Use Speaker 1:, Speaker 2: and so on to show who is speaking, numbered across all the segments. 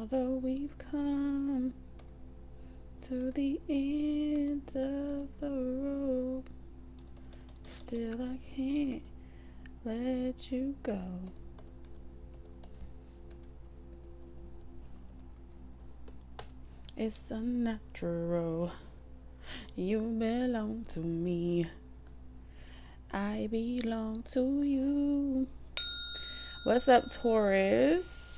Speaker 1: Although we've come to the end of the road, still I can't let you go. It's unnatural. You belong to me. I belong to you. What's up, Taurus?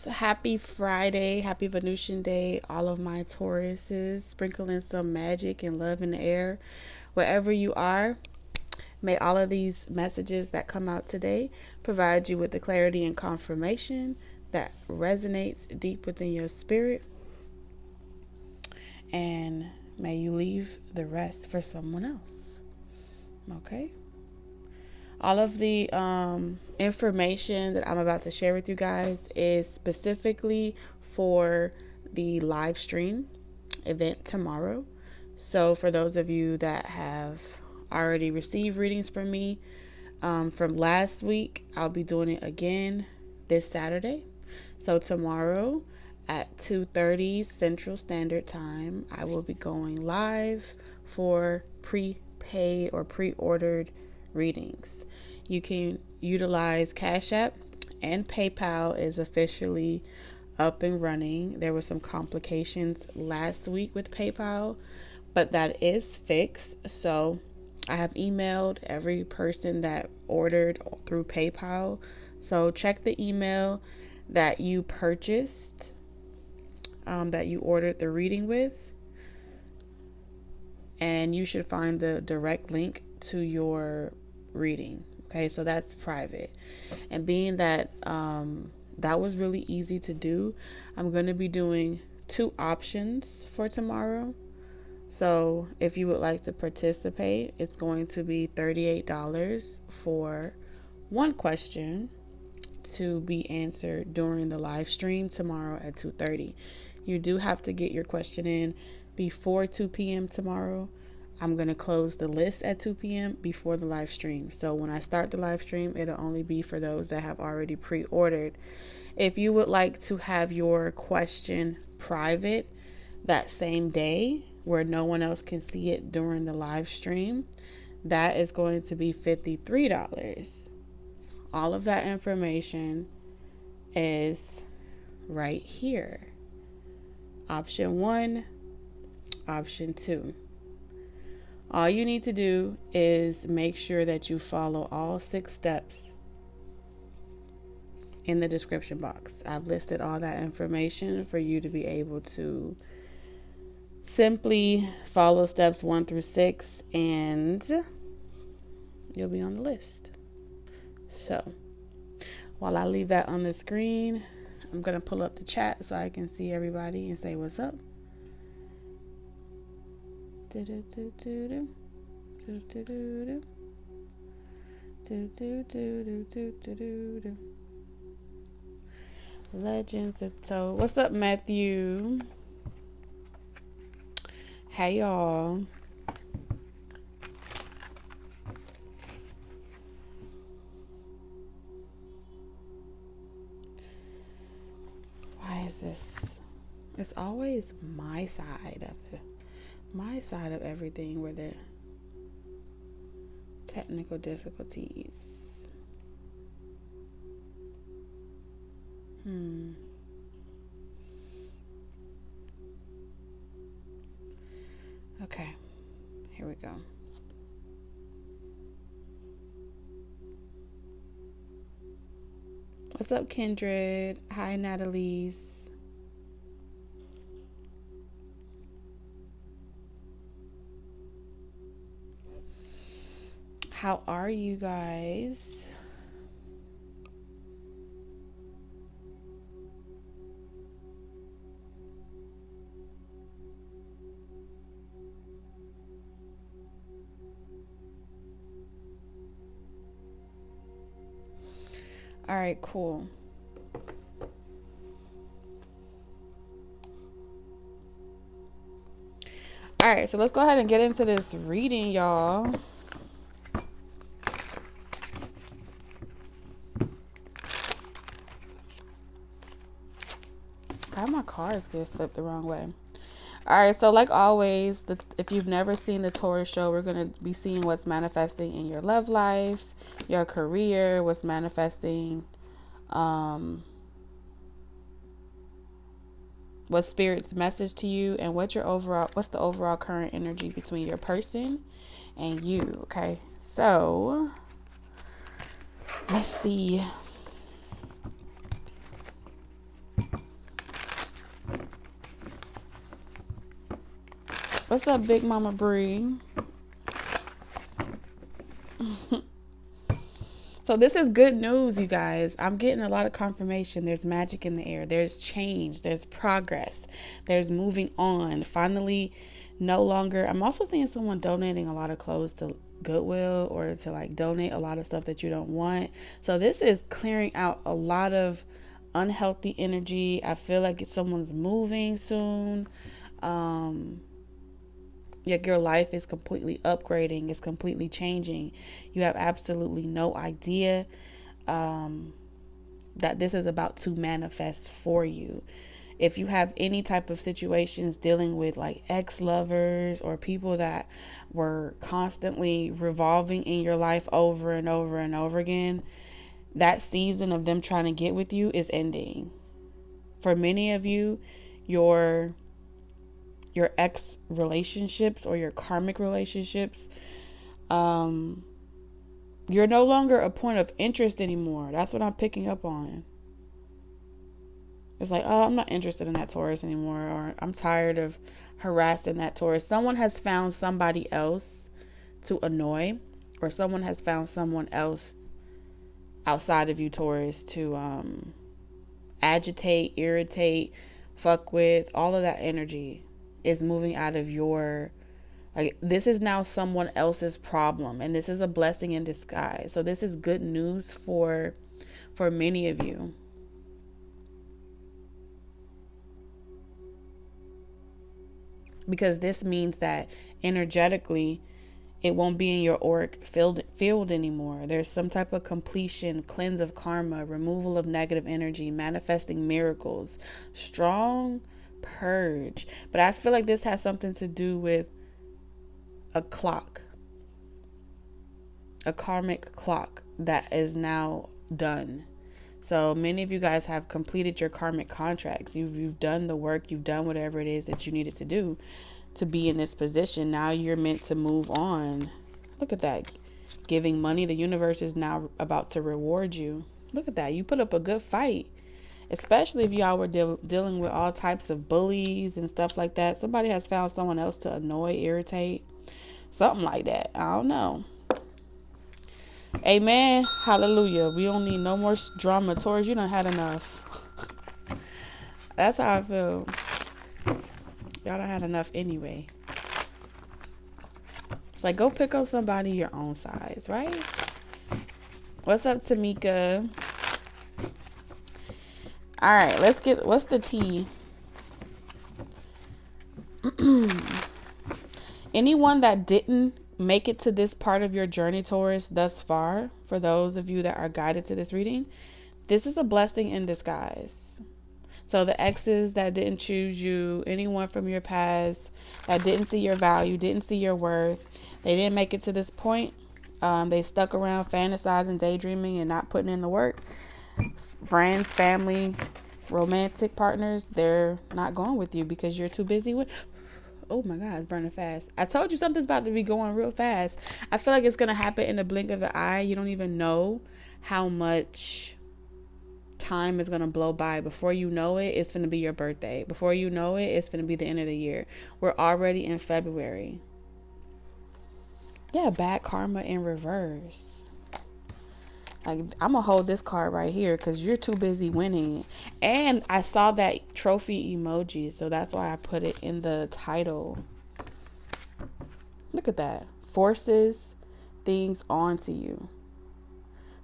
Speaker 1: Happy Friday. Happy Venusian Day. All of my Tauruses. Sprinkling some magic and love in the air. Wherever you are, may all of these messages that come out today provide you with the clarity and confirmation that resonates deep within your spirit. And may you leave the rest for someone else. Okay? All of the information that I'm about to share with you guys is specifically for the live stream event tomorrow. So for those of you that have already received readings from me from last week, I'll be doing it again this Saturday. So tomorrow at 2:30 Central Standard Time, I will be going live for prepaid or pre-ordered readings. You can utilize Cash App, and PayPal is officially up and running. There were some complications last week with PayPal, but that is fixed. So I have emailed every person that ordered through PayPal. So check the email that you purchased, that you ordered the reading with, and you should find the direct link to your reading. Okay, so that's private. And being that that was really easy to do, I'm going to be doing 2 options for tomorrow. So if you would like to participate, it's going to be $38 for one question to be answered during the live stream tomorrow at 2:30. You do have to get your question in before 2 p.m. tomorrow. I'm going to close the list at 2 p.m. before the live stream. So when I start the live stream, it'll only be for those that have already pre-ordered. If you would like to have your question private that same day where no one else can see it during the live stream, that is going to be $53. All of that information is right here. Option 1, option 2. All you need to do is make sure that you follow all 6 steps in the description box. I've listed all that information for you to be able to simply follow steps 1 through 6, and you'll be on the list. So while I leave that on the screen, I'm going to pull up the chat so I can see everybody and say what's up. Legends of Toe. What's up, Matthew? Hey, y'all. Why is this? It's always my side of everything where the technical difficulties. Okay, here we go. What's up, Kindred? Hi, Natalie's. How are you guys? All right, cool. All right, so let's go ahead and get into this reading, y'all. cards get flipped the wrong way. All right, so like always, if you've never seen the Taurus show, we're going to be seeing what's manifesting in your love life, your career, what's manifesting, what spirit's message to you, and what's the overall current energy between your person and you. Okay, so let's see. What's up, Big Mama Bree? So this is good news, you guys. I'm getting a lot of confirmation. There's magic in the air. There's change. There's progress. There's moving on. Finally, no longer. I'm also seeing someone donating a lot of clothes to Goodwill, or to like donate a lot of stuff that you don't want. So this is clearing out a lot of unhealthy energy. I feel like someone's moving soon. Your life is completely upgrading. It's completely changing. You have absolutely no idea that this is about to manifest for you. If you have any type of situations dealing with like ex-lovers or people that were constantly revolving in your life over and over and over again, that season of them trying to get with you is ending. For many of you, your ex relationships or your karmic relationships, you're no longer a point of interest anymore. That's what I'm picking up on. It's like, oh, I'm not interested in that Taurus anymore, or I'm tired of harassing that Taurus. Someone has found somebody else to annoy, or someone has found someone else outside of you, Taurus, to agitate, irritate, fuck with. All of that energy is moving out of your, like, this is now someone else's problem, and this is a blessing in disguise. So this is good news for many of you. Because this means that energetically it won't be in your auric field anymore. There's some type of completion, cleanse of karma, removal of negative energy, manifesting miracles, strong purge. But I feel like this has something to do with a clock, a karmic clock that is now done. So many of you guys have completed your karmic contracts. You've done the work. You've done whatever it is that you needed to do to be in this position. Now you're meant to move on. Look at that. Giving money. The universe is now about to reward you. Look at that. You put up a good fight. Especially if y'all were dealing with all types of bullies and stuff like that. Somebody has found someone else to annoy, irritate. Something like that. I don't know. Amen. Hallelujah. We don't need no more drama. Taurus, you done had enough. That's how I feel. Y'all done had enough anyway. It's like, go pick up somebody your own size, right? What's up, Tamika? All right, what's the tea? Anyone that didn't make it to this part of your journey, Taurus, thus far, for those of you that are guided to this reading, this is a blessing in disguise. So the exes that didn't choose you, anyone from your past that didn't see your value, didn't see your worth, they didn't make it to this point. They stuck around fantasizing, daydreaming, and not putting in the work. Friends, family, romantic partners, they're not going with you because you're too busy with... Oh my God, it's burning fast. I told you something's about to be going real fast. I feel like it's going to happen in the blink of an eye. You don't even know how much time is going to blow by. Before you know it, it's going to be your birthday. Before you know it, it's going to be the end of the year. We're already in February. Yeah, bad karma in reverse. Like, I'm going to hold this card right here because you're too busy winning. And I saw that trophy emoji, so that's why I put it in the title. Look at that. Forces things onto you.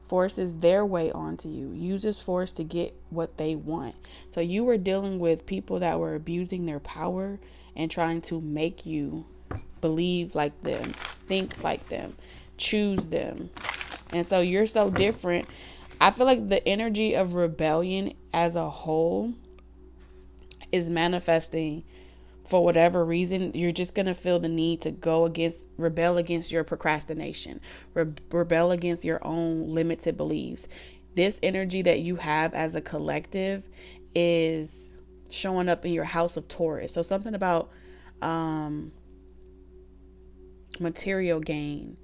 Speaker 1: Forces their way onto you. Uses force to get what they want. So you were dealing with people that were abusing their power and trying to make you believe like them, think like them, choose them. And so you're so different. I feel like the energy of rebellion as a whole is manifesting for whatever reason, you're just going to feel the need to rebel against your procrastination, rebel against your own limited beliefs. This energy that you have as a collective is showing up in your house of Taurus. So something about material gain.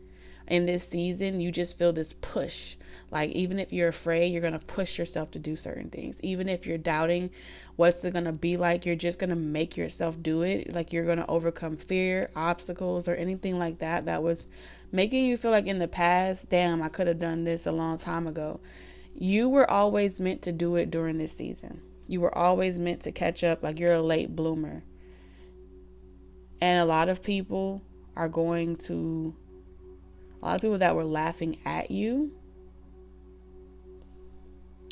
Speaker 1: In this season, you just feel this push. Like, even if you're afraid, you're going to push yourself to do certain things. Even if you're doubting what's it going to be like, you're just going to make yourself do it. Like, you're going to overcome fear, obstacles, or anything like that that was making you feel like in the past, damn, I could have done this a long time ago. You were always meant to do it during this season. You were always meant to catch up. Like, you're a late bloomer. And a lot of people that were laughing at you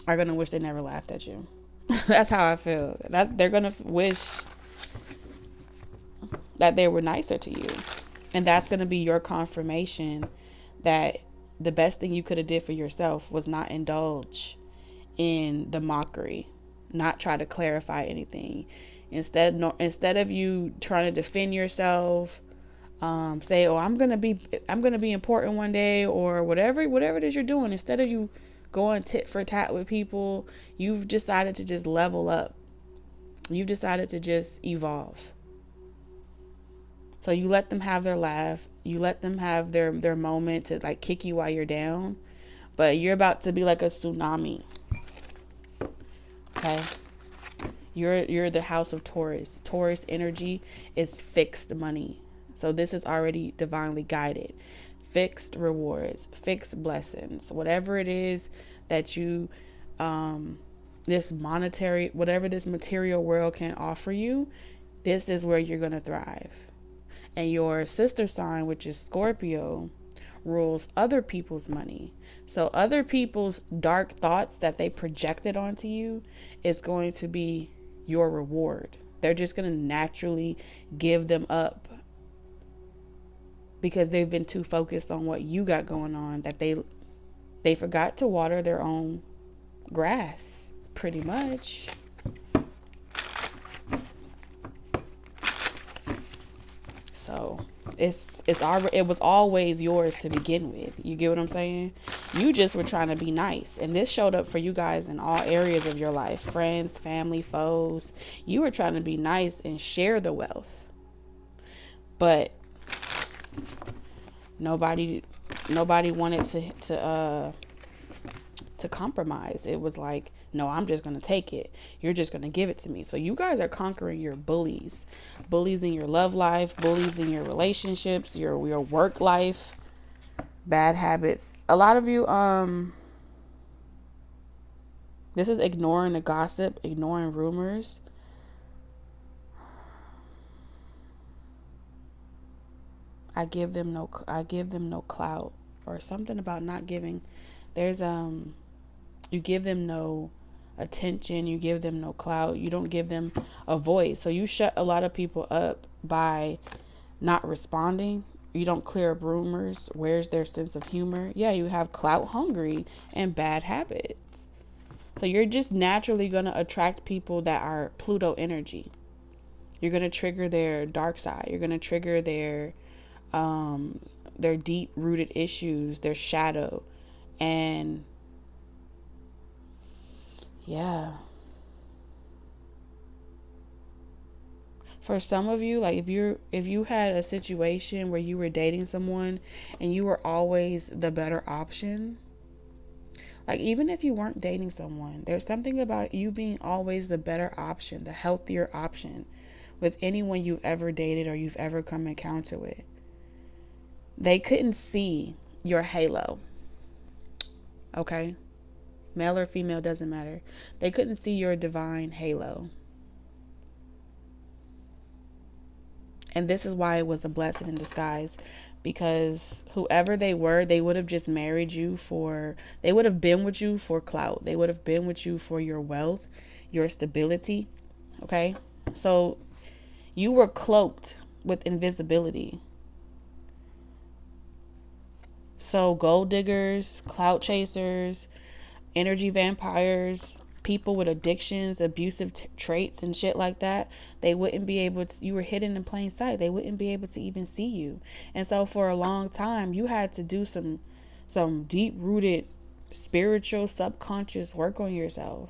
Speaker 1: are going to wish they never laughed at you. That's how I feel. They're going to wish that they were nicer to you. And that's going to be your confirmation that the best thing you could have did for yourself was not indulge in the mockery, not try to clarify anything. Instead of you trying to defend yourself, say, oh, I'm gonna be important one day, or whatever it is you're doing. Instead of you going tit for tat with people, you've decided to just level up. You've decided to just evolve. So you let them have their laugh. You let them have their moment to like kick you while you're down. But you're about to be like a tsunami. Okay? You're the house of Taurus. Taurus energy is fixed money. So this is already divinely guided. Fixed rewards, fixed blessings, whatever it is that you, whatever this material world can offer you, this is where you're going to thrive. And your sister sign, which is Scorpio, rules other people's money. So other people's dark thoughts that they projected onto you is going to be your reward. They're just going to naturally give them up because they've been too focused on what you got going on that they forgot to water their own grass, pretty much. So it was always yours to begin with. You get what I'm saying? You just were trying to be nice. And this showed up for you guys in all areas of your life. Friends, family, foes. You were trying to be nice and share the wealth. But nobody wanted to compromise. It was like, no, I'm just going to take it. You're just going to give it to me. So you guys are conquering your bullies in your love life, bullies in your relationships, your work life, bad habits. A lot of you, this is ignoring the gossip, ignoring rumors. I give them no clout, or something about not giving. There's you give them no attention, you give them no clout, you don't give them a voice. So you shut a lot of people up by not responding. You don't clear up rumors. Where's their sense of humor? Yeah, you have clout hungry and bad habits. So you're just naturally going to attract people that are Pluto energy. You're going to trigger their dark side. You're going to trigger their deep rooted issues, their shadow. And yeah. For some of you, like if you had a situation where you were dating someone and you were always the better option, like even if you weren't dating someone, there's something about you being always the better option, the healthier option with anyone you've ever dated or you've ever come encounter with. They couldn't see your halo. Okay? Male or female, doesn't matter. They couldn't see your divine halo. And this is why it was a blessing in disguise, because whoever they were, they would have just married you they would have been with you for clout. They would have been with you for your wealth, your stability. Okay? So you were cloaked with invisibility. So gold diggers, clout chasers, energy vampires, people with addictions, abusive traits and shit like that, they wouldn't be able to, you were hidden in plain sight. They wouldn't be able to even see you. And so for a long time, you had to do some deep rooted spiritual subconscious work on yourself.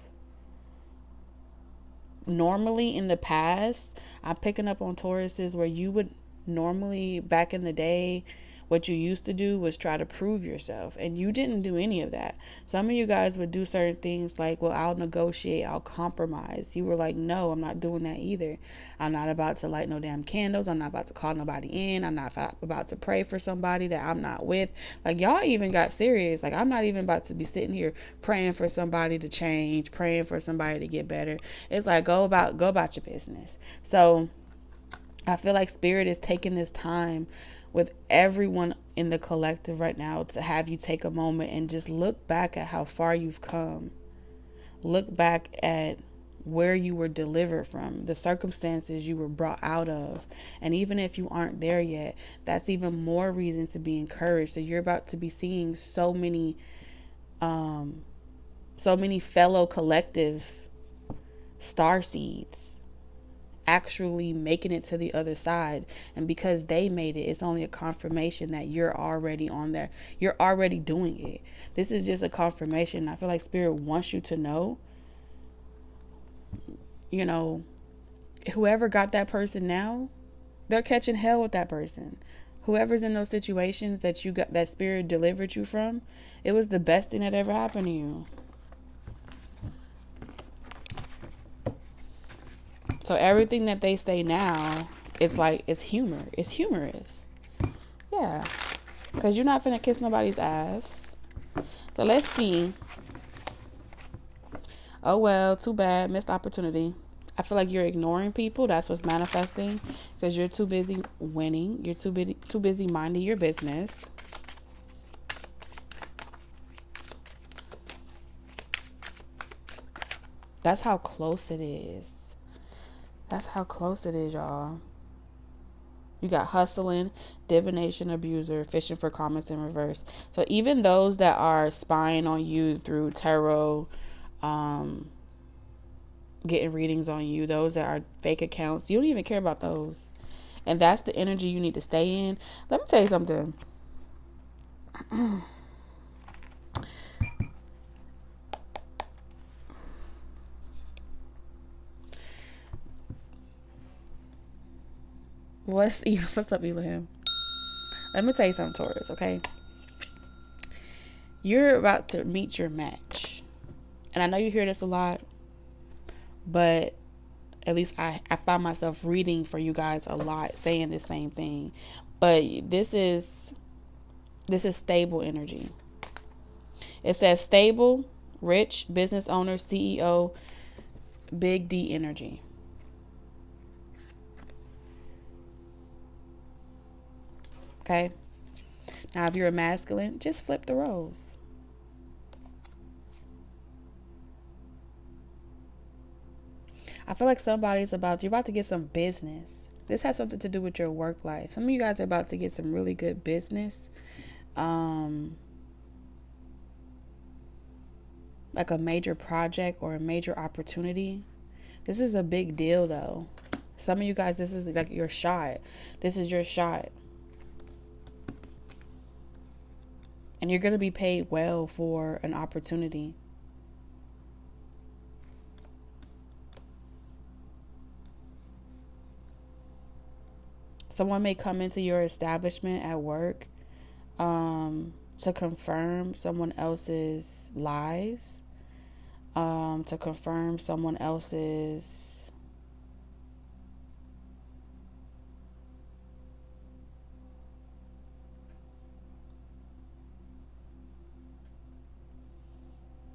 Speaker 1: Normally in the past, I'm picking up on Tauruses where you would normally, back in the day, what you used to do was try to prove yourself, and you didn't do any of that. Some of you guys would do certain things like, well, I'll negotiate, I'll compromise. You were like, no, I'm not doing that either. I'm not about to light no damn candles. I'm not about to call nobody in. I'm not about to pray for somebody that I'm not with. Like, y'all even got serious. Like, I'm not even about to be sitting here praying for somebody to change, praying for somebody to get better. It's like, go about your business. So I feel like Spirit is taking this time with everyone in the collective right now to have you take a moment and just look back at how far you've come. Look back at where you were delivered from, the circumstances you were brought out of. And even if you aren't there yet, that's even more reason to be encouraged. So you're about to be seeing so many fellow collective star seeds actually making it to the other side. And because they made it, it's only a confirmation that you're already on there. You're already doing it. This is just a confirmation. I feel like Spirit wants you to know, you know, whoever got that person now, they're catching hell with that person. Whoever's in those situations that you got, that Spirit delivered you from, it was the best thing that ever happened to you. So everything that they say now, it's like, it's humor. It's humorous. Yeah. Because you're not finna kiss nobody's ass. So let's see. Oh, well, too bad. Missed opportunity. I feel like you're ignoring people. That's what's manifesting. Because you're too busy winning. You're too busy minding your business. That's how close it is. That's how close it is, y'all. You got hustling, divination, abuser, fishing for comments in reverse. So even those that are spying on you through tarot, getting readings on you, those that are fake accounts, you don't even care about those. And that's the energy you need to stay in. Let me tell you something. What's up, Elohim? Let me tell you something, Taurus, okay? You're about to meet your match. And I know you hear this a lot, but at least I find myself reading for you guys a lot, saying the same thing. But this is stable energy. It says stable, rich, business owner, CEO, big D energy. Okay? Now, if you're a masculine, just flip the roles. I feel like you're about to get some business. This has something to do with your work life. Some of you guys are about to get some really good business. Like a major project or a major opportunity. This is a big deal, though. Some of you guys, this is like your shot. This is your shot. And you're going to be paid well for an opportunity. Someone may come into your establishment at work to confirm someone else's lies, to confirm someone else's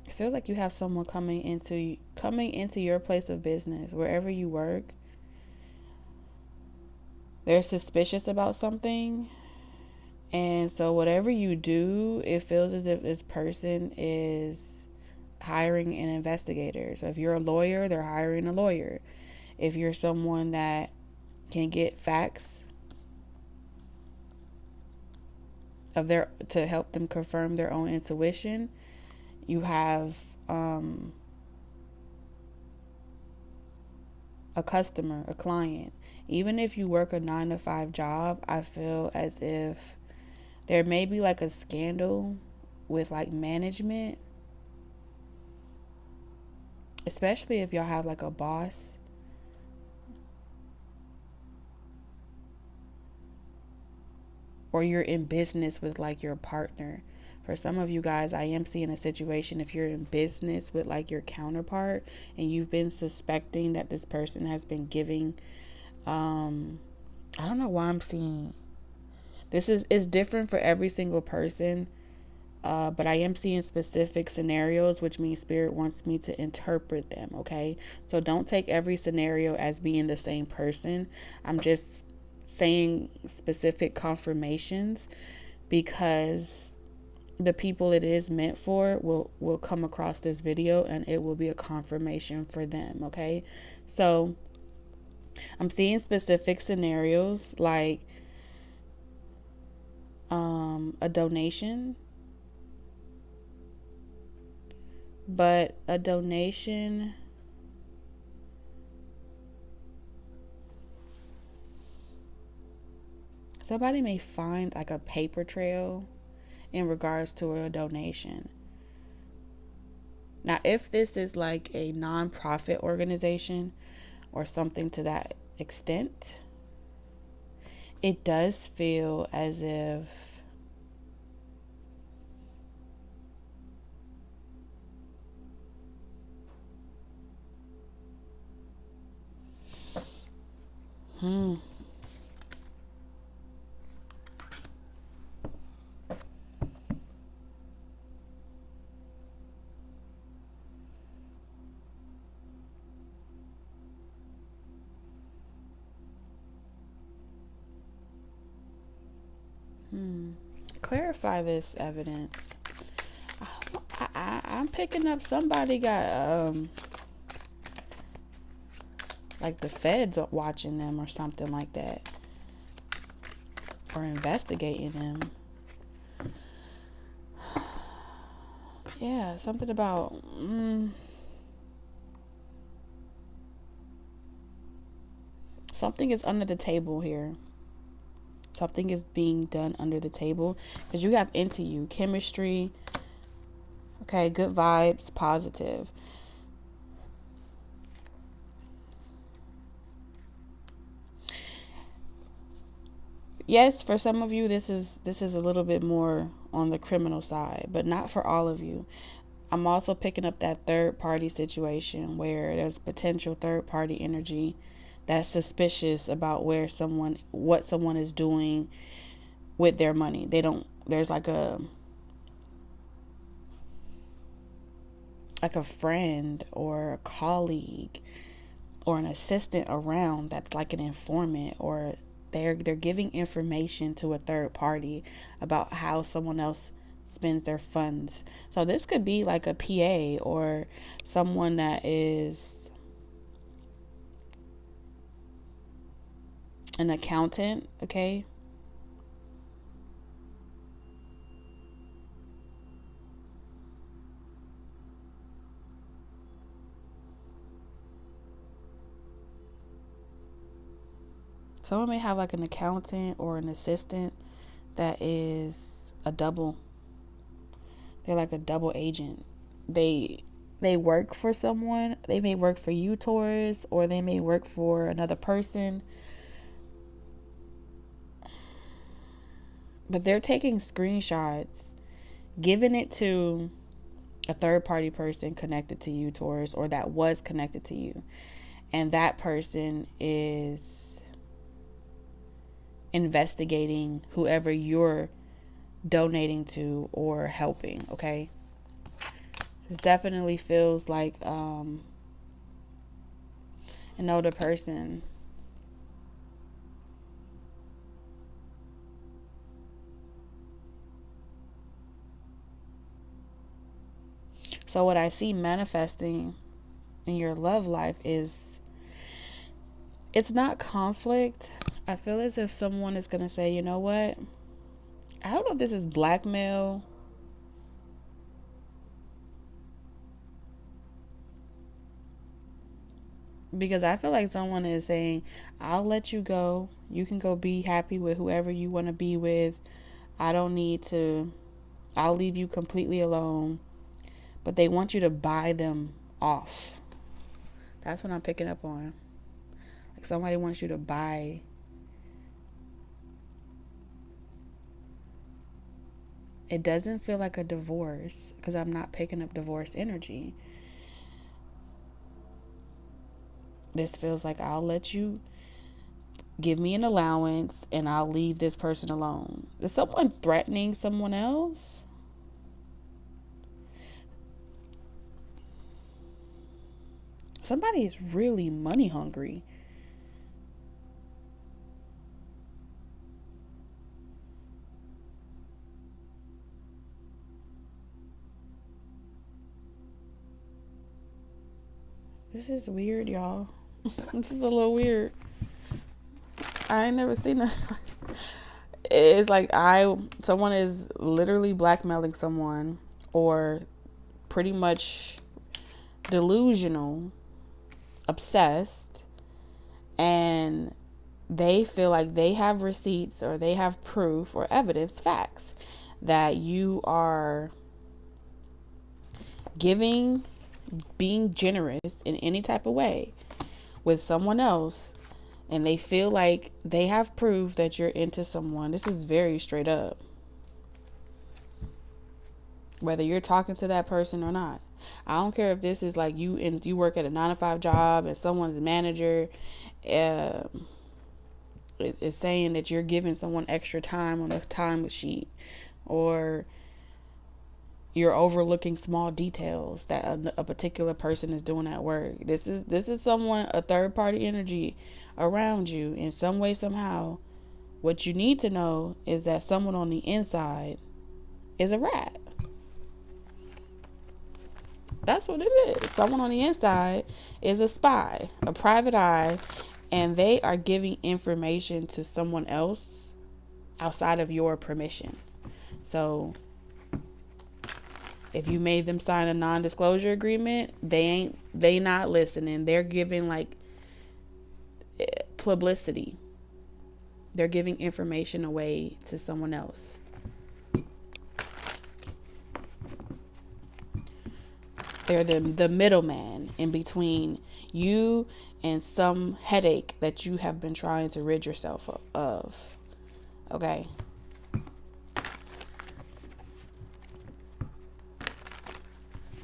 Speaker 1: I feel like you have someone coming into your place of business, wherever you work. They're suspicious about something. And so whatever you do, it feels as if this person is hiring an investigator. So if you're a lawyer, they're hiring a lawyer. If you're someone that can get facts to help them confirm their own intuition, you have a customer, a client. Even if you work a 9 to 5 job, I feel as if there may be like a scandal with like management, especially if y'all have like a boss. Or you're in business with like your partner. For some of you guys, I am seeing a situation if you're in business with like your counterpart and you've been suspecting that this person has been giving, I don't know why I'm seeing this is different for every single person. But I am seeing specific scenarios, which means Spirit wants me to interpret them, okay? So don't take every scenario as being the same person. I'm just saying specific confirmations because the people it is meant for will come across this video and it will be a confirmation for them, okay? So I'm seeing specific scenarios like a donation. But a donation, somebody may find like a paper trail in regards to a donation. Now, if this is like a nonprofit organization or something to that extent, it does feel as if clarify this evidence. I'm picking up somebody got like the feds are watching them or something like that, or investigating them. Yeah, something about something is under the table here. Something is being done under the table because you have into you chemistry. Okay, good vibes, positive. Yes, for some of you this is a little bit more on the criminal side, but not for all of you. I'm also picking up that third party situation where there's potential third party energy that's suspicious about what someone is doing with their money. There's like a friend or a colleague or an assistant around that's like an informant, or they're giving information to a third party about how someone else spends their funds. So this could be like a PA or someone that is an accountant, okay? Someone may have like an accountant or an assistant that is a double. They're like a double agent. They work for someone. They may work for you, Taurus, or they may work for another person. But they're taking screenshots, giving it to a third party person connected to you, Taurus, or that was connected to you. And that person is investigating whoever you're donating to or helping, okay? This definitely feels like an older person. So what I see manifesting in your love life is, it's not conflict. I feel as if someone is going to say, you know what? I don't know if this is blackmail. Because I feel like someone is saying, I'll let you go. You can go be happy with whoever you want to be with. I don't need to, I'll leave you completely alone. But they want you to buy them off. That's what I'm picking up on. Like somebody wants you to buy. It doesn't feel like a divorce because I'm not picking up divorce energy. This feels like I'll let you give me an allowance and I'll leave this person alone. Is someone threatening someone else? Somebody is really money hungry. This is weird, y'all. This is a little weird. I ain't never seen that. It's like someone is literally blackmailing someone or pretty much delusional, obsessed, and they feel like they have receipts or they have proof or evidence, facts, that you are giving, being generous in any type of way with someone else, and they feel like they have proof that you're into someone. This is very straight up. Whether you're talking to that person or not. I don't care if this is like you work at a 9-to-5 job and someone's a manager is saying that you're giving someone extra time on the time sheet, or you're overlooking small details that a particular person is doing at work. This is someone, a third party energy around you in some way, somehow. What you need to know is that someone on the inside is a rat. That's what it is. Someone on the inside is a spy, a private eye, and they are giving information to someone else outside of your permission. So if you made them sign a non-disclosure agreement, they not listening. They're giving like publicity. They're giving information away to someone else. They're the middleman in between you and some headache that you have been trying to rid yourself of. Okay.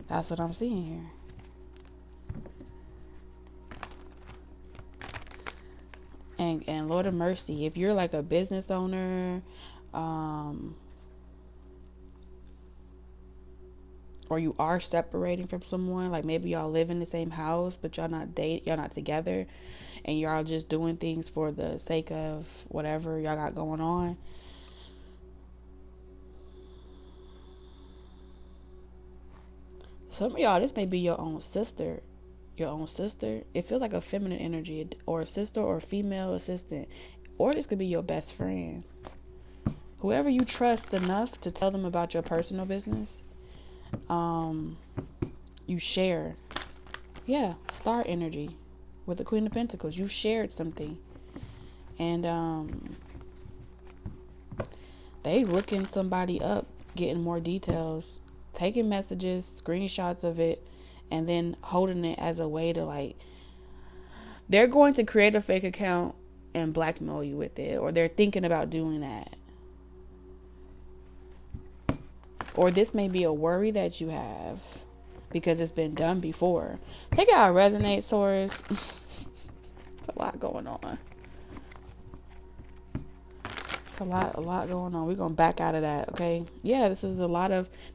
Speaker 1: That's what I'm seeing here. And Lord of mercy, if you're like a business owner, or you are separating from someone, like maybe y'all live in the same house, but y'all not together, and y'all just doing things for the sake of whatever y'all got going on. Some of y'all, this may be your own sister. It feels like a feminine energy, or a sister or a female assistant, or this could be your best friend. Whoever you trust enough to tell them about your personal business. You share. Yeah, star energy with the Queen of Pentacles. You shared something. And they looking somebody up, getting more details, taking messages, screenshots of it, and then holding it as a way to like, they're going to create a fake account and blackmail you with it, or they're thinking about doing that. Or this may be a worry that you have because it's been done before. Take it how it resonates, Taurus. It's a lot going on. It's a lot going on. We're going to back out of that, okay? Yeah, this is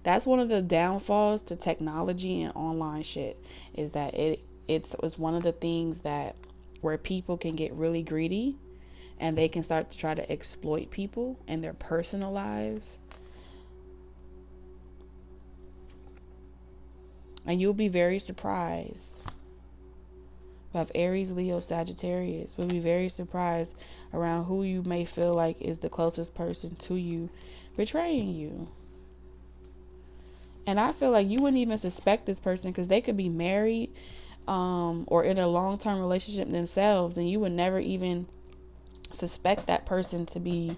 Speaker 1: that's one of the downfalls to technology and online shit, is that it's one of the things that where people can get really greedy and they can start to try to exploit people in their personal lives. And you'll be very surprised. We have Aries, Leo, Sagittarius. We'll be very surprised around who you may feel like is the closest person to you betraying you. And I feel like you wouldn't even suspect this person because they could be married, or in a long-term relationship themselves, then you would never even suspect that person to be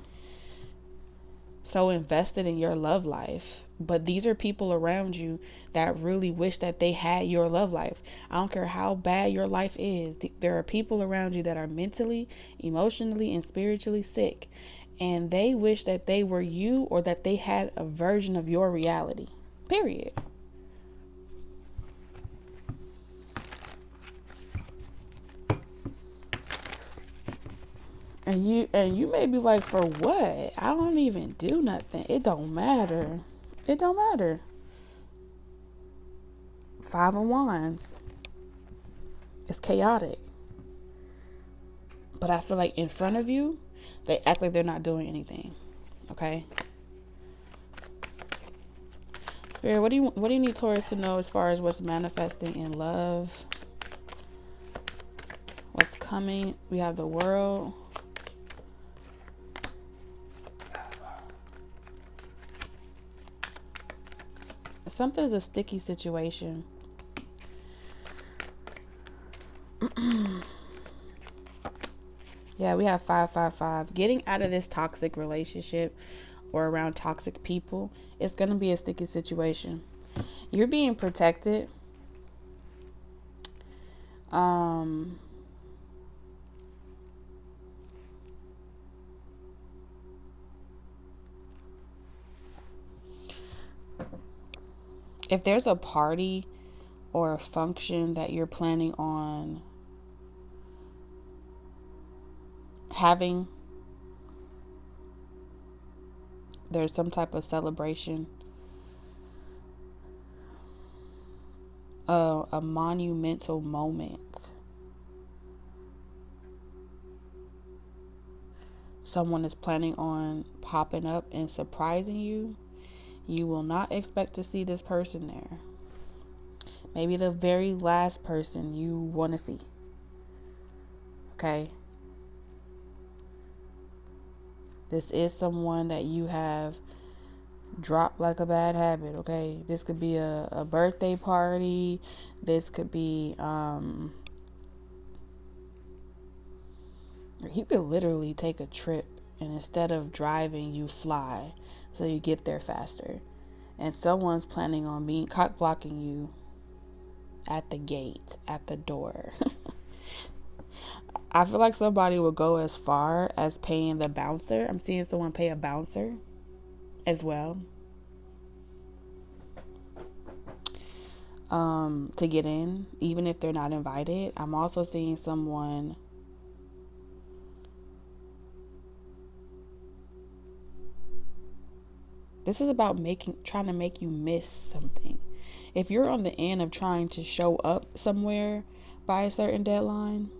Speaker 1: so invested in your love life. But these are people around you that really wish that they had your love life. I don't care how bad your life is. There are people around you that are mentally, emotionally, and spiritually sick. And they wish that they were you, or that they had a version of your reality. Period. And you may be like, for what? I don't even do nothing. It don't matter. It don't matter. 5 of Wands. It's chaotic. But I feel like in front of you, they act like they're not doing anything. Okay? Spirit, what do you need Taurus to know as far as what's manifesting in love? What's coming? We have the World. Something's a sticky situation. Yeah, we have 555. Getting out of this toxic relationship or around toxic people, it's going to be a sticky situation. You're being protected. If there's a party or a function that you're planning on having, there's some type of celebration, a monumental moment. Someone is planning on popping up and surprising you. You will not expect to see this person there. Maybe the very last person you want to see. Okay? This is someone that you have dropped like a bad habit, okay? This could be a birthday party. This could be, you could literally take a trip, and instead of driving, you fly, so you get there faster. And someone's planning on cock blocking you at the gate, at the door. I feel like somebody would go as far as paying the bouncer. I'm seeing someone pay a bouncer as well, to get in, even if they're not invited. I'm also seeing someone this is about trying to make you miss something. If you're on the end of trying to show up somewhere by a certain deadline,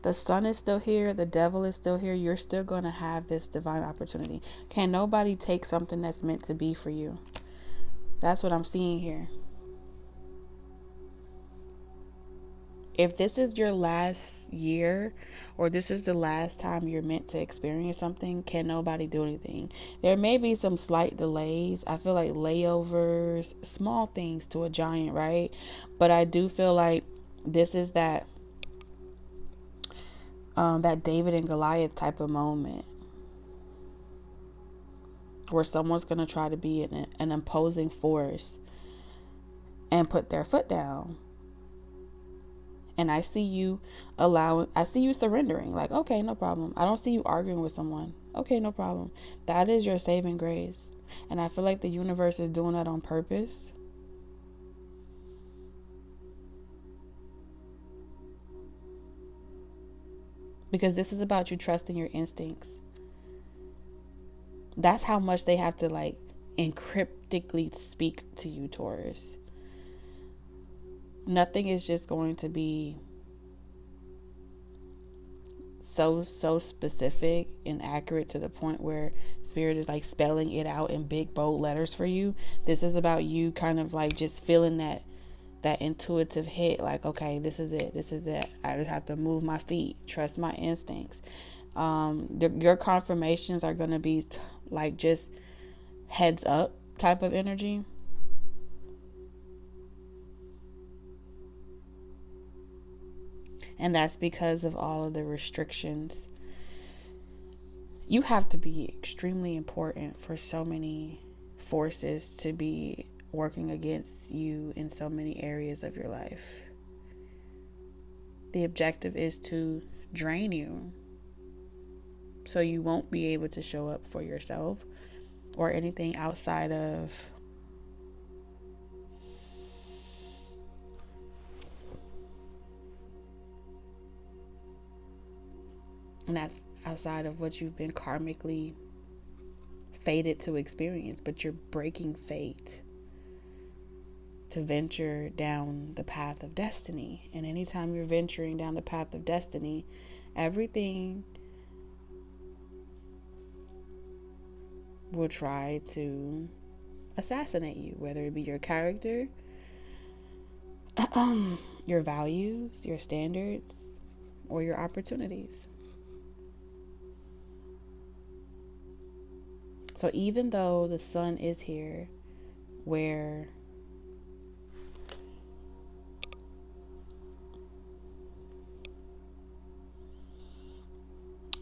Speaker 1: the sun is still here, the devil is still here, you're still going to have this divine opportunity. Can nobody take something that's meant to be for you? That's what I'm seeing here. If this is your last year, or this is the last time you're meant to experience something, can nobody do anything? There may be some slight delays. I feel like layovers, small things to a giant, right? But I do feel like this is that David and Goliath type of moment, where someone's going to try to be an imposing force and put their foot down. And I see you surrendering. Like, okay, no problem. I don't see you arguing with someone. Okay, no problem. That is your saving grace. And I feel like the universe is doing that on purpose. Because this is about you trusting your instincts. That's how much they have to like encryptically speak to you, Taurus. Nothing is just going to be so specific and accurate to the point where spirit is like spelling it out in big bold letters for you. This is about you kind of like just feeling that intuitive hit, like, okay, this is it. I just have to move my feet, trust my instincts. Your confirmations are going to be like just heads up type of energy. And that's because of all of the restrictions. You have to be extremely important for so many forces to be working against you in so many areas of your life. The objective is to drain you, so you won't be able to show up for yourself or anything outside of and that's outside of what you've been karmically fated to experience. But you're breaking fate to venture down the path of destiny. And anytime you're venturing down the path of destiny, everything will try to assassinate you, whether it be your character, your values, your standards, or your opportunities. So even though the sun is here, where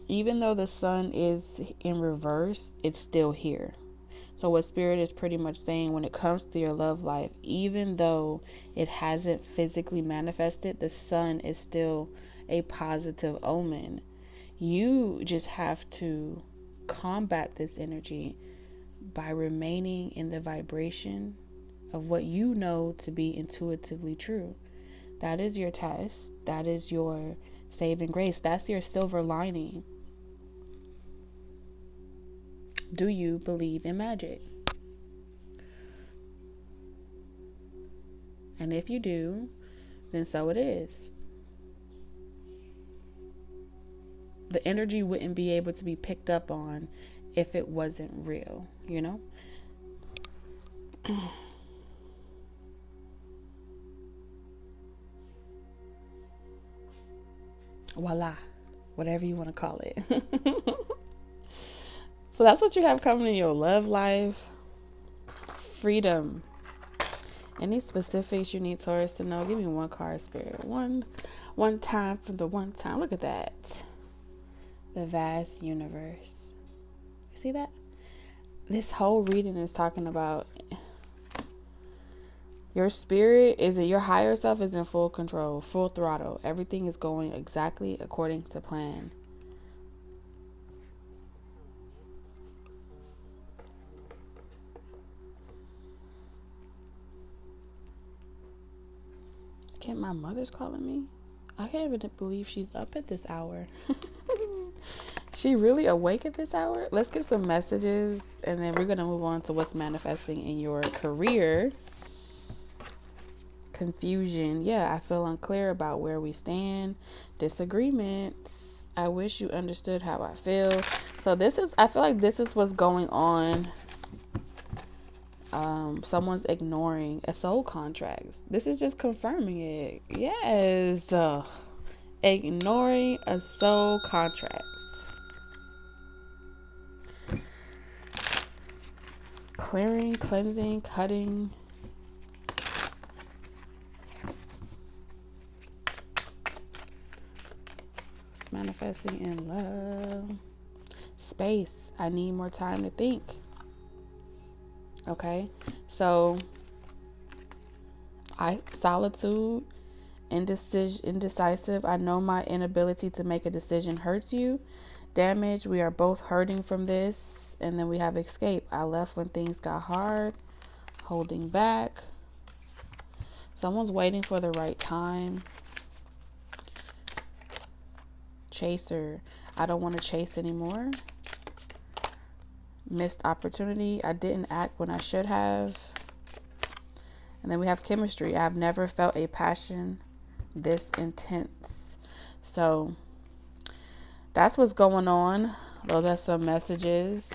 Speaker 1: even though the sun is in reverse, it's still here. So what Spirit is pretty much saying, when it comes to your love life, even though it hasn't physically manifested, the sun is still a positive omen. You just have to combat this energy by remaining in the vibration of what you know to be intuitively true. That is your test. That is your saving grace. That's your silver lining. Do you believe in magic? And if you do, then so it is. The energy wouldn't be able to be picked up on if it wasn't real, you know? Voila, whatever you want to call it. So that's what you have coming in your love life. Freedom. Any specifics you need Taurus to know? Give me one card, Spirit. One time from the one time. Look at that. The vast universe. You see that? This whole reading is talking about your spirit your higher self is in full control, full throttle. Everything is going exactly according to plan. Can't my mother's calling me? I can't even believe she's up at this hour. She really awake at this hour? Let's get some messages and then we're going to move on to what's manifesting in your career. Confusion. Yeah, I feel unclear about where we stand. Disagreements. I wish you understood how I feel. So I feel like this is what's going on. Someone's ignoring a soul contract. This is just confirming it. Yes. Ignoring a soul contract. Clearing, cleansing, cutting. It's manifesting in love. Space. I need more time to think. Okay, so solitude, indecisive. I know my inability to make a decision hurts you. Damage. We are both hurting from this. And then we have escape. I left when things got hard. Holding back. Someone's waiting for the right time. Chaser. I don't want to chase anymore. Missed opportunity. I didn't act when I should have. And then we have chemistry. I've never felt a passion this intense. So that's what's going on. Those are some messages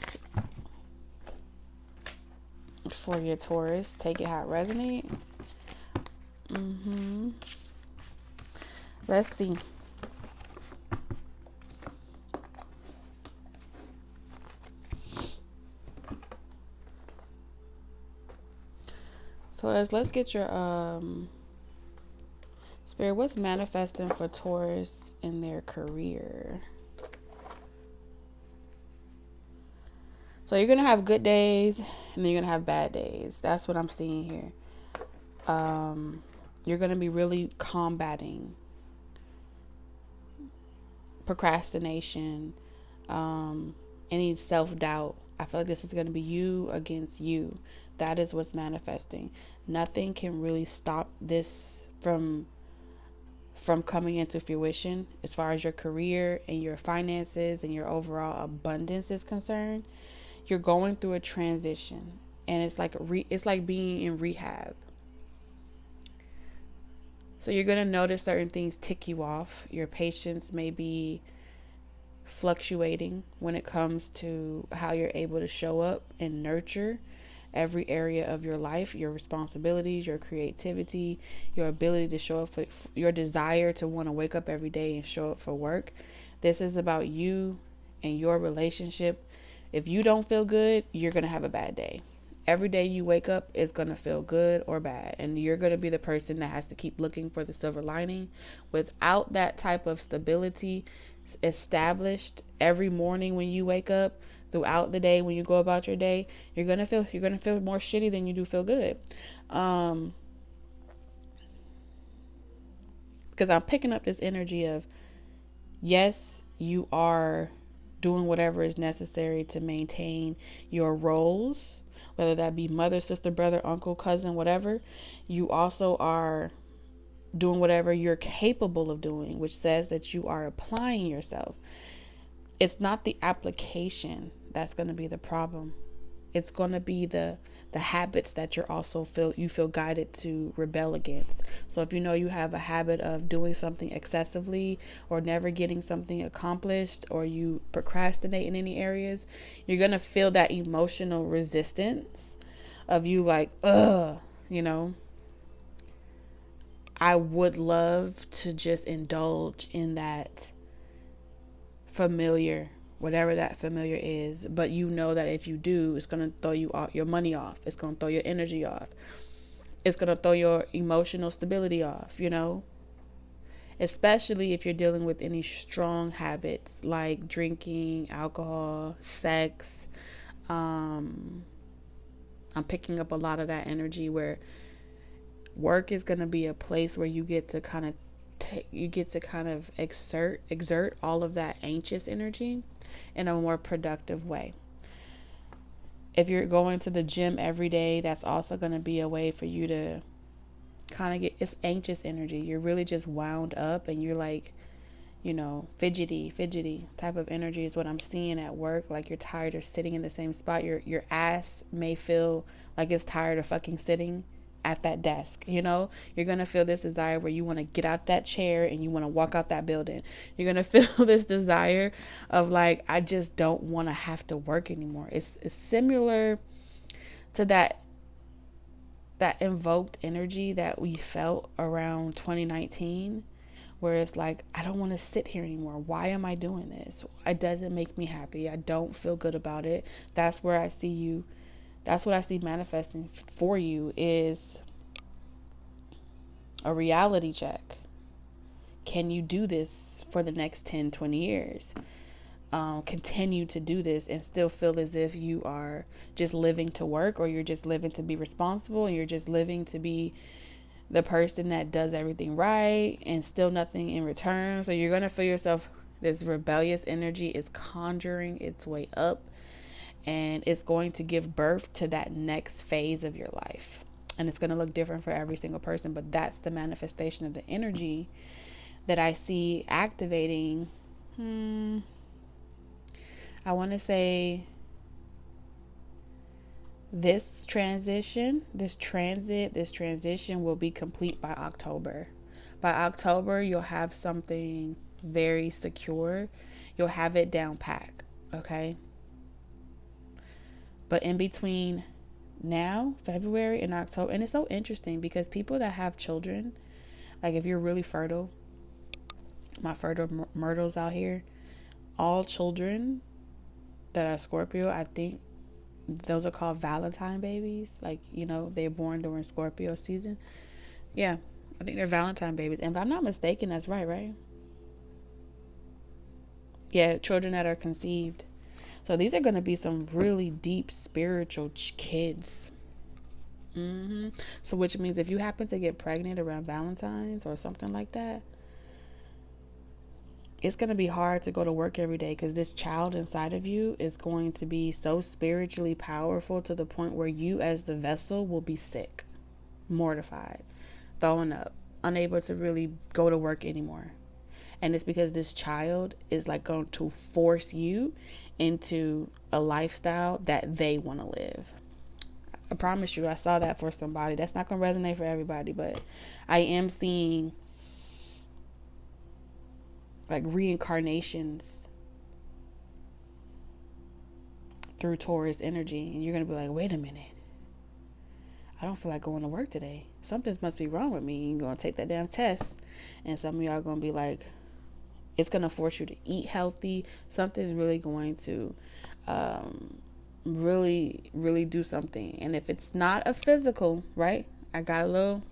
Speaker 1: for your Taurus. Take it how it resonates. Let's see. Taurus, let's get your spirit. What's manifesting for Taurus in their career? So you're gonna have good days, and then you're gonna have bad days. That's what I'm seeing here. You're gonna be really combating procrastination, any self-doubt. I feel like this is going to be you against you. That is what's manifesting. Nothing can really stop this from coming into fruition as far as your career and your finances and your overall abundance is concerned. You're going through a transition, and it's like being in rehab. So you're going to notice certain things tick you off. Your patience may be fluctuating when it comes to how you're able to show up and nurture every area of your life, your responsibilities, your creativity, your ability to show up for your desire to want to wake up every day and show up for work. This is about you and your relationship. If you don't feel good, you're going to have a bad day. Every day you wake up is going to feel good or bad, and you're going to be the person that has to keep looking for the silver lining. Without that type of stability established every morning when you wake up, throughout the day when you go about your day, you're going to feel more shitty than you do feel good. Because I'm picking up this energy of, yes, you are doing whatever is necessary to maintain your roles, whether that be mother, sister, brother, uncle, cousin, whatever. You also are doing whatever you're capable of doing, which says that you are applying yourself. It's not the application that's going to be the problem. It's going to be the habits that you feel guided to rebel against. So if you know you have a habit of doing something excessively, or never getting something accomplished, or you procrastinate in any areas, you're going to feel that emotional resistance of you like, you know, I would love to just indulge in that familiar, whatever that familiar is, but you know that if you do, it's going to throw you off, your money off, it's going to throw your energy off, it's going to throw your emotional stability off, you know, especially if you're dealing with any strong habits like drinking, alcohol, sex. I'm picking up a lot of that energy where work is going to be a place where you get to kind of exert all of that anxious energy in a more productive way. If you're going to the gym every day, that's also going to be a way for you to kind of get, it's anxious energy. You're really just wound up, and you're like, you know, fidgety type of energy is what I'm seeing at work. Like you're tired of sitting in the same spot. Your ass may feel like it's tired of fucking sitting at that desk. You know, you're going to feel this desire where you want to get out that chair and you want to walk out that building. You're going to feel this desire of like, I just don't want to have to work anymore. It's similar to that invoked energy that we felt around 2019, where it's like, I don't want to sit here anymore. Why am I doing this? It doesn't make me happy. I don't feel good about it. That's where I see you. That's what I see manifesting for you, is a reality check. Can you do this for the next 10, 20 years? Continue to do this and still feel as if you are just living to work, or you're just living to be responsible, and you're just living to be the person that does everything right and still nothing in return. So you're going to feel yourself, this rebellious energy is conjuring its way up, and it's going to give birth to that next phase of your life. And it's going to look different for every single person, but that's the manifestation of the energy that I see activating. I want to say this transition will be complete by October. By October, you'll have something very secure. You'll have it down pat, okay? But in between now, February and October, and it's so interesting because people that have children, like if you're really fertile, my fertile myrtles out here, all children that are Scorpio, I think those are called Valentine babies. Like, they're born during Scorpio season. Yeah, I think they're Valentine babies. And if I'm not mistaken, that's right? Yeah, children that are conceived. So these are going to be some really deep spiritual kids. So which means if you happen to get pregnant around Valentine's or something like that, it's going to be hard to go to work every day, because this child inside of you is going to be so spiritually powerful to the point where you as the vessel will be sick, mortified, throwing up, unable to really go to work anymore. And it's because this child is like going to force you into a lifestyle that they want to live. I promise you, I saw that for somebody. That's not going to resonate for everybody, but I am seeing like reincarnations through Taurus energy. And you're going to be like, wait a minute, I don't feel like going to work today. Something must be wrong with me. You're going to take that damn test. And some of y'all are going to be like, it's going to force you to eat healthy. Something's really going to really do something. And if it's not a physical, right? I got a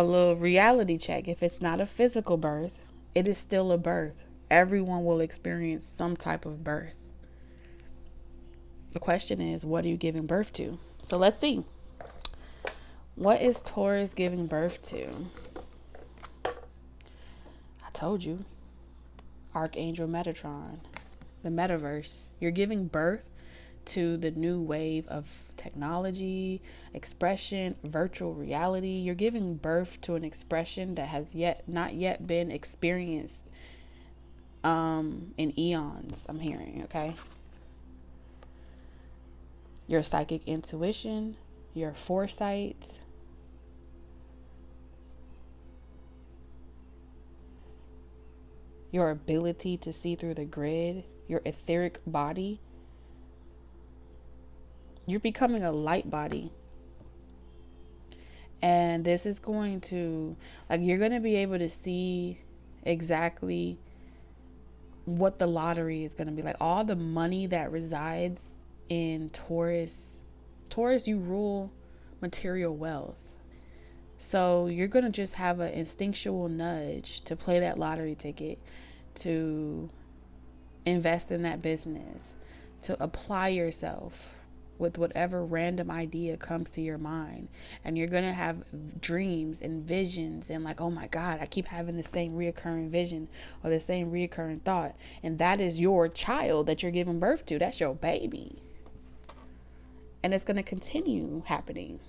Speaker 1: little reality check. If it's not a physical birth, it is still a birth. Everyone will experience some type of birth. The question is, what are you giving birth to? So let's see. What is Taurus giving birth to? I told you. Archangel Metatron. The metaverse. You're giving birth to the new wave of technology, expression, virtual reality. You're giving birth to an expression that has not yet been experienced in eons, I'm hearing, okay? Your psychic intuition, your foresight, your ability to see through the grid, your etheric body. You're becoming a light body. And this is going to, like, you're going to be able to see exactly what the lottery is going to be like. All the money that resides in Taurus. Taurus, you rule material wealth. So you're going to just have an instinctual nudge to play that lottery ticket, to invest in that business, to apply yourself with whatever random idea comes to your mind. And you're going to have dreams and visions and like, oh my God, I keep having the same reoccurring vision or the same reoccurring thought. And that is your child that you're giving birth to. That's your baby. And it's going to continue happening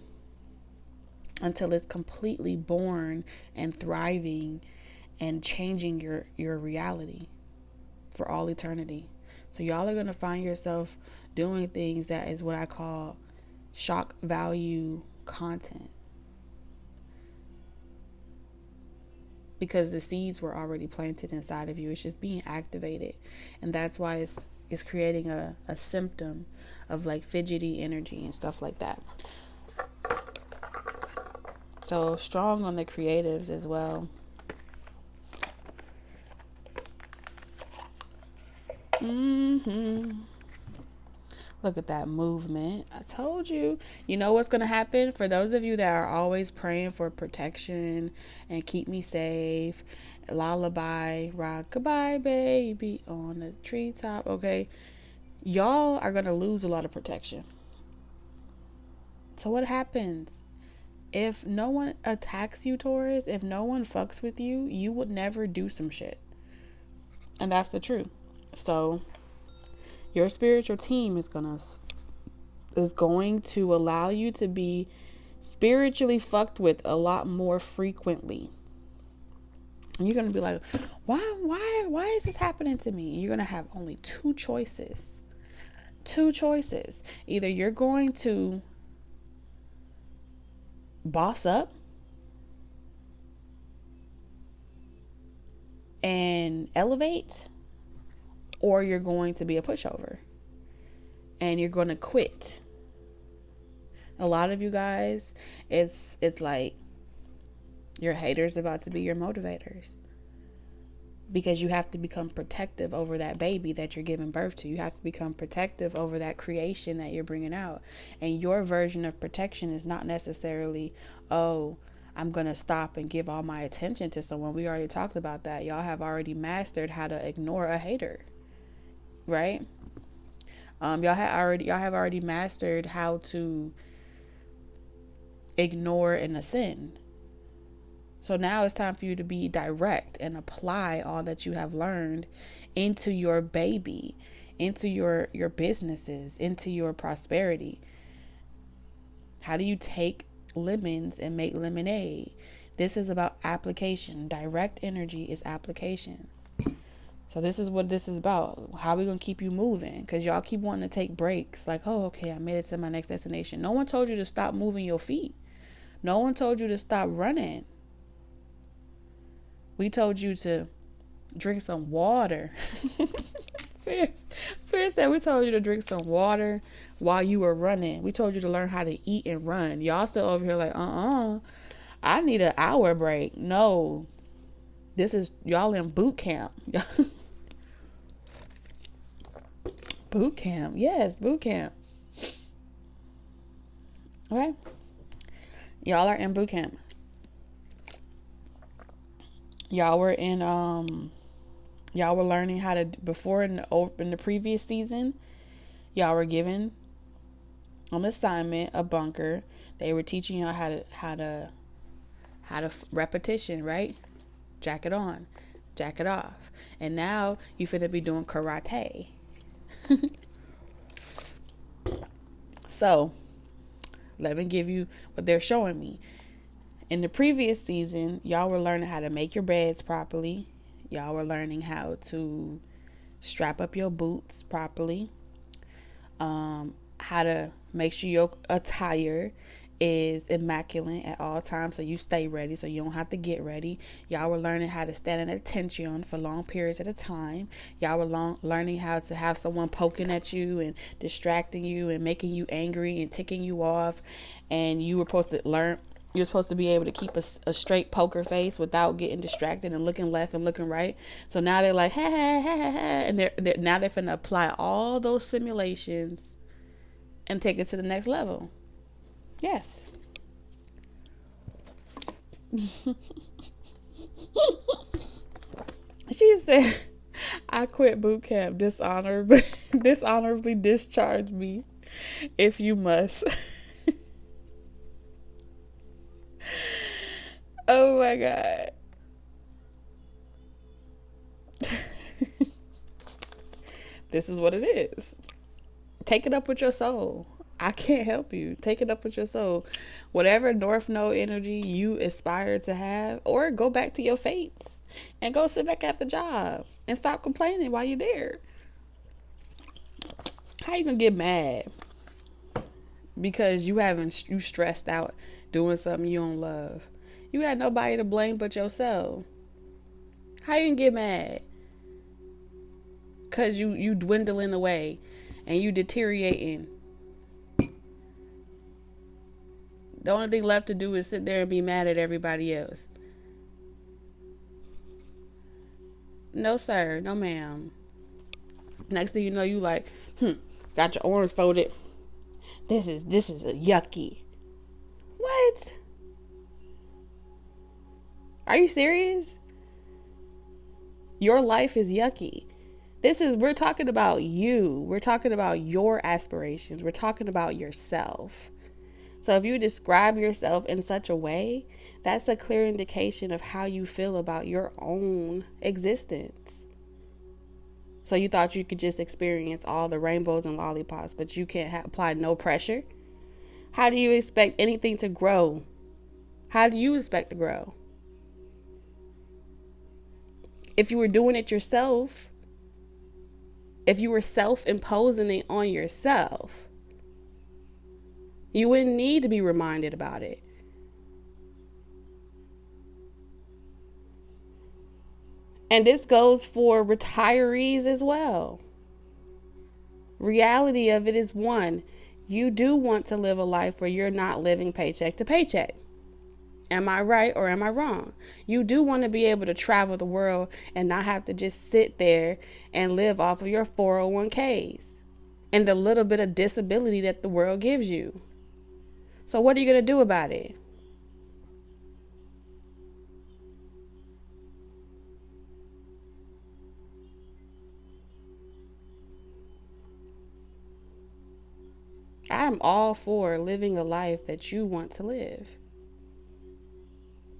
Speaker 1: until it's completely born and thriving and changing your reality for all eternity. So y'all are going to find yourself doing things that is what I call shock value content. Because the seeds were already planted inside of you. It's just being activated. And that's why it's creating a symptom of like fidgety energy and stuff like that. So strong on the creatives as well. Look at that movement. I told you. You know what's going to happen? For those of you that are always praying for protection and keep me safe, lullaby, rock goodbye, baby, on the treetop, okay? Y'all are going to lose a lot of protection. So what happens? If no one attacks you, Taurus, if no one fucks with you, you would never do some shit. And that's the truth. So your spiritual team is going to allow you to be spiritually fucked with a lot more frequently. You're going to be like, why is this happening to me? You're going to have only two choices. Either you're going to boss up and elevate, or you're going to be a pushover and you're going to quit. A lot of you guys, it's like your haters about to be your motivators. because you have to become protective over that baby that you're giving birth to. You have to become protective over that creation that you're bringing out. And your version of protection is not necessarily, oh, I'm going to stop and give all my attention to someone. We already talked about that. Y'all have already mastered how to ignore a hater, right? Y'all have already mastered how to ignore and ascend. So now it's time for you to be direct and apply all that you have learned into your baby, into your businesses, into your prosperity. How do you take lemons and make lemonade? This is about application. Direct energy is application. So this is what this is about. How are we going to keep you moving? Because y'all keep wanting to take breaks. Like, oh, okay, I made it to my next destination. No one told you to stop moving your feet. No one told you to stop running. We told you to drink some water. Spirit said we told you to drink some water while you were running. We told you to learn how to eat and run. Y'all still over here like, I need an hour break. No, this is y'all in boot camp. Boot camp. Yes, boot camp. Okay. Y'all are in boot camp. Y'all were learning how to, before in the previous season, y'all were given an assignment, a bunker. They were teaching y'all how to repetition, right? Jack it on, jack it off. And now you finna be doing karate. So let me give you what they're showing me. In the previous season, y'all were learning how to make your beds properly. Y'all were learning how to strap up your boots properly. How to make sure your attire is immaculate at all times so you stay ready, so you don't have to get ready. Y'all were learning how to stand at attention for long periods at a time. Y'all were learning how to have someone poking at you and distracting you and making you angry and ticking you off. And you were supposed to learn. You're supposed to be able to keep a straight poker face without getting distracted and looking left and looking right. So now they're like, ha, ha, ha, ha, ha. And now they're finna apply all those simulations and take it to the next level. Yes. She said, I quit boot camp. Dishonorably discharge me if you must. Oh my God. This is what it is. Take it up with your soul. I can't help you. Take it up with your soul. Whatever North Node energy you aspire to have, or go back to your fates and go sit back at the job and stop complaining while you're there. How you gonna get mad because you stressed out doing something you don't love? You got nobody to blame but yourself. How you can get mad? Cause you dwindling away and you deteriorating. The only thing left to do is sit there and be mad at everybody else. No sir, no ma'am. Next thing you know, you like, got your arms folded. This is a yucky. What? Are you serious? Your life is yucky. We're talking about you. We're talking about your aspirations. We're talking about yourself. So if you describe yourself in such a way, that's a clear indication of how you feel about your own existence. So you thought you could just experience all the rainbows and lollipops, but you can't apply no pressure? How do you expect anything to grow? How do you expect to grow? If you were doing it yourself, if you were self-imposing it on yourself, you wouldn't need to be reminded about it. And this goes for retirees as well. Reality of it is, one, you do want to live a life where you're not living paycheck to paycheck. Am I right or am I wrong? You do want to be able to travel the world and not have to just sit there and live off of your 401ks and the little bit of disability that the world gives you. So what are you going to do about it? I'm all for living a life that you want to live.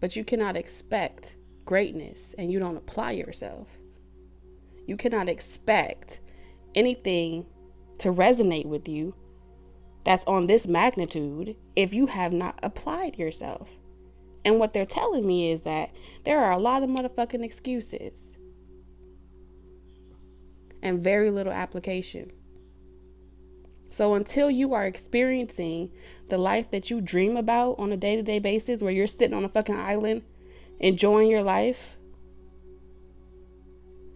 Speaker 1: But you cannot expect greatness and you don't apply yourself. You cannot expect anything to resonate with you that's on this magnitude if you have not applied yourself. And what they're telling me is that there are a lot of motherfucking excuses and very little application. So until you are experiencing the life that you dream about on a day-to-day basis, where you're sitting on a fucking island enjoying your life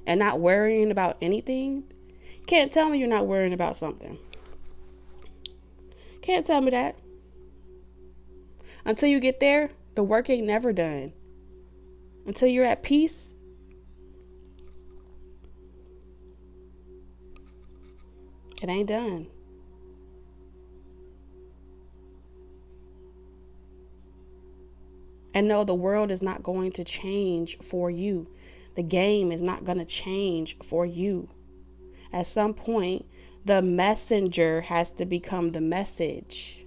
Speaker 1: and not worrying about anything, can't tell me you're not worrying about something. Can't tell me that. Until you get there, the work ain't never done. Until you're at peace, it ain't done. And no, the world is not going to change for you. The game is not going to change for you. At some point, the messenger has to become the message.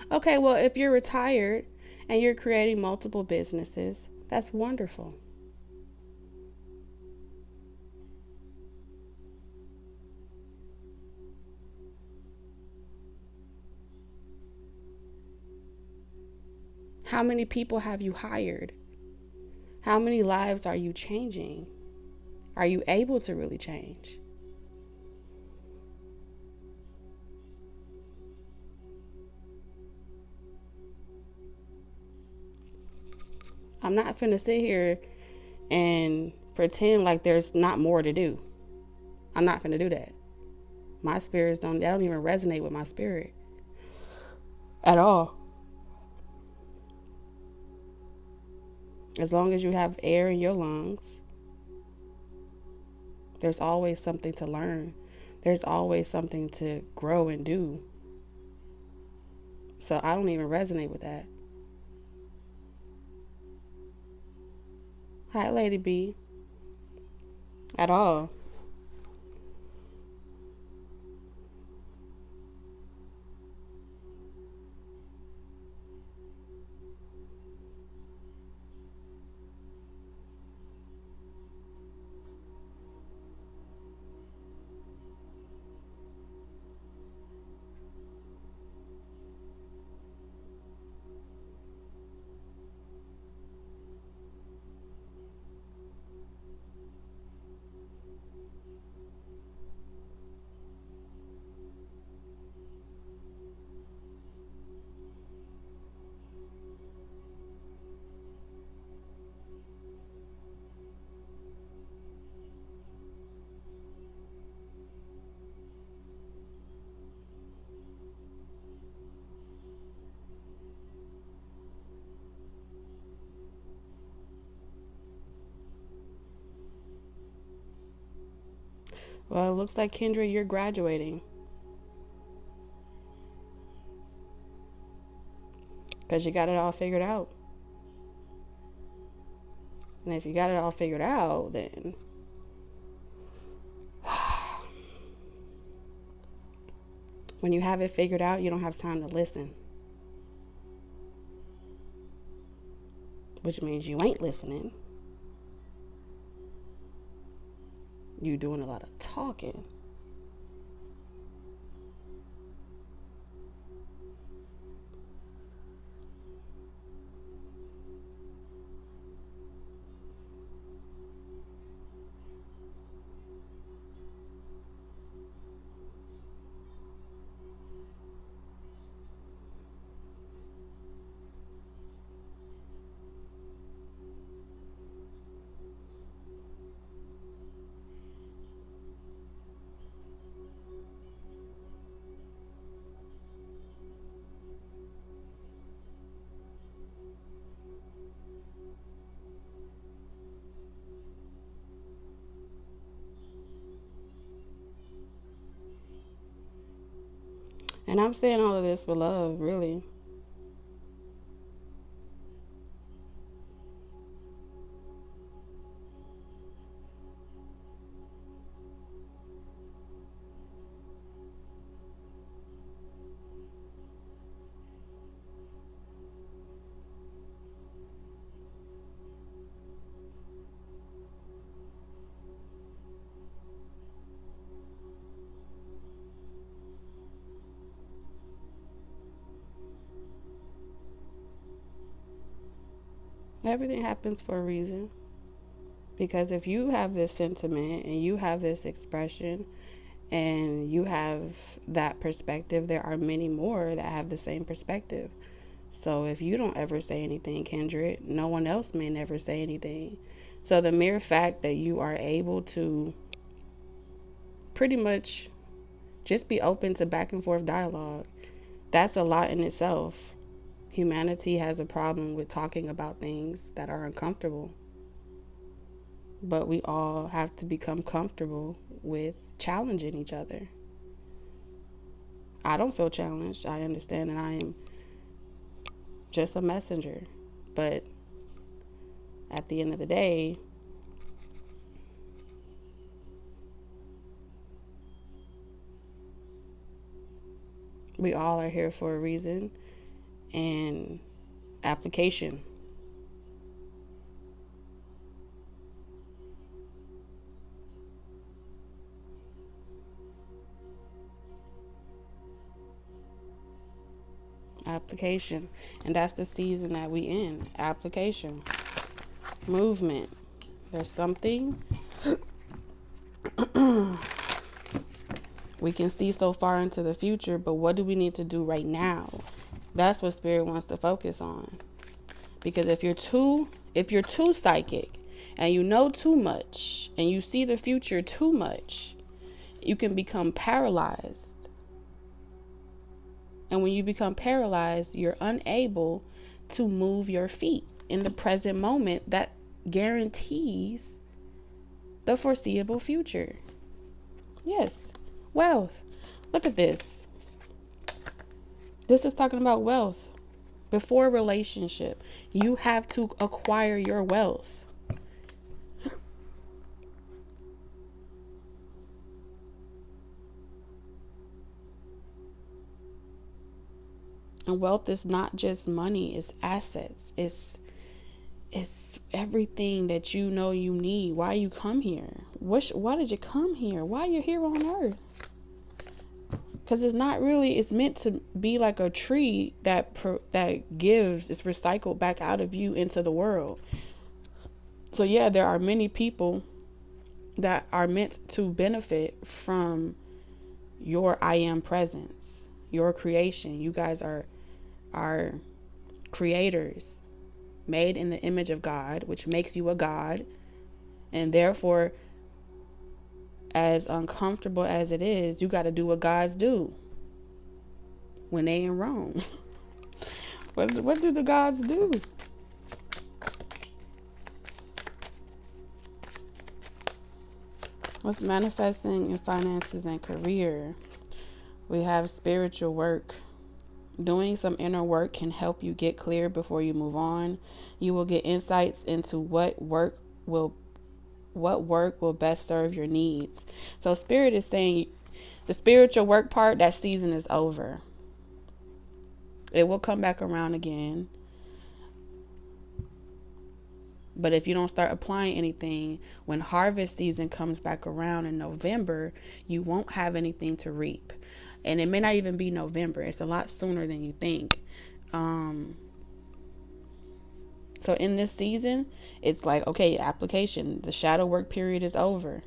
Speaker 1: Okay, well, if you're retired and you're creating multiple businesses, that's wonderful. How many people have you hired? How many lives are you changing? Are you able to really change? I'm not finna sit here and pretend like there's not more to do. I'm not finna do that. My spirits don't even resonate with my spirit at all. As long as you have air in your lungs, there's always something to learn. There's always something to grow and do. So I don't even resonate with that. Hi, Lady B. At all. Well, it looks like, Kendra, you're graduating. Because you got it all figured out. And if you got it all figured out, then when you have it figured out, you don't have time to listen. Which means you ain't listening. You doing a lot of talking. And I'm saying all of this with love, really. Everything happens for a reason. Because if you have this sentiment and you have this expression and you have that perspective, there are many more that have the same perspective. So if you don't ever say anything, Kendrick, no one else may never say anything. So the mere fact that you are able to pretty much just be open to back and forth dialogue, that's a lot in itself. Humanity has a problem with talking about things that are uncomfortable. But we all have to become comfortable with challenging each other. I don't feel challenged. I understand that I am just a messenger. But at the end of the day, we all are here for a reason and application. Application. And that's the season that we in. Application. Movement. There's something we can see so far into the future, but what do we need to do right now? That's what Spirit wants to focus on. Because if you're too psychic and you know too much and you see the future too much, you can become paralyzed. And when you become paralyzed, you're unable to move your feet in the present moment that guarantees the foreseeable future. Yes, wealth. Look at this. This is talking about wealth. Before relationship, you have to acquire your wealth. And wealth is not just money, it's assets. It's everything that you know you need. Why you come here? Why did you come here? Why you're here on earth? Because it's not really, it's meant to be like a tree that gives, it's recycled back out of you into the world. So yeah, there are many people that are meant to benefit from your I am presence, your creation. You guys are creators, made in the image of God, which makes you a God. And therefore, as uncomfortable as it is, you got to do what gods do when they in Rome. What do the gods do? What's manifesting in finances and career? We have spiritual work. Doing some inner work can help you get clear before you move on. You will get insights into what work will best serve your needs. So Spirit is saying the spiritual work part, that season is over. It will come back around again. But if you don't start applying anything, when harvest season comes back around in November, you won't have anything to reap. And it may not even be November. It's a lot sooner than you think. So in this season, it's like, okay, application. The shadow work period is over.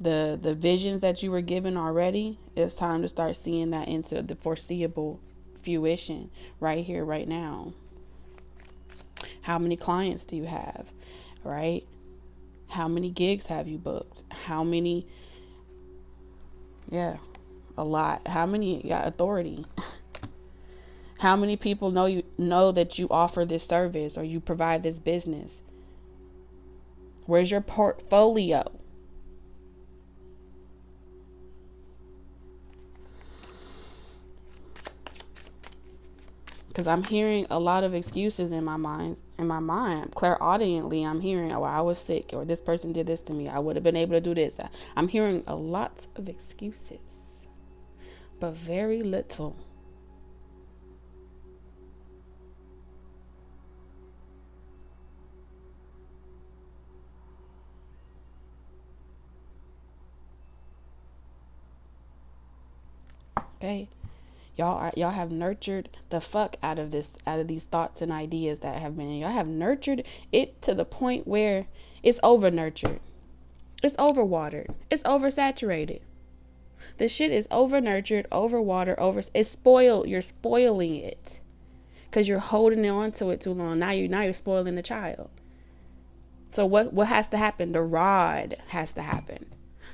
Speaker 1: The visions that you were given already, it's time to start seeing that into the foreseeable fruition right here, right now. How many clients do you have, right? How many gigs have you booked? How many? Yeah, a lot. How many? Yeah, authority. How many people know that you offer this service or you provide this business? Where's your portfolio? Because I'm hearing a lot of excuses in my mind. Clairaudiently, I'm hearing, oh, I was sick, or this person did this to me. I would have been able to do this. I'm hearing a lot of excuses, but very little. Okay. Y'all have nurtured the fuck out of these thoughts and ideas that have been in. Y'all have nurtured it to the point where it's over nurtured. It's over watered. It's oversaturated. The shit is over nurtured, over water, it's spoiled. You're spoiling it. Cause you're holding on to it too long. Now you're spoiling the child. So what has to happen? The rod has to happen.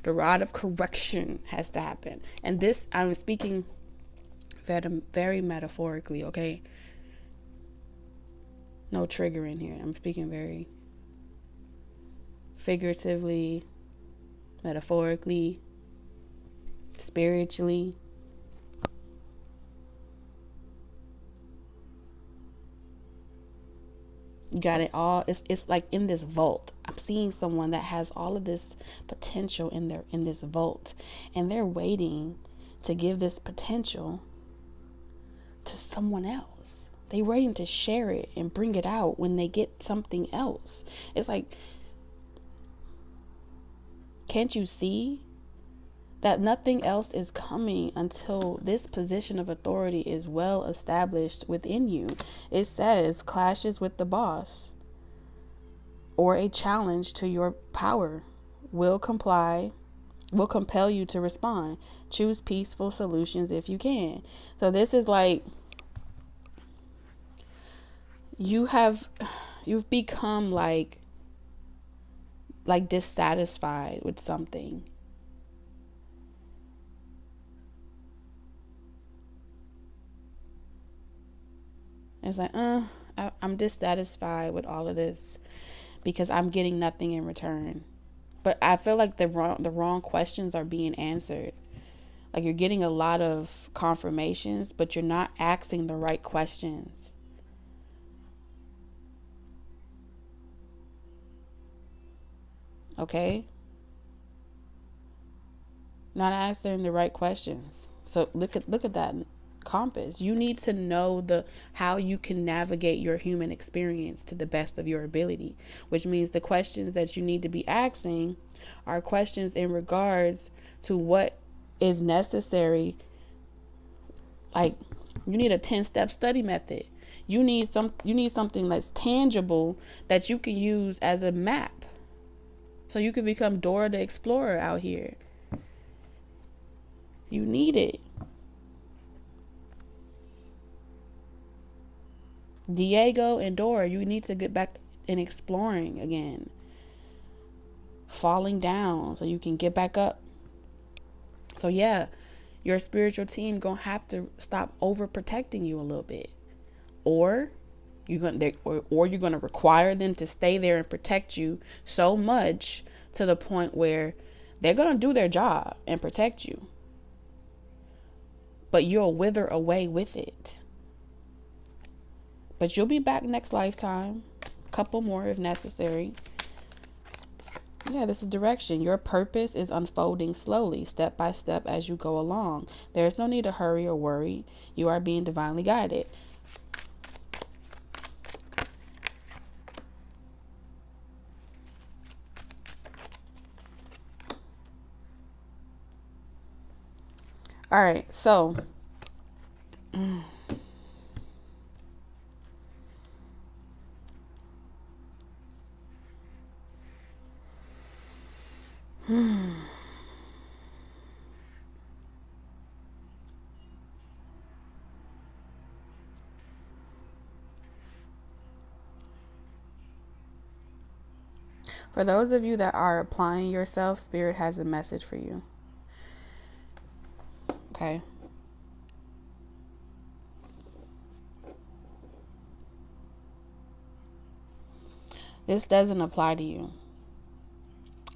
Speaker 1: The rod of correction has to happen. And this, I'm speaking very, very metaphorically, okay? No triggering here. I'm speaking very figuratively, metaphorically, spiritually. You got it all. It's like in this vault. I'm seeing someone that has all of this potential in this vault, and they're waiting to give this potential to someone else. They're waiting to share it and bring it out when they get something else. It's like, can't you see that nothing else is coming until this position of authority is well established within you? It says clashes with the boss or a challenge to your power will compel you to respond. Choose peaceful solutions if you can. So this is like, you've become like dissatisfied with something. It's like, I'm dissatisfied with all of this because I'm getting nothing in return. But I feel like the wrong questions are being answered. Like, you're getting a lot of confirmations, but you're not asking the right questions. Okay? Not answering the right questions. So look at that compass. You need to know how you can navigate your human experience to the best of your ability, which means the questions that you need to be asking are questions in regards to what is necessary. Like, you need a 10-step study method. You need something that's tangible that you can use as a map, so you can become Dora the Explorer out here. You need it. Diego and Dora, you need to get back in exploring again. Falling down so you can get back up. So yeah, your spiritual team gonna have to stop overprotecting you a little bit. Or you're gonna require them to stay there and protect you so much to the point where they're gonna do their job and protect you, but you'll wither away with it. But you'll be back next lifetime, a couple more if necessary. Yeah, this is direction. Your purpose is unfolding slowly, step by step as you go along. There's no need to hurry or worry. You are being divinely guided. All right, so for those of you that are applying yourself, Spirit has a message for you. Okay. This doesn't apply to you.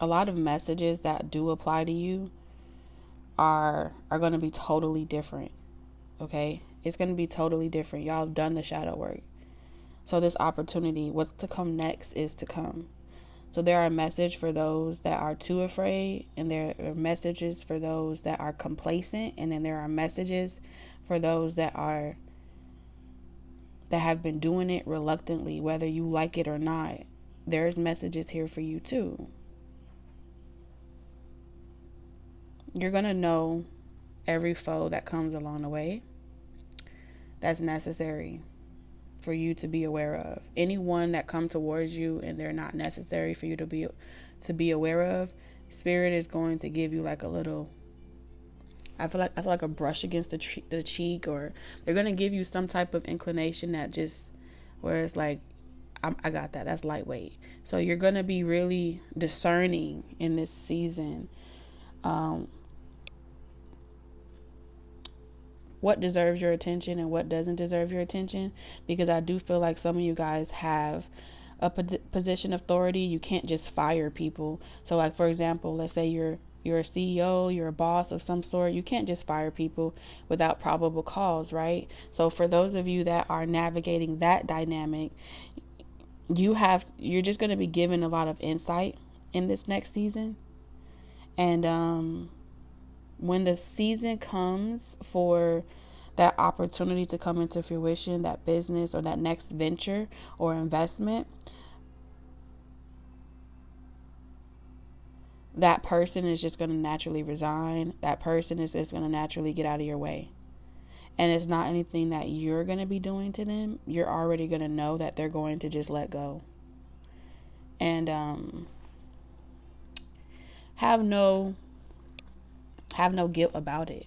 Speaker 1: A lot of messages that do apply to you are going to be totally different. Okay? It's going to be totally different. Y'all have done the shadow work. So this opportunity, what's to come next is to come. So there are messages for those that are too afraid, and there are messages for those that are complacent, and then there are messages for those that have been doing it reluctantly, whether you like it or not. There's messages here for you too. You're going to know every foe that comes along the way. That's necessary for you to be aware of. Anyone that come towards you and they're not necessary for you to be aware of, Spirit is going to give you like a little, I feel like a brush against the cheek, or they're going to give you some type of inclination that just, where it's like, I got that. That's lightweight. So you're going to be really discerning in this season. What deserves your attention and what doesn't deserve your attention, because I do feel like some of you guys have a position of authority. You can't just fire people. So like, for example, let's say you're a CEO, you're a boss of some sort. You can't just fire people without probable cause, right? So for those of you that are navigating that dynamic, you're just going to be given a lot of insight in this next season. And when the season comes for that opportunity to come into fruition, that business or that next venture or investment, that person is just going to naturally resign. That person is just going to naturally get out of your way. And it's not anything that you're going to be doing to them. You're already going to know that they're going to just let go. And have no guilt about it.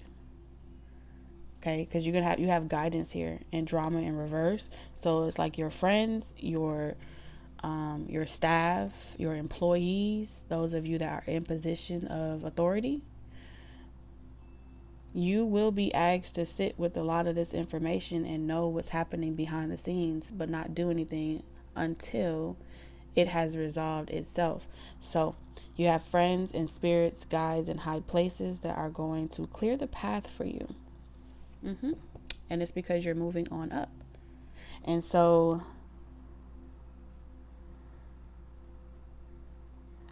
Speaker 1: Okay, because you have guidance here and drama in reverse. So it's like your friends, your staff, your employees, those of you that are in position of authority, you will be asked to sit with a lot of this information and know what's happening behind the scenes, but not do anything until it has resolved itself. So you have friends and spirits, guides, and high places that are going to clear the path for you. And it's because you're moving on up. And so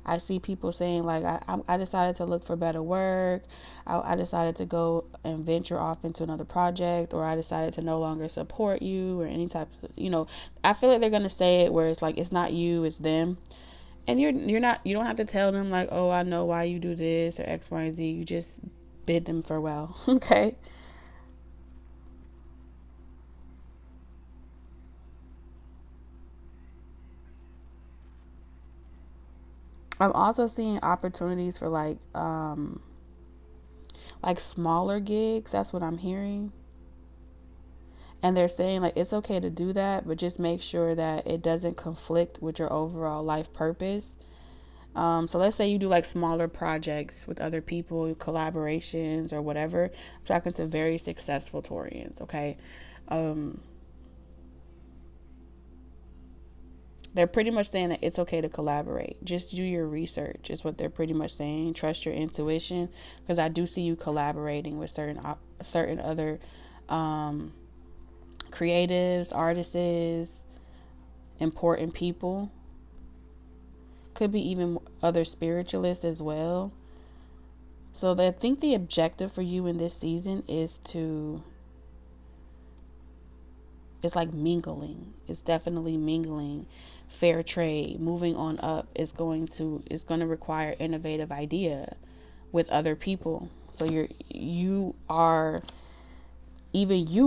Speaker 1: I see people saying like, I decided to look for better work. I decided to go and venture off into another project, or I decided to no longer support you, or any type of, I feel like they're going to say it where it's like, it's not you, it's them. And you don't have to tell them like, oh, I know why you do this or X, Y, and Z. You just bid them farewell. Okay. I'm also seeing opportunities for like smaller gigs. That's what I'm hearing. And they're saying like, it's okay to do that, but just make sure that it doesn't conflict with your overall life purpose. So let's say you do like smaller projects with other people, collaborations or whatever. I'm talking to very successful Taurians. Okay. They're pretty much saying that it's okay to collaborate. Just do your research is what they're pretty much saying. Trust your intuition, because I do see you collaborating with certain other creatives, artists, important people. Could be even other spiritualists as well. So I think the objective for you in this season is it's like mingling. It's definitely mingling. Fair trade, moving on up is going to require innovative idea with other people. So you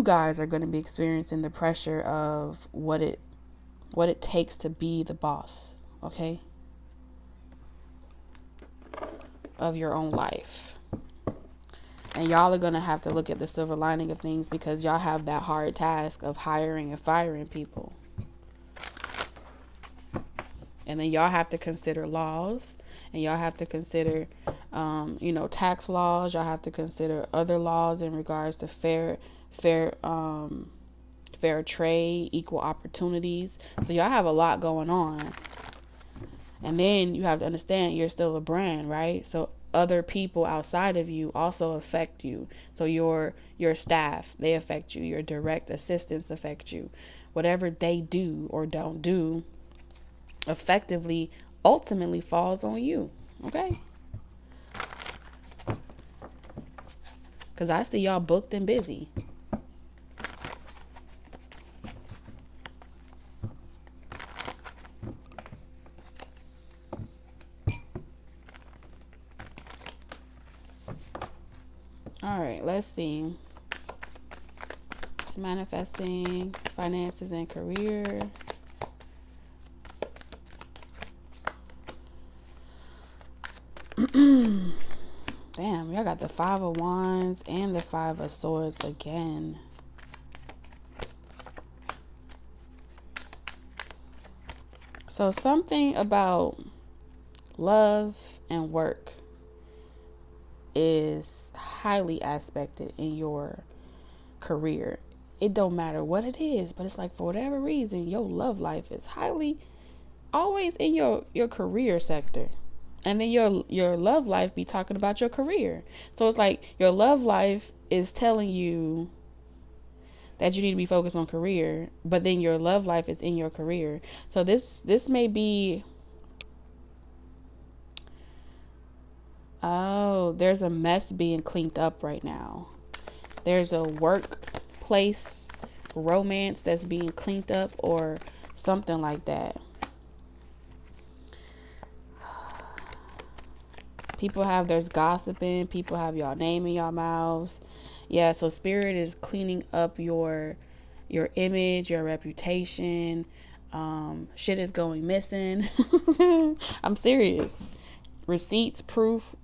Speaker 1: guys are going to be experiencing the pressure of what it takes to be the boss, okay, of your own life. And y'all are going to have to look at the silver lining of things, because y'all have that hard task of hiring and firing people. And then y'all have to consider laws, and y'all have to consider, tax laws. Y'all have to consider other laws in regards to fair trade, equal opportunities. So y'all have a lot going on. And then you have to understand you're still a brand, right? So other people outside of you also affect you. So your staff, they affect you. Your direct assistants affect you. Whatever they do or don't do effectively ultimately falls on you. Okay? Because I see y'all booked and busy. All right, let's see. It's manifesting, finances, and career. Damn, y'all got the 5 of Wands and the 5 of Swords again. So something about love and work is highly aspected in your career. It don't matter what it is, but it's like for whatever reason, your love life is highly always in your career sector. And then your love life be talking about your career. So it's like your love life is telling you that you need to be focused on career, but then your love life is in your career. So this may be, oh, there's a mess being cleaned up right now. There's a workplace romance that's being cleaned up or something like that. There's gossiping. People have y'all name in y'all mouths. Yeah, so spirit is cleaning up your image, your reputation. Shit is going missing. I'm serious. Receipts, proof,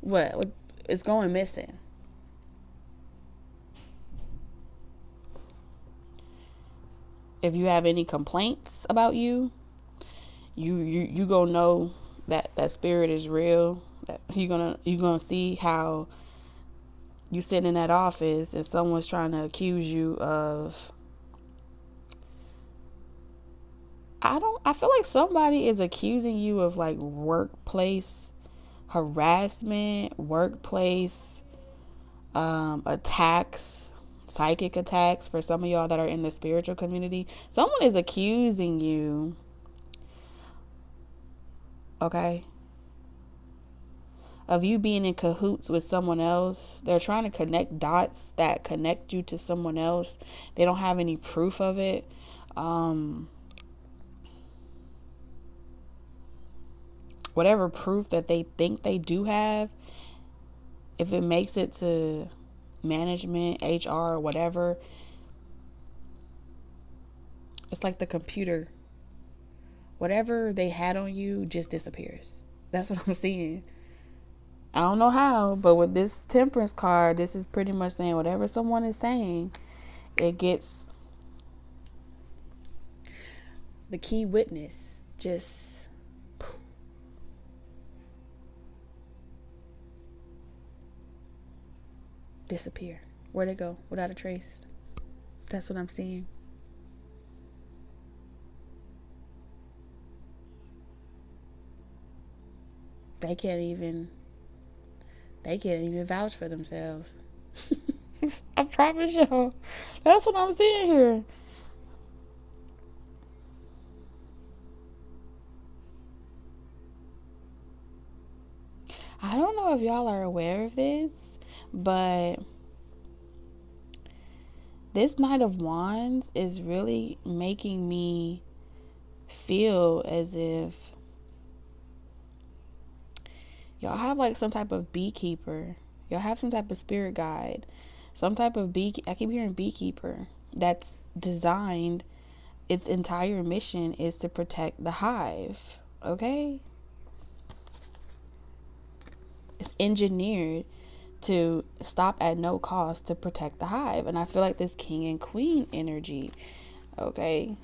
Speaker 1: what it's going missing. If you have any complaints about you gonna know that spirit is real. That you're gonna see how you sit in that office and someone's trying to accuse you of, I feel like somebody is accusing you of like workplace harassment, workplace attacks, psychic attacks. For some of y'all that are in the spiritual community, someone is accusing you, okay, of you being in cahoots with someone else. They're trying to connect dots that connect you to someone else. They don't have any proof of it. Whatever proof that they think they do have, if it makes it to management, HR, whatever, it's like the computer. Whatever they had on you just disappears. That's what I'm seeing. I don't know how, but with this Temperance card, this is pretty much saying whatever someone is saying, it gets the key witness just disappear. Where'd it go? Without a trace. That's what I'm seeing. They can't even vouch for themselves. I promise y'all. That's what I'm seeing here. I don't know if y'all are aware of this, but this Knight of Wands is really making me feel as if y'all have like some type of beekeeper. Y'all have some type of spirit guide. Some type of I keep hearing beekeeper that's designed, its entire mission is to protect the hive. Okay? It's engineered to stop at no cost to protect the hive. And I feel like this king and queen energy. Okay?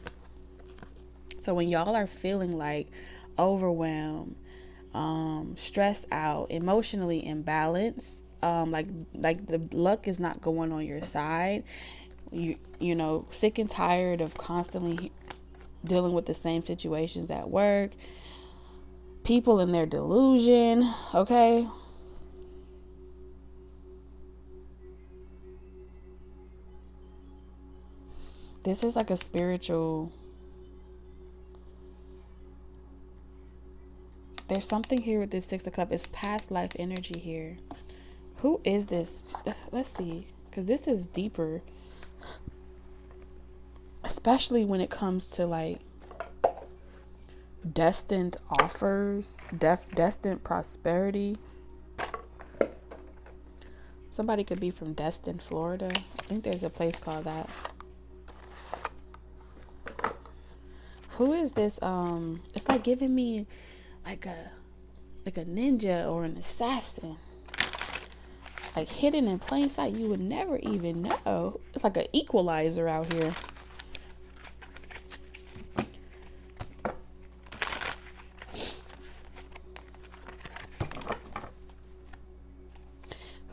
Speaker 1: So when y'all are feeling like overwhelmed, stressed out, emotionally imbalanced, like the luck is not going on your side, you know, sick and tired of constantly dealing with the same situations at work, people in their delusion, okay, This is like a spiritual. There's something here with this Six of Cups. It's past life energy here. Who is this? Let's see. Because this is deeper. Especially when it comes to like destined offers, destined prosperity. Somebody could be from Destin, Florida. I think there's a place called that. Who is this? It's like giving me like a ninja or an assassin. Like hidden in plain sight. You would never even know. It's like an equalizer out here.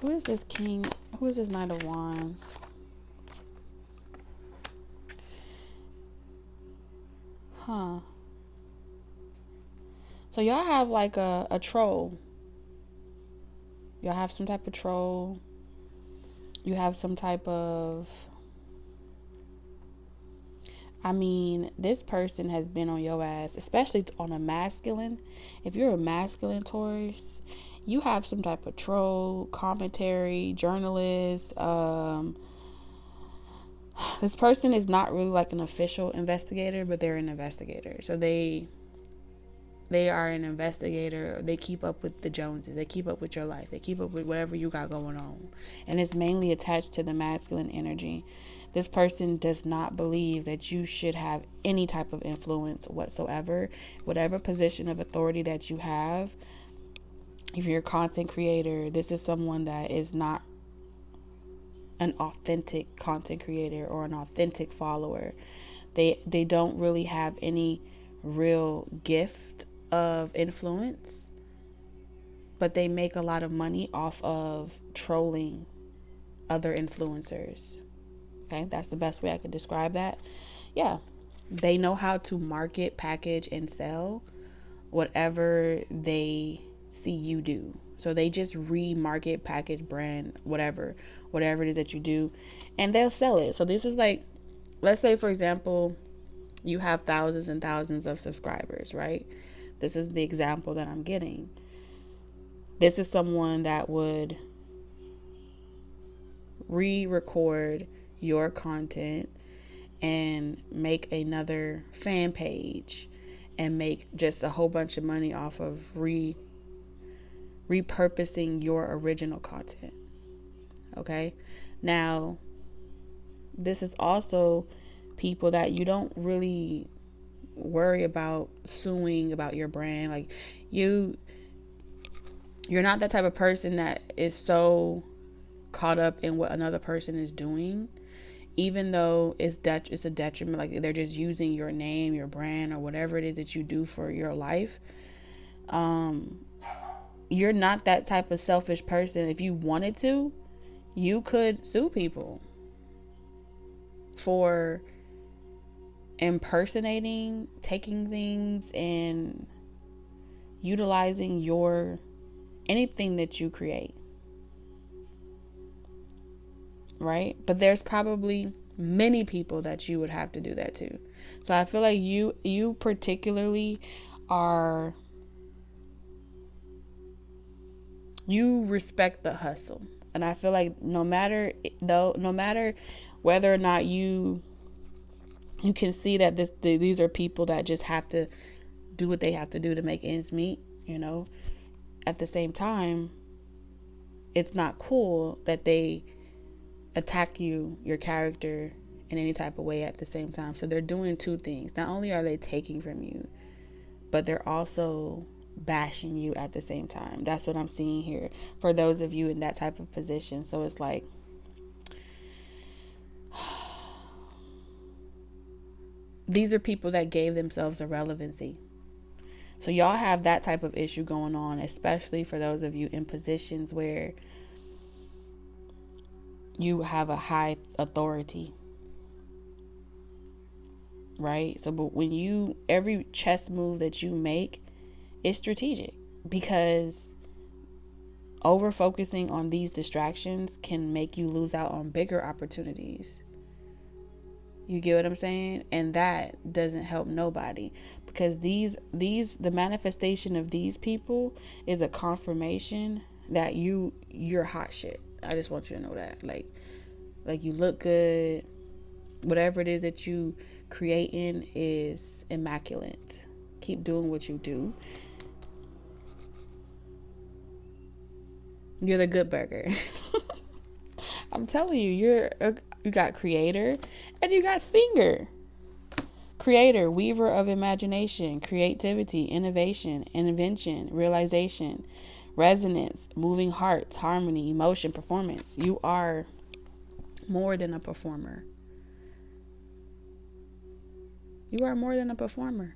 Speaker 1: Who is this king? Who is this Knight of Wands? Huh. So y'all have like a troll. Y'all have some type of troll. You have some type of... I mean, this person has been on your ass, especially on a masculine. If you're a masculine Taurus, you have some type of troll, commentary, journalist. This person is not really like an official investigator, but they're an investigator. So they are an investigator. They keep up with the Joneses. They keep up with your life. They keep up with whatever you got going on. And it's mainly attached to the masculine energy. This person does not believe that you should have any type of influence whatsoever. Whatever position of authority that you have, if you're a content creator, this is someone that is not an authentic content creator or an authentic follower. They don't really have any real gift of influence, but they make a lot of money off of trolling other influencers. Okay, that's the best way I could describe that. Yeah, they know how to market, package, and sell whatever they see you do. So they just remarket, package, brand, whatever it is that you do, and they'll sell it. So this is like, let's say for example, you have thousands and thousands of subscribers, right? This is the example that I'm getting. This is someone that would re-record your content and make another fan page and make just a whole bunch of money off of repurposing your original content. Okay, now this is also people that you don't really worry about suing about your brand. Like you're not that type of person that is so caught up in what another person is doing, even though it's a detriment. Like they're just using your name, your brand, or whatever it is that you do for your life. You're not that type of selfish person. If you wanted to, you could sue people for impersonating, taking things and utilizing anything that you create. Right? But there's probably many people that you would have to do that to. So I feel like you particularly you respect the hustle. And I feel like no matter whether or not you can see that these are people that just have to do what they have to do to make ends meet, at the same time, it's not cool that they attack your character in any type of way at the same time. So they're doing two things. Not only are they taking from you, but they're also bashing you at the same time. That's what I'm seeing here for those of you in that type of position. So it's like, these are people that gave themselves a relevancy. So y'all have that type of issue going on, especially for those of you in positions where you have a high authority, right? So, but every chess move that you make is strategic, because over focusing on these distractions can make you lose out on bigger opportunities. You get what I'm saying? And that doesn't help nobody, because the manifestation of these people is a confirmation that you're hot shit. I just want you to know that. Like you look good. Whatever it is that you creating is immaculate. Keep doing what you do. You're the good burger. I'm telling you, you got creator and you got singer. Creator, weaver of imagination, creativity, innovation, invention, realization, resonance, moving hearts, harmony, emotion, performance. You are more than a performer. You are more than a performer.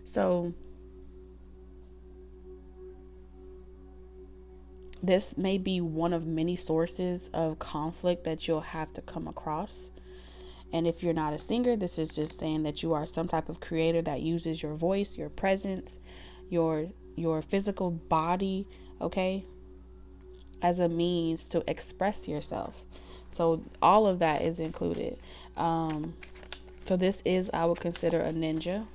Speaker 1: So this may be one of many sources of conflict that you'll have to come across. And if you're not a singer, this is just saying that you are some type of creator that uses your voice, your presence, your physical body, okay, as a means to express yourself. So all of that is included. So this is, I would consider, a ninja.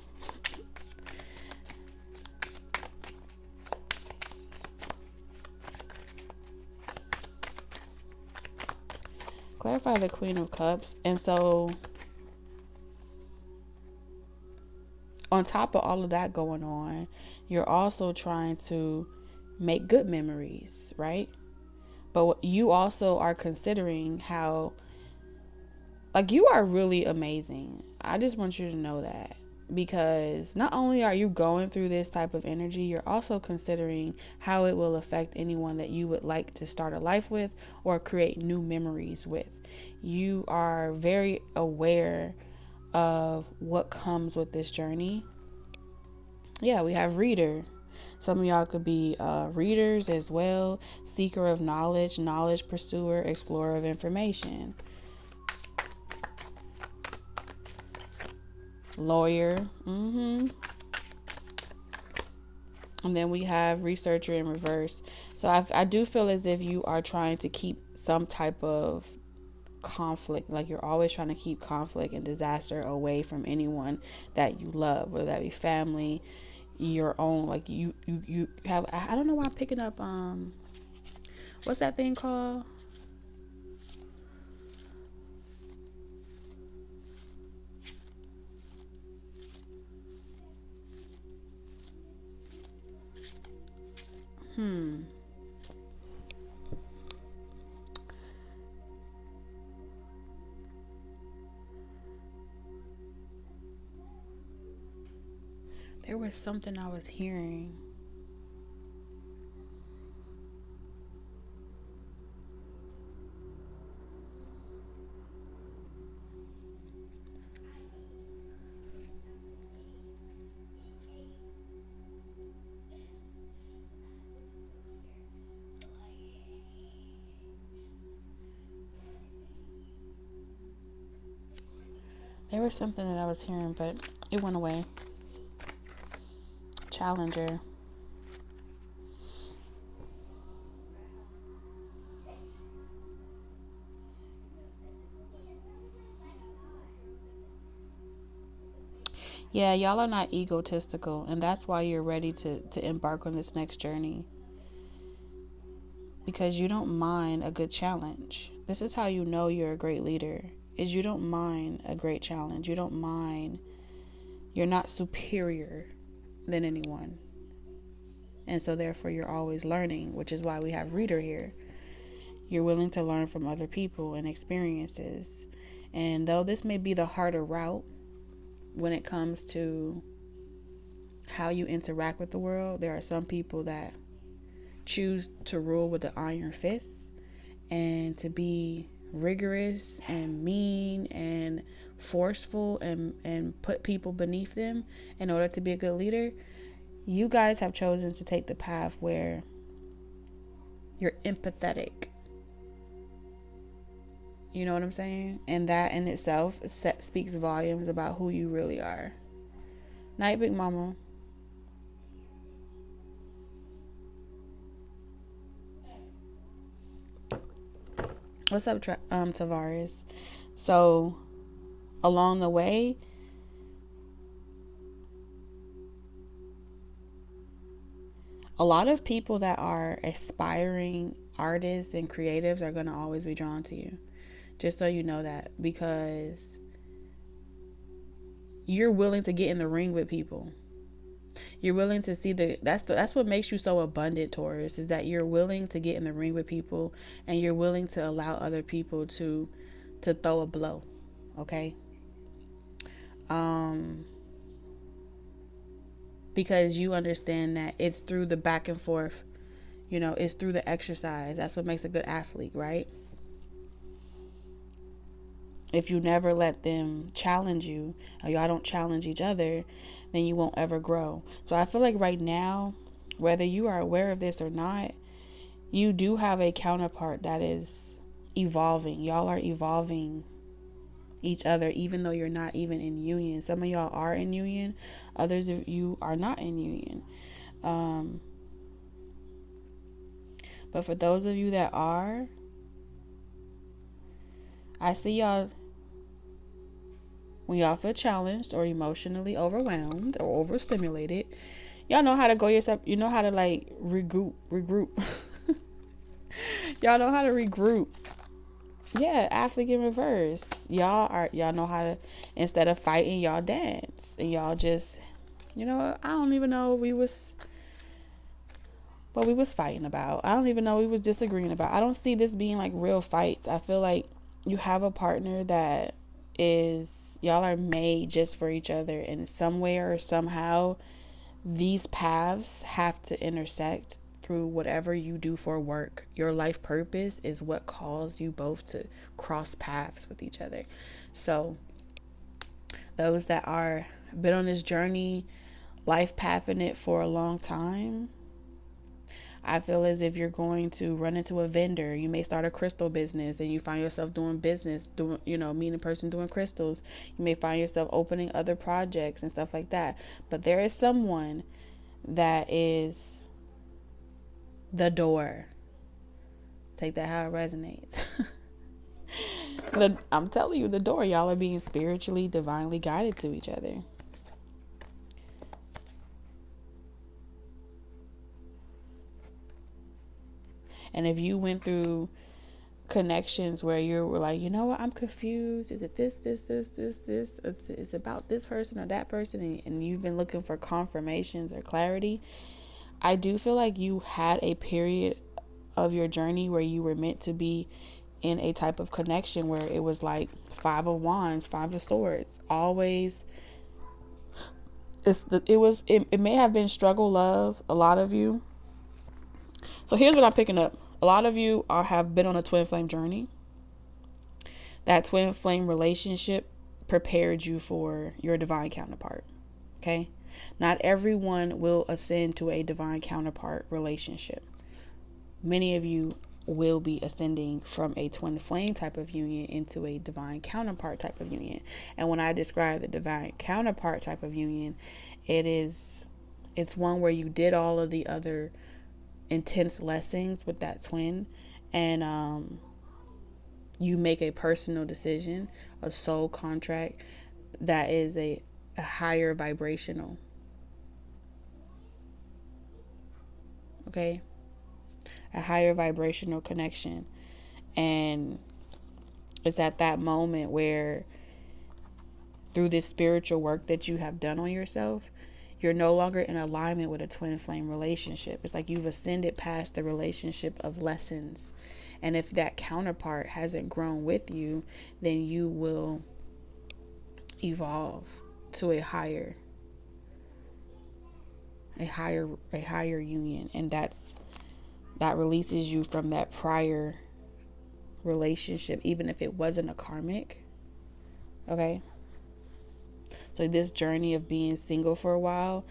Speaker 1: Clarify the Queen of Cups. And so on top of all of that going on, you're also trying to make good memories, right? But you also are considering how, like, you are really amazing. I just want you to know that, because not only are you going through this type of energy, you're also considering how it will affect anyone that you would like to start a life with or create new memories with. You are very aware of what comes with this journey. Yeah, we have reader. Some of y'all could be readers as well. Seeker of knowledge, knowledge pursuer, explorer of information. Lawyer. And then we have researcher in reverse. So I do feel as if you are trying to keep some type of conflict, like you're always trying to keep conflict and disaster away from anyone that you love, whether that be family, your own, like you have, I don't know why I'm picking up what's that thing called? There was something I was hearing. There was something that I was hearing, but it went away. Challenger. Yeah, y'all are not egotistical, and that's why you're ready to embark on this next journey. Because you don't mind a good challenge. This is how you know you're a great leader, is you don't mind a great challenge. You don't mind, you're not superior than anyone. And so therefore you're always learning, which is why we have reader here. You're willing to learn from other people and experiences. And though this may be the harder route when it comes to how you interact with the world, there are some people that choose to rule with the iron fist and to be rigorous and mean and forceful and put people beneath them in order to be a good leader. You guys have chosen to take the path where you're empathetic. You know what I'm saying? And that in itself speaks volumes about who you really are. Night, Big Mama. What's up, Tavares? So along the way, a lot of people that are aspiring artists and creatives are going to always be drawn to you. Just so you know that, because you're willing to get in the ring with people. You're willing to see that's what makes you so abundant, Taurus, is that you're willing to get in the ring with people, and you're willing to allow other people to throw a blow. Okay? Because you understand that it's through the back and forth, it's through the exercise. That's what makes a good athlete, right? If you never let them challenge you, or y'all don't challenge each other, then you won't ever grow. So I feel like right now, whether you are aware of this or not, you do have a counterpart that is evolving. Y'all are evolving each other, even though you're not even in union. Some of y'all are in union, others of you are not in union. But for those of you that are, I see y'all, when y'all feel challenged or emotionally overwhelmed or overstimulated, y'all know how to go yourself. You know how to like regroup. Y'all know how to regroup. Yeah, athlete in reverse. Y'all know how to, instead of fighting, y'all dance. And y'all just, I don't even know what we was fighting about. I don't even know what we was disagreeing about. I don't see this being like real fights. I feel like you have a partner that y'all are made just for each other, and somewhere or somehow these paths have to intersect through whatever you do for work. Your life purpose is what calls you both to cross paths with each other. So those that are been on this journey, life pathing it for a long time, I feel as if you're going to run into a vendor. You may start a crystal business and you find yourself doing meeting a person doing crystals. You may find yourself opening other projects and stuff like that. But there is someone that is the door. Take that how it resonates. I'm telling you, the door. Y'all are being spiritually, divinely guided to each other. And if you went through connections where you were like, you know what, I'm confused. Is it this? It's about this person or that person, and you've been looking for confirmations or clarity. I do feel like you had a period of your journey where you were meant to be in a type of connection where it was like 5 of wands, 5 of swords. Always, it may have been struggle love, a lot of you. So here's what I'm picking up. A lot of you have been on a twin flame journey. That twin flame relationship prepared you for your divine counterpart. Okay? Not everyone will ascend to a divine counterpart relationship. Many of you will be ascending from a twin flame type of union into a divine counterpart type of union. And when I describe the divine counterpart type of union, it's one where you did all of the other intense lessons with that twin, and you make a personal decision, a soul contract that is a higher vibrational. Okay? A higher vibrational connection. And it's at that moment where, through this spiritual work that you have done on yourself, you're no longer in alignment with a twin flame relationship. It's like you've ascended past the relationship of lessons. And if that counterpart hasn't grown with you, then you will evolve to a higher union. And that releases you from that prior relationship, even if it wasn't a karmic. Okay? So this journey of being single for a while,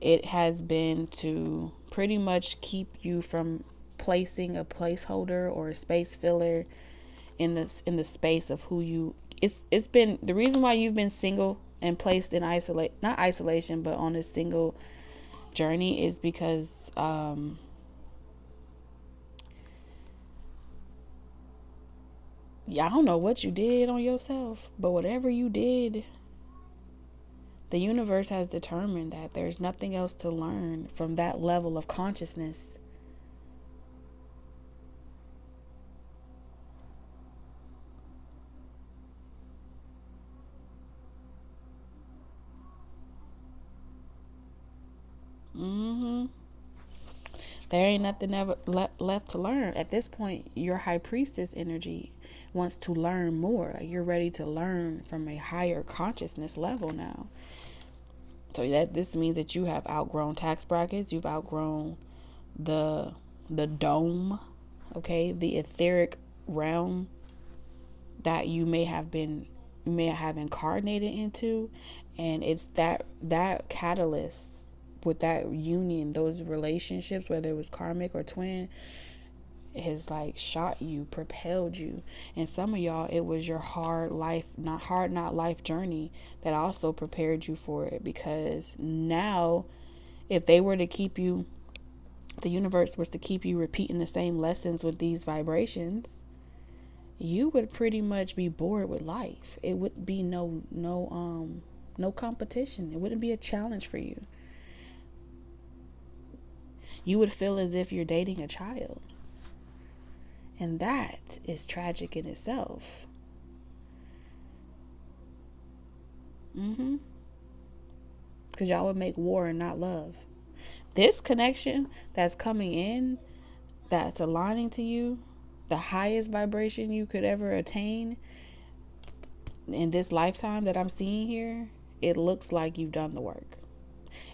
Speaker 1: it has been to pretty much keep you from placing a placeholder or a space filler in the space of who you. It's been the reason why you've been single and placed in not isolation, but on a single journey, is because I don't know what you did on yourself, but whatever you did, the universe has determined that there's nothing else to learn from that level of consciousness. Mm-hmm. There ain't nothing ever left to learn. At this point, your high priestess energy wants to learn more. Like, you're ready to learn from a higher consciousness level now. So that this means that you have outgrown tax brackets. You've outgrown the dome, okay, the etheric realm that you may have incarnated into, and it's that catalyst with that union, those relationships, whether it was karmic or twin, has like shot you, propelled you. And some of y'all, it was your hard not life journey that also prepared you for it, because now if they were to keep you, the universe was to keep you repeating the same lessons with these vibrations, you would pretty much be bored with life. It would be no competition. It wouldn't be a challenge for you. You would feel as if you're dating a child. And that is tragic in itself. Because y'all would make war and not love. This connection that's coming in, that's aligning to you, the highest vibration you could ever attain in this lifetime that I'm seeing here, it looks like you've done the work.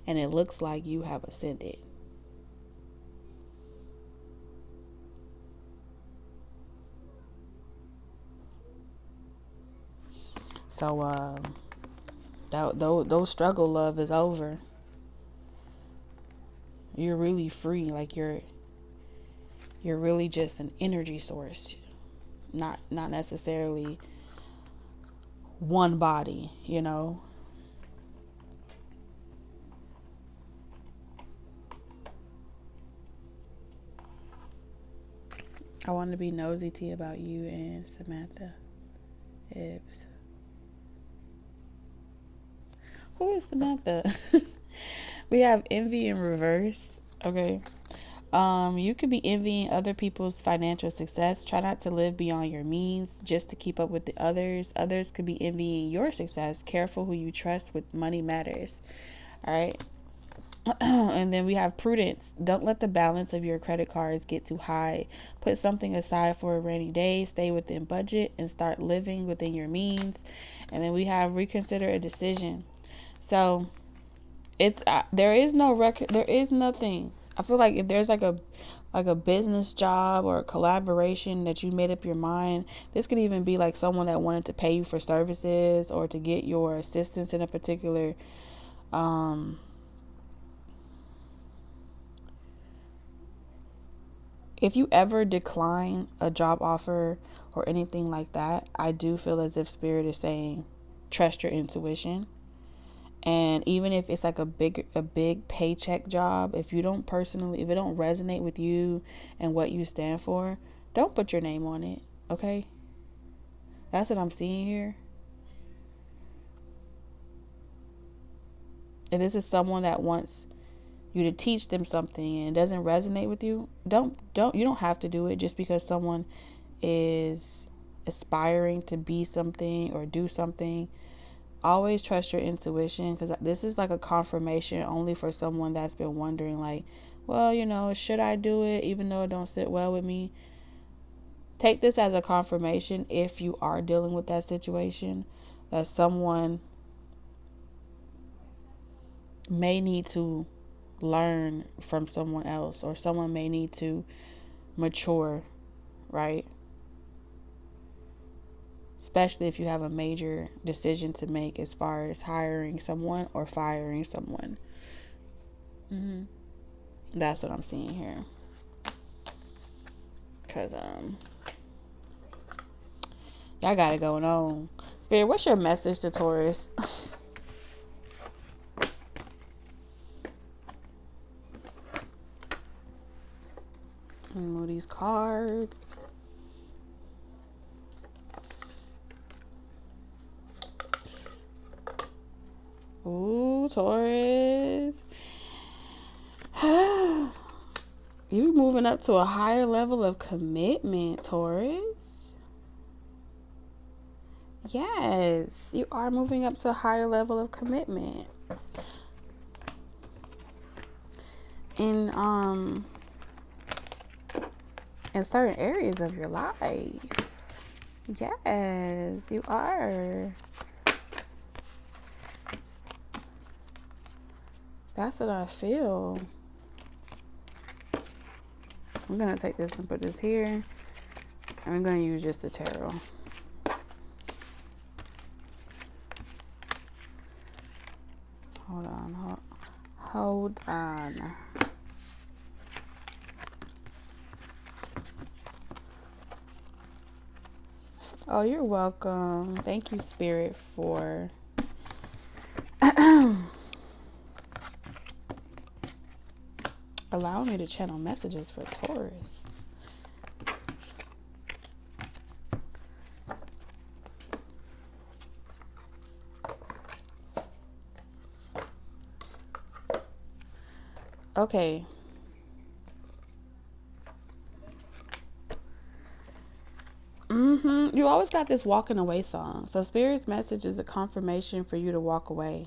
Speaker 1: And it looks like you have ascended. So those struggle love is over. You're really free. Like you're really just an energy source, not necessarily one body, you know. I want to be nosy T about you and Samantha Ibs. Who is Samantha? We have envy in reverse. Okay. You could be envying other people's financial success. Try not to live beyond your means just to keep up with the others. Others could be envying your success. Careful who you trust with money matters. All right. And then we have prudence. Don't let the balance of your credit cards get too high. Put something aside for a rainy day. Stay within budget and start living within your means. And then we have reconsider a decision. So it's there is no record. There is nothing. I feel like if there's like a business job or a collaboration that you made up your mind, this could even be like someone that wanted to pay you for services or to get your assistance in a particular if you ever decline a job offer or anything like that, I do feel as if spirit is saying trust your intuition. And even if it's like a big paycheck job, if it don't resonate with you and what you stand for, don't put your name on it. Okay? That's what I'm seeing here. If this is someone that wants you to teach them something and it doesn't resonate with you, you don't have to do it just because someone is aspiring to be something or do something. Always trust your intuition, because this is like a confirmation only for someone that's been wondering, like, well, should I do it even though it don't sit well with me? Take this as a confirmation if you are dealing with that situation, that someone may need to learn from someone else, or someone may need to mature, right? Especially if you have a major decision to make as far as hiring someone or firing someone. That's what I'm seeing here. Because y'all got it going on. Spirit, what's your message to Taurus? Move these cards. Ooh, Taurus. You moving up to a higher level of commitment, Taurus. Yes, you are moving up to a higher level of commitment. In certain areas of your life. Yes, you are. That's what I feel. I'm going to take this and put this here. And I'm going to use just the tarot. Hold on. Hold on. Oh, you're welcome. Thank you, Spirit, for allowing me to channel messages for Taurus. Okay. You always got this walking away song. So Spirit's message is a confirmation for you to walk away.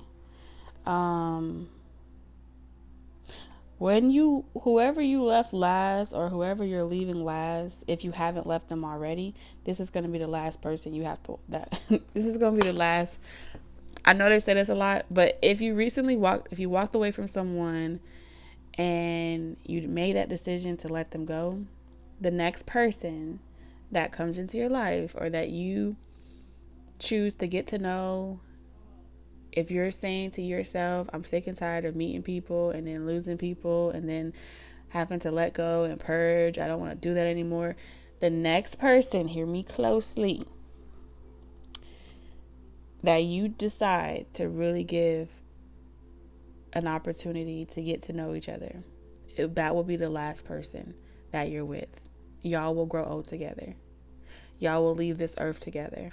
Speaker 1: Whoever you left last, or whoever you're leaving last, if you haven't left them already, this is going to be the last person you have to, this is going to be the last. I know they say this a lot, but if you walked away from someone and you made that decision to let them go, the next person that comes into your life, or that you choose to get to know, if you're saying to yourself, I'm sick and tired of meeting people and then losing people and then having to let go and purge, I don't want to do that anymore. The next person, hear me closely, that you decide to really give an opportunity to get to know each other, that will be the last person that you're with. Y'all will grow old together. Y'all will leave this earth together.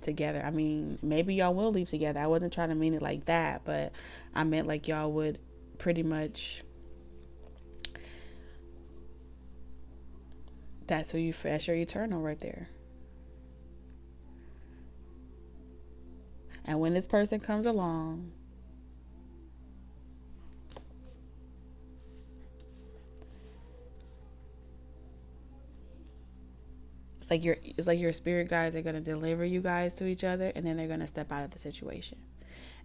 Speaker 1: Together. Maybe y'all will leave together. I wasn't trying to mean it like that, but I meant like y'all would pretty much. That's your eternal right there. And when this person comes along, it's like your spirit guides are going to deliver you guys to each other, and then they're going to step out of the situation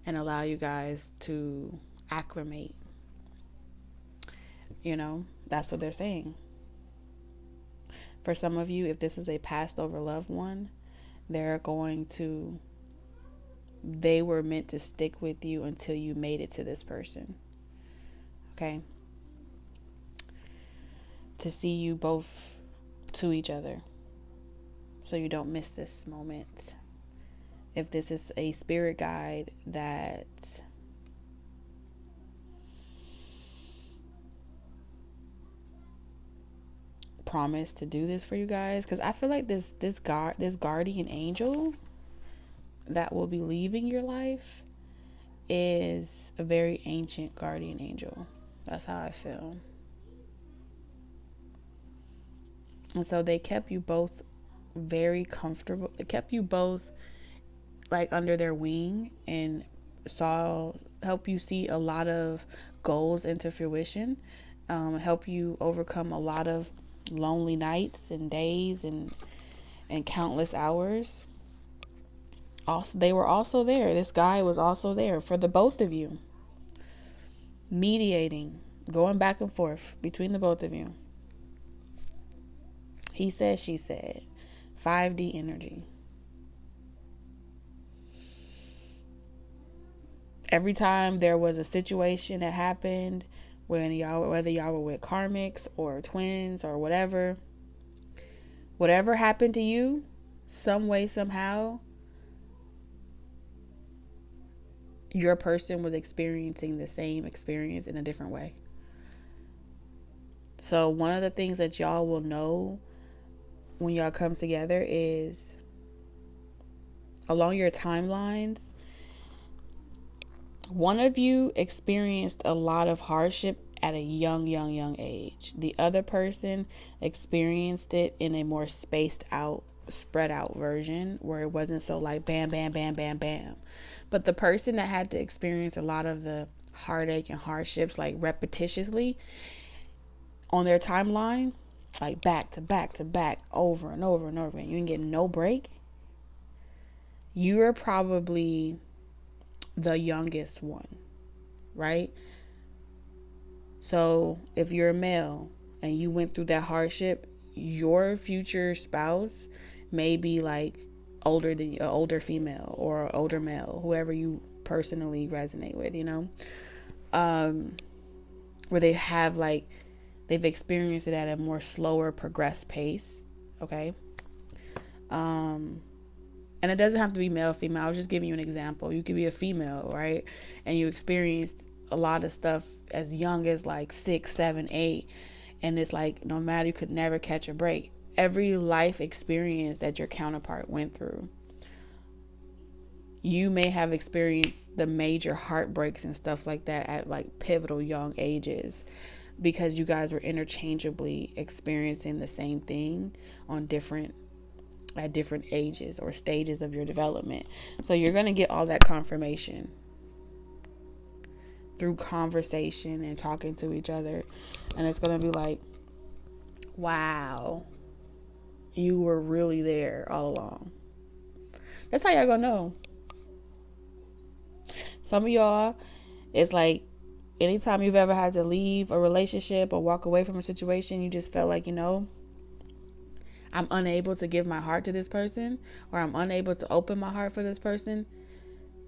Speaker 1: and allow you guys to acclimate. That's what they're saying. For some of you, if this is a passed over loved one, they were meant to stick with you until you made it to this person. Okay? To see you both to each other, so you don't miss this moment. If this is a spirit guide that promised to do this for you guys, because I feel like this guardian angel that will be leaving your life is a very ancient guardian angel. That's how I feel. And so they kept you both very comfortable. They kept you both like under their wing and help you see a lot of goals into fruition, help you overcome a lot of lonely nights and days and countless hours. Also, they were also there. This guy was also there for the both of you, mediating, going back and forth between the both of you. He said, she said. 5D energy. Every time there was a situation that happened, whether y'all were with karmics or twins or whatever happened to you, some way, somehow, your person was experiencing the same experience in a different way. So one of the things that y'all will know when y'all come together is, along your timelines, One of you experienced a lot of hardship at a young age. The other person experienced it in a more spaced out, spread out version where it wasn't so like bam, bam, bam, bam, bam. But the person that had to experience a lot of the heartache and hardships like repetitiously on their timeline, like back to back to back, over and over and over again, you didn't get no break. You're probably the youngest one, right? So if you're a male and you went through that hardship, your future spouse may be like older than an older female or older male, whoever you personally resonate with, you know, where they have like, they've experienced it at a more slower progressed pace. Okay. And it doesn't have to be male, female. I was just giving you an example. You could be a female, right? And you experienced a lot of stuff as young as like 6, 7, 8. And it's like, no matter, you could never catch a break. Every life experience that your counterpart went through, you may have experienced the major heartbreaks and stuff like that at like pivotal young ages, because you guys were interchangeably experiencing the same thing on different ages or stages of your development. So you're going to get all that confirmation through conversation and talking to each other. And it's going to be like, wow, you were really there all along. That's how y'all going to know. Some of y'all, it's like anytime you've ever had to leave a relationship or walk away from a situation, you just felt like, you know, I'm unable to give my heart to this person, or I'm unable to open my heart for this person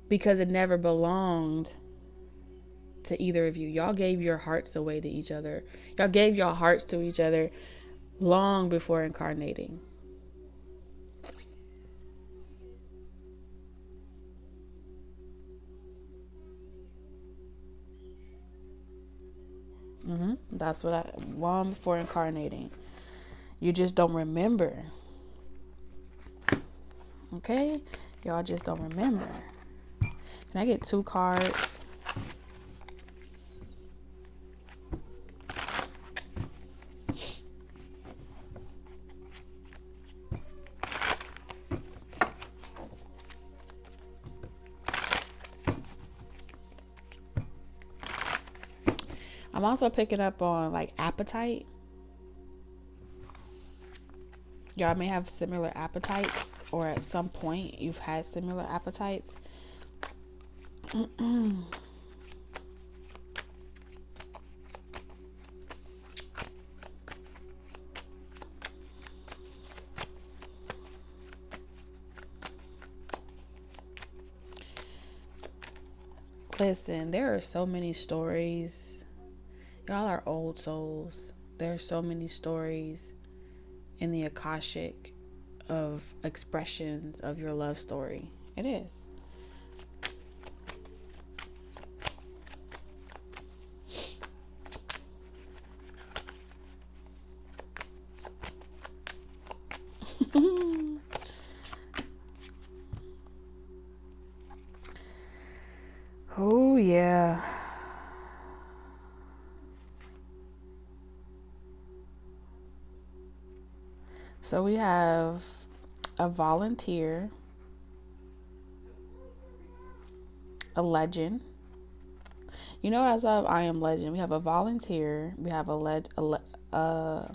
Speaker 1: because it never belonged to either of you. Y'all gave your hearts away to each other. Y'all gave your hearts to each other long before incarnating. That's what long before incarnating. You just don't remember. Okay? Y'all just don't remember. Can I get 2 cards? I'm also picking up on like appetite. Y'all may have similar appetites, or at some point you've had similar appetites. Listen, there are so many stories. Y'all are old souls. There are so many stories in the Akashic of expressions of your love story. It is. Oh, yeah. So we have a volunteer, a legend. You know what I saw? I am legend. We have a volunteer. We have a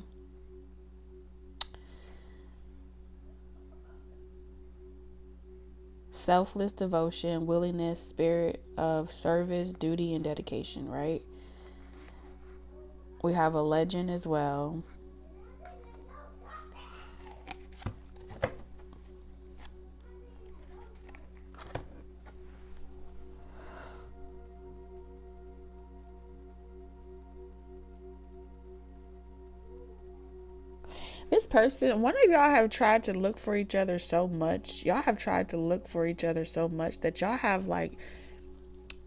Speaker 1: selfless devotion, willingness, spirit of service, duty, and dedication, right? We have a legend as well. This person, one of y'all have tried to look for each other so much. Y'all have tried to look for each other so much that y'all have like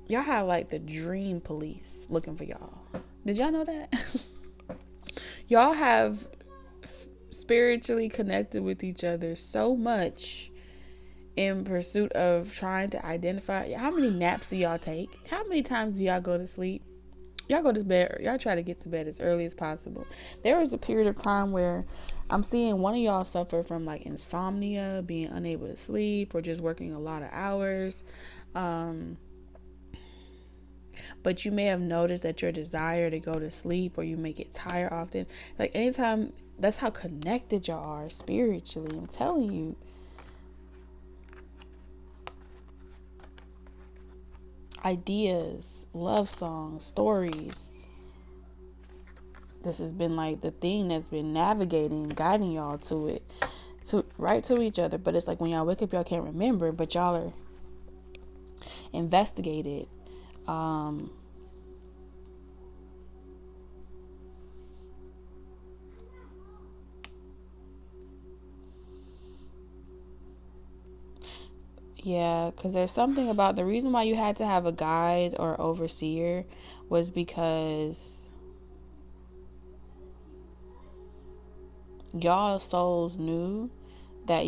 Speaker 1: the dream police looking for y'all. Did y'all know that? Y'all have spiritually connected with each other so much in pursuit of trying to identify, how many naps do y'all take? How many times do y'all go to sleep? Y'all go to bed, y'all try to get to bed as early as possible. There was a period of time where I'm seeing one of y'all suffer from like insomnia, being unable to sleep, or just working a lot of hours. But you may have noticed that your desire to go to sleep, or you may get tired often. Like anytime, that's how connected y'all are spiritually. I'm telling you. Ideas, love songs, stories. This has been like the thing that's been navigating, guiding y'all to it, right to each other. But it's like when y'all wake up, y'all can't remember, but y'all are investigated. Yeah, because there's something about the reason why you had to have a guide or overseer was because y'all souls knew that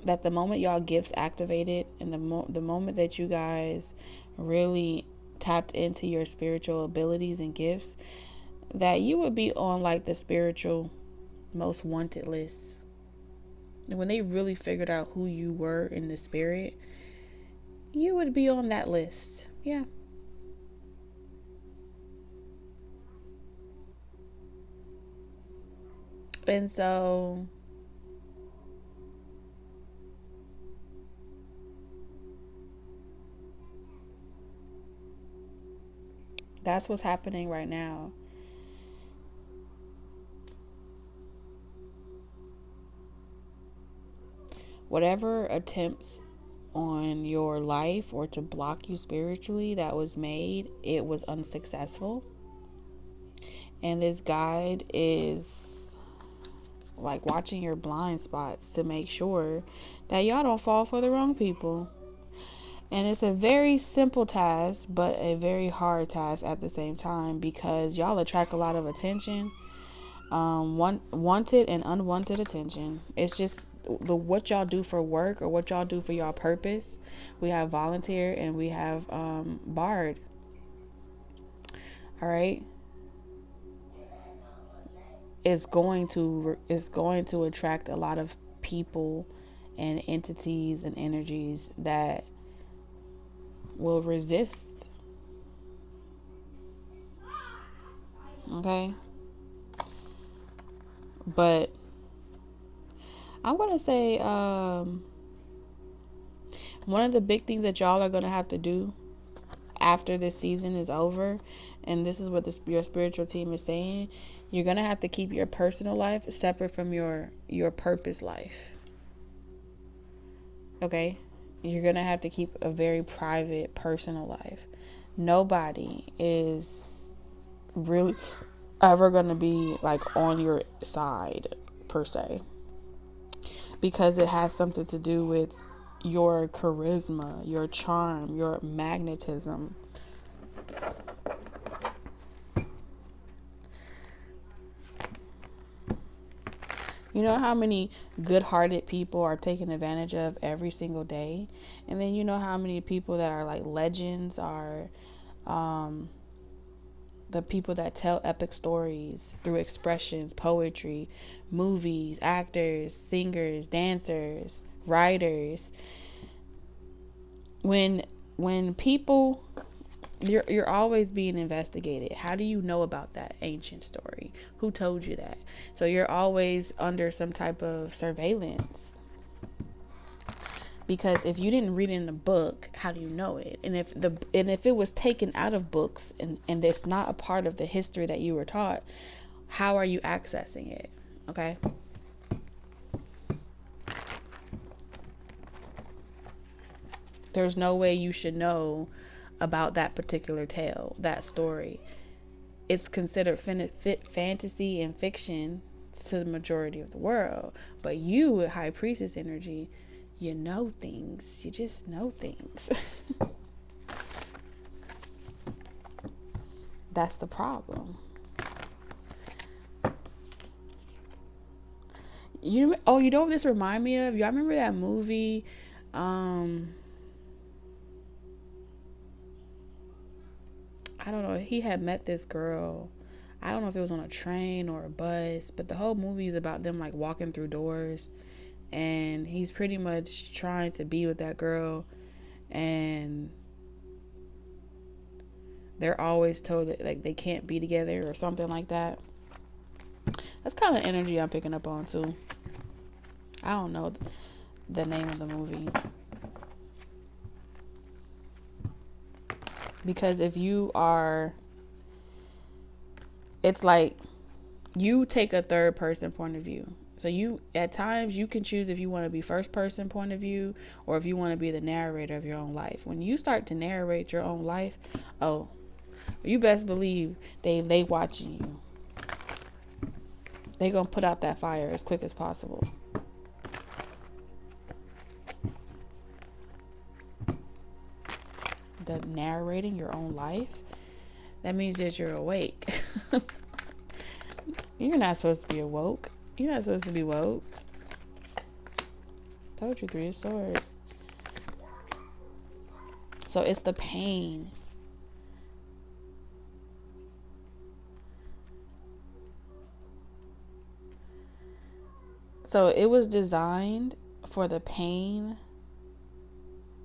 Speaker 1: that the moment y'all gifts activated, and the moment that you guys really tapped into your spiritual abilities and gifts, that you would be on like the spiritual most wanted list. And when they really figured out who you were in the spirit, you would be on that list. Yeah. And so that's what's happening right now. Whatever attempts on your life or to block you spiritually that was made, it was unsuccessful. And this guide is like watching your blind spots to make sure that y'all don't fall for the wrong people. And it's a very simple task, but a very hard task at the same time, because y'all attract a lot of attention, wanted and unwanted attention. It's just what y'all do for work or what y'all do for y'all purpose. We have volunteer and we have bard. All right, it's going to attract a lot of people and entities and energies that will resist. Okay, but I'm gonna say one of the big things that y'all are gonna have to do after this season is over, and this is what your spiritual team is saying, you're gonna have to keep your personal life separate from your purpose life. Okay, you're gonna have to keep a very private personal life. Nobody is really ever gonna be like on your side per se, because it has something to do with your charisma, your charm, your magnetism. You know how many good-hearted people are taken advantage of every single day? And then you know how many people that are like legends are the people that tell epic stories through expressions, poetry, movies, actors, singers, dancers, writers. When people, you're always being investigated. How do you know about that ancient story? Who told you that? So you're always under some type of surveillance. Because if you didn't read it in a book, how do you know it? And if it was taken out of books and it's not a part of the history that you were taught, how are you accessing it? Okay? There's no way you should know about that particular tale, that story. It's considered fantasy and fiction to the majority of the world. But you, with High Priestess energy, you know things. You just know things. That's the problem. You know what this remind me of? Y'all remember that movie? I don't know. He had met this girl. I don't know if it was on a train or a bus, but the whole movie is about them like walking through doors, and he's pretty much trying to be with that girl, and they're always told that like they can't be together or something like that. That's kind of energy I'm picking up on too. I don't know the name of the movie, because if you are, it's like you take a third person point of view. So you, at times, you can choose if you want to be first person point of view or if you want to be the narrator of your own life. When you start to narrate your own life, oh, you best believe they watching you. They gonna put out that fire as quick as possible. The narrating your own life, that means that you're awake. You're not supposed to be awoke. You're not supposed to be woke. Told you, 3 of Swords. So it's the pain. So it was designed for the pain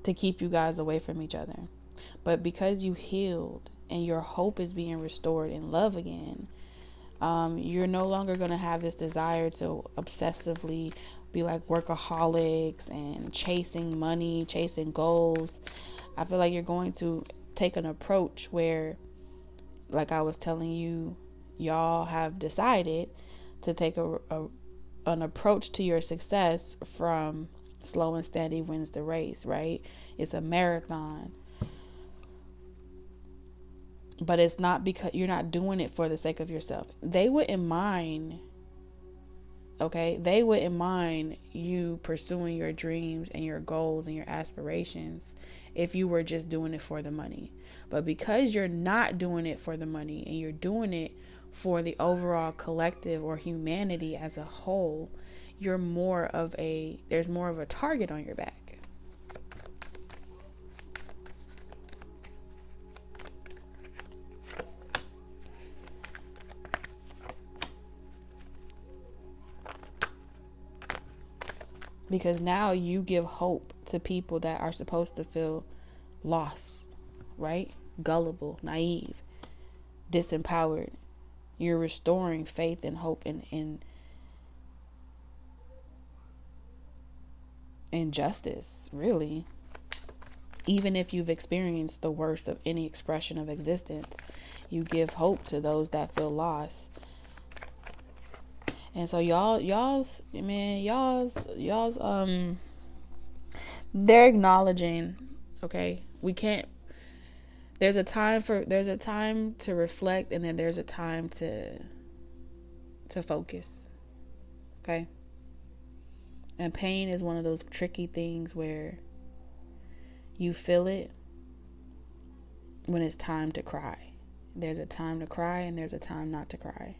Speaker 1: to keep you guys away from each other. But because you healed and your hope is being restored in love again, you're no longer going to have this desire to obsessively be like workaholics and chasing money, chasing goals. I feel like you're going to take an approach where, like I was telling you, y'all have decided to take an approach to your success from slow and steady wins the race, right? It's a marathon. But it's not because you're not doing it for the sake of yourself. They wouldn't mind, okay? They wouldn't mind you pursuing your dreams and your goals and your aspirations if you were just doing it for the money. But because you're not doing it for the money and you're doing it for the overall collective or humanity as a whole, there's more of a target on your back. Because now you give hope to people that are supposed to feel lost, right? Gullible, naive, disempowered. You're restoring faith and hope in justice, really. Even if you've experienced the worst of any expression of existence, you give hope to those that feel lost. And so y'all's they're acknowledging, okay, we can't, there's a time to reflect, and then there's a time to focus. Okay? And pain is one of those tricky things where you feel it when it's time to cry. There's a time to cry and there's a time not to cry.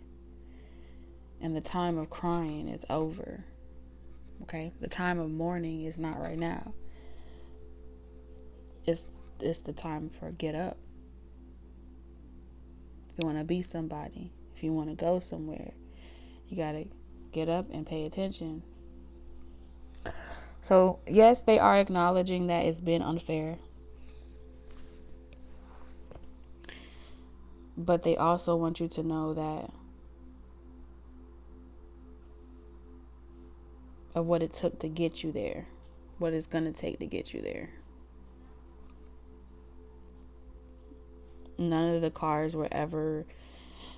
Speaker 1: And the time of crying is over. Okay? The time of mourning is not right now. It's the time for get up. If you want to be somebody, if you want to go somewhere, you got to get up and pay attention. So, yes, they are acknowledging that it's been unfair. But they also want you to know that of what it took to get you there, what it's going to take to get you there. None of the cards were ever,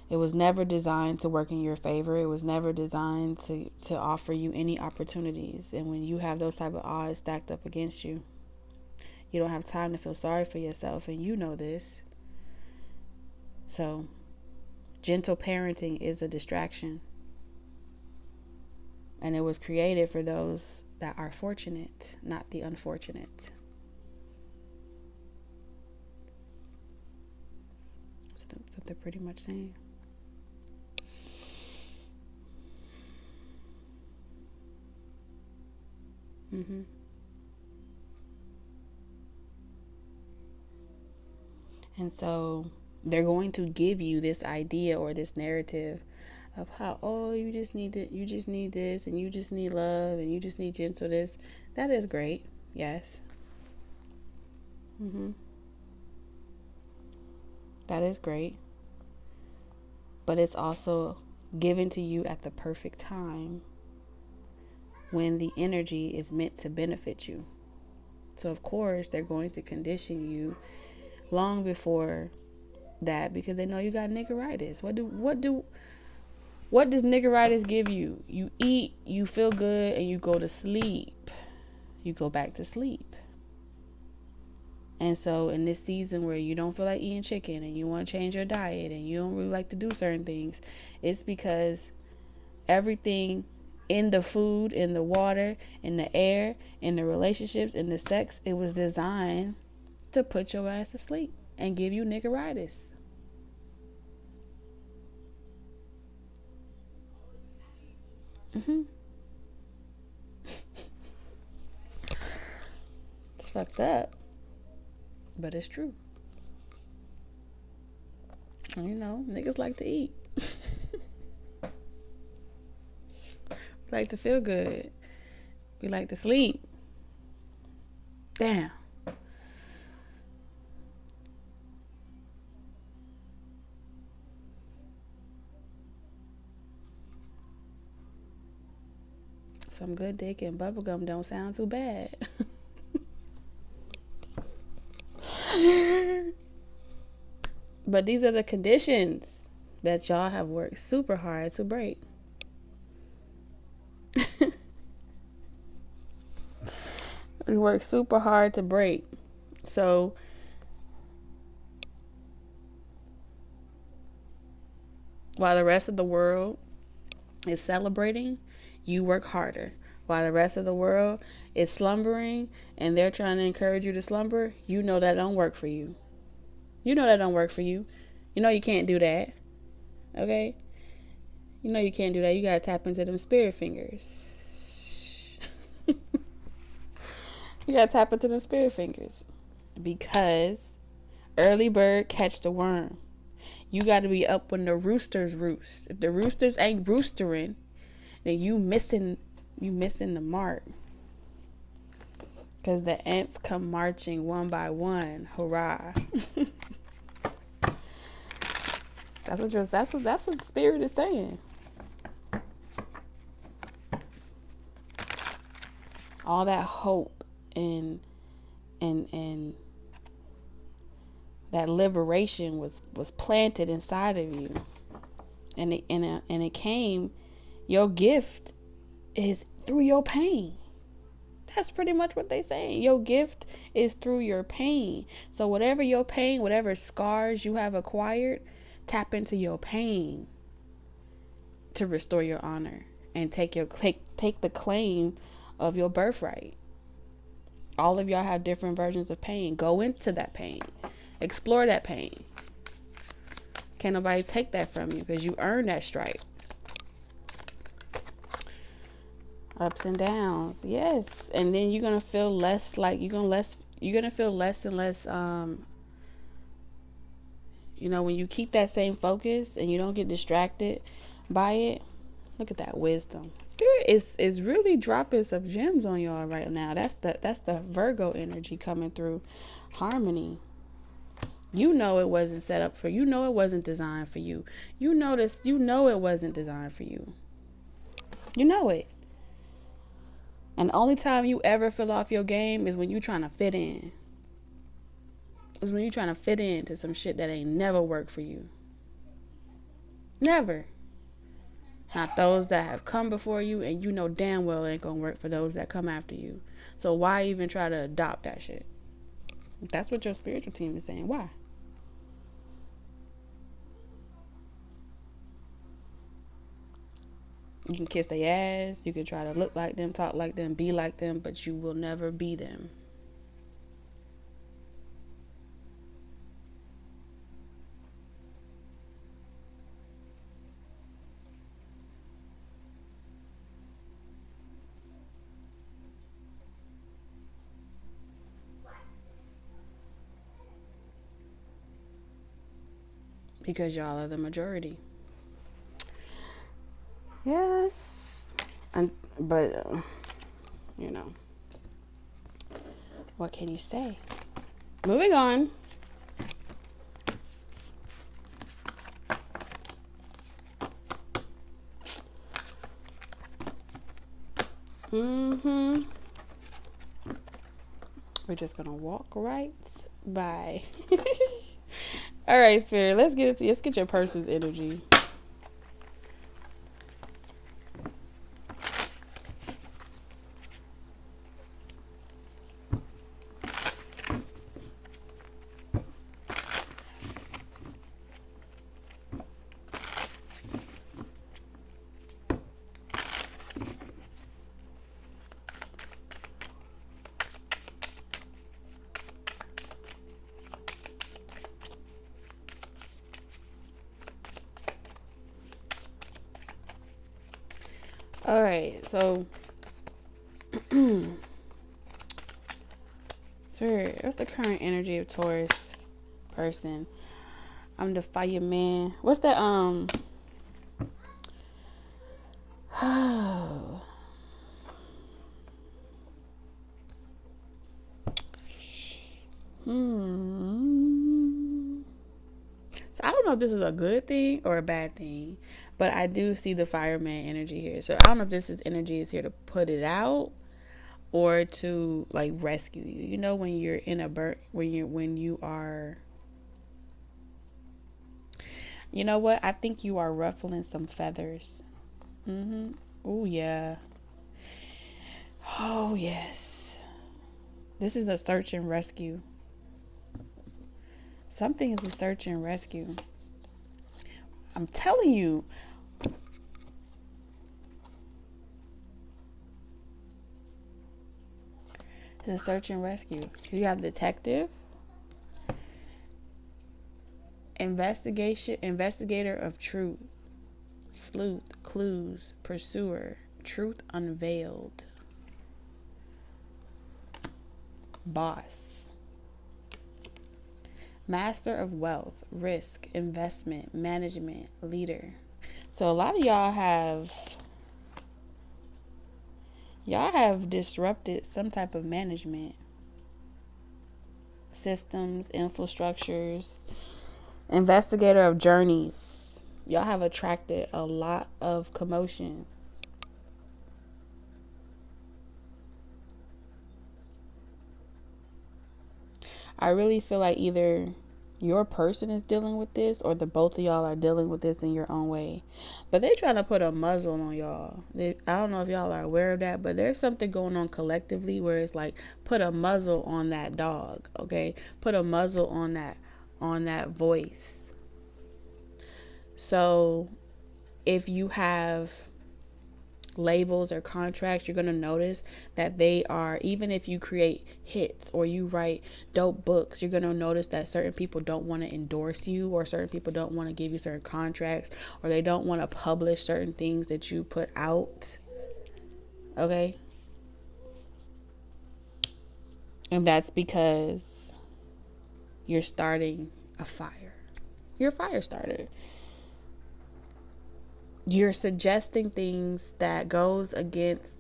Speaker 1: it was never designed to work in your favor. It was never designed to offer you any opportunities. And when you have those type of odds stacked up against you, you don't have time to feel sorry for yourself, and you know this. So, gentle parenting is a distraction. And it was created for those that are fortunate, not the unfortunate. That's what they're pretty much saying. Mm-hmm. And so they're going to give you this idea or this narrative of how, oh, you just need this, and you just need love, and you just need gentle this. That is great. Yes. Mm-hmm. That is great. But it's also given to you at the perfect time when the energy is meant to benefit you. So of course they're going to condition you long before that, because they know you got niggeritis. What does niggeritis give you? You eat, you feel good, and you go to sleep. You go back to sleep. And so in this season where you don't feel like eating chicken and you want to change your diet and you don't really like to do certain things, it's because everything in the food, in the water, in the air, in the relationships, in the sex, it was designed to put your ass to sleep and give you niggeritis. Mm-hmm. It's fucked up, but it's true. And you know, niggas like to eat. We like to feel good. We like to sleep. Damn. Some good dick and bubblegum don't sound too bad. But these are the conditions that y'all have worked super hard to break. We worked super hard to break. So while the rest of the world is celebrating, you work harder. While the rest of the world is slumbering and they're trying to encourage you to slumber, you know that don't work for you. You know that don't work for you. You know you can't do that. Okay? You know you can't do that. You gotta tap into them spirit fingers. You gotta tap into them spirit fingers. Because early bird catch the worm. You gotta be up when the roosters roost. If the roosters ain't roostering, then you missing the mark. Because the ants come marching one by one. Hurrah. That's what the spirit is saying. All that hope and that liberation was planted inside of you. And it came, your gift is through your pain. That's pretty much what they saying. Your gift is through your pain. So whatever your pain, whatever scars you have acquired, tap into your pain to restore your honor and take the claim of your birthright. All of y'all have different versions of pain. Go into that pain. Explore that pain. Can't nobody take that from you because you earned that stripe. Ups and downs, yes. And then you're gonna feel less like you're gonna feel less and less. When you keep that same focus and you don't get distracted by it. Look at that wisdom. Spirit is really dropping some gems on y'all right now. That's the Virgo energy coming through. Harmony. You know it wasn't set up for you. You know it wasn't designed for you. You know this. You know it wasn't designed for you. You know it. And the only time you ever feel off your game is when you trying to fit in. Is when you trying to fit into some shit that ain't never worked for you. Never. Not those that have come before you, and you know damn well it ain't gonna work for those that come after you. So why even try to adopt that shit? That's what your spiritual team is saying. Why? You can kiss their ass. You can try to look like them, talk like them, be like them, but you will never be them. because y'all are the majority. Yes. But you know, what can you say? Moving on. We're just gonna walk right by. All right, Spirit. Let's get your person's energy. All right, so sir, what's the current energy of Taurus person? I'm the fireman. What's that? So I don't know if this is a good thing or a bad thing, but I do see the fireman energy here. So I don't know if this is energy is here to put it out or to like rescue you. You know, when you're in a when you are, you know what? I think you are ruffling some feathers. Oh yeah. Oh yes. This is a search and rescue. Something is a search and rescue. I'm telling you. It's a search and rescue. You have detective, investigator of truth, sleuth, clues, pursuer, truth unveiled, boss, master of wealth, risk, investment, management, leader. So a lot of y'all have disrupted some type of management systems, infrastructures, investigator of journeys. Y'all have attracted a lot of commotion. I really feel like either your person is dealing with this or the both of y'all are dealing with this in your own way. But they're trying to put a muzzle on y'all. I don't know if y'all are aware of that, but there's something going on collectively where it's like put a muzzle on that dog, okay? Put a muzzle on that voice. So if you have labels or contracts, you're going to notice that they are, even if you create hits or you write dope books, you're going to notice that certain people don't want to endorse you, or certain people don't want to give you certain contracts, or they don't want to publish certain things that you put out. Okay? And that's because you're starting a fire. You're a fire starter. You're suggesting things that goes against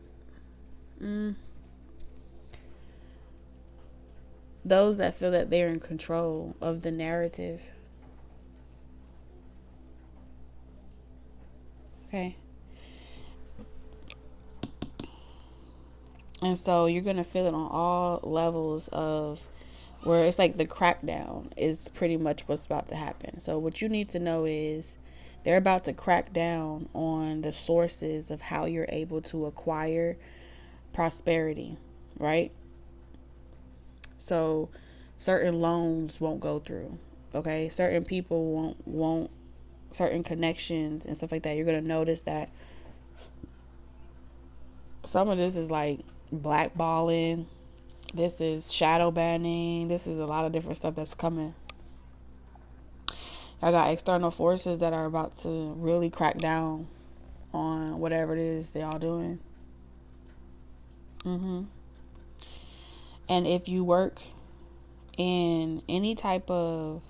Speaker 1: those that feel that they're in control of the narrative. Okay. And so you're going to feel it on all levels of where it's like the crackdown is pretty much what's about to happen. So what you need to know is they're about to crack down on the sources of how you're able to acquire prosperity, right? So certain loans won't go through, okay? Certain people won't certain connections and stuff like that. You're going to notice that some of this is like blackballing. This is shadow banning. This is a lot of different stuff that's coming. I got external forces that are about to really crack down on whatever it is they all doing. And if you work in any type of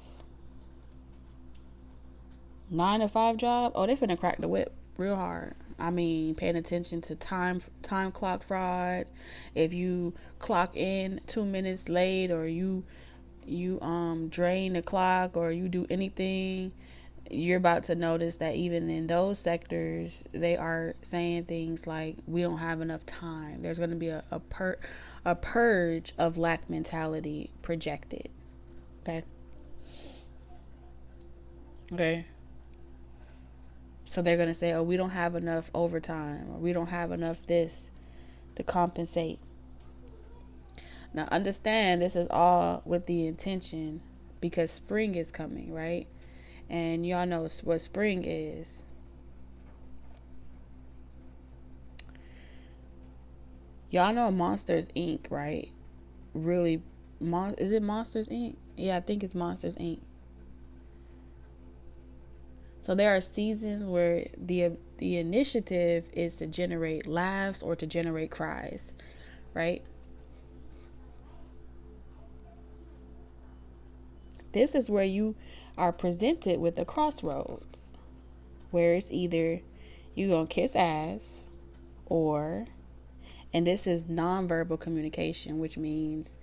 Speaker 1: 9 to 5 job, oh, they finna crack the whip real hard. I mean, paying attention to time clock fraud. If you clock in 2 minutes late, or you drain the clock, or you do anything, you're about to notice that even in those sectors, they are saying things like, we don't have enough time. There's going to be a purge of lack mentality projected. Okay. So they're going to say, oh, we don't have enough overtime, or we don't have enough this to compensate. Now, understand, this is all with the intention, because spring is coming, right? And y'all know what spring is. Y'all know Monsters Inc., right? Really, is it Monsters Inc.? Yeah, I think it's Monsters Inc. So there are seasons where the initiative is to generate laughs or to generate cries, right? This is where you are presented with a crossroads, where it's either you gonna kiss ass, or, and this is nonverbal communication, which means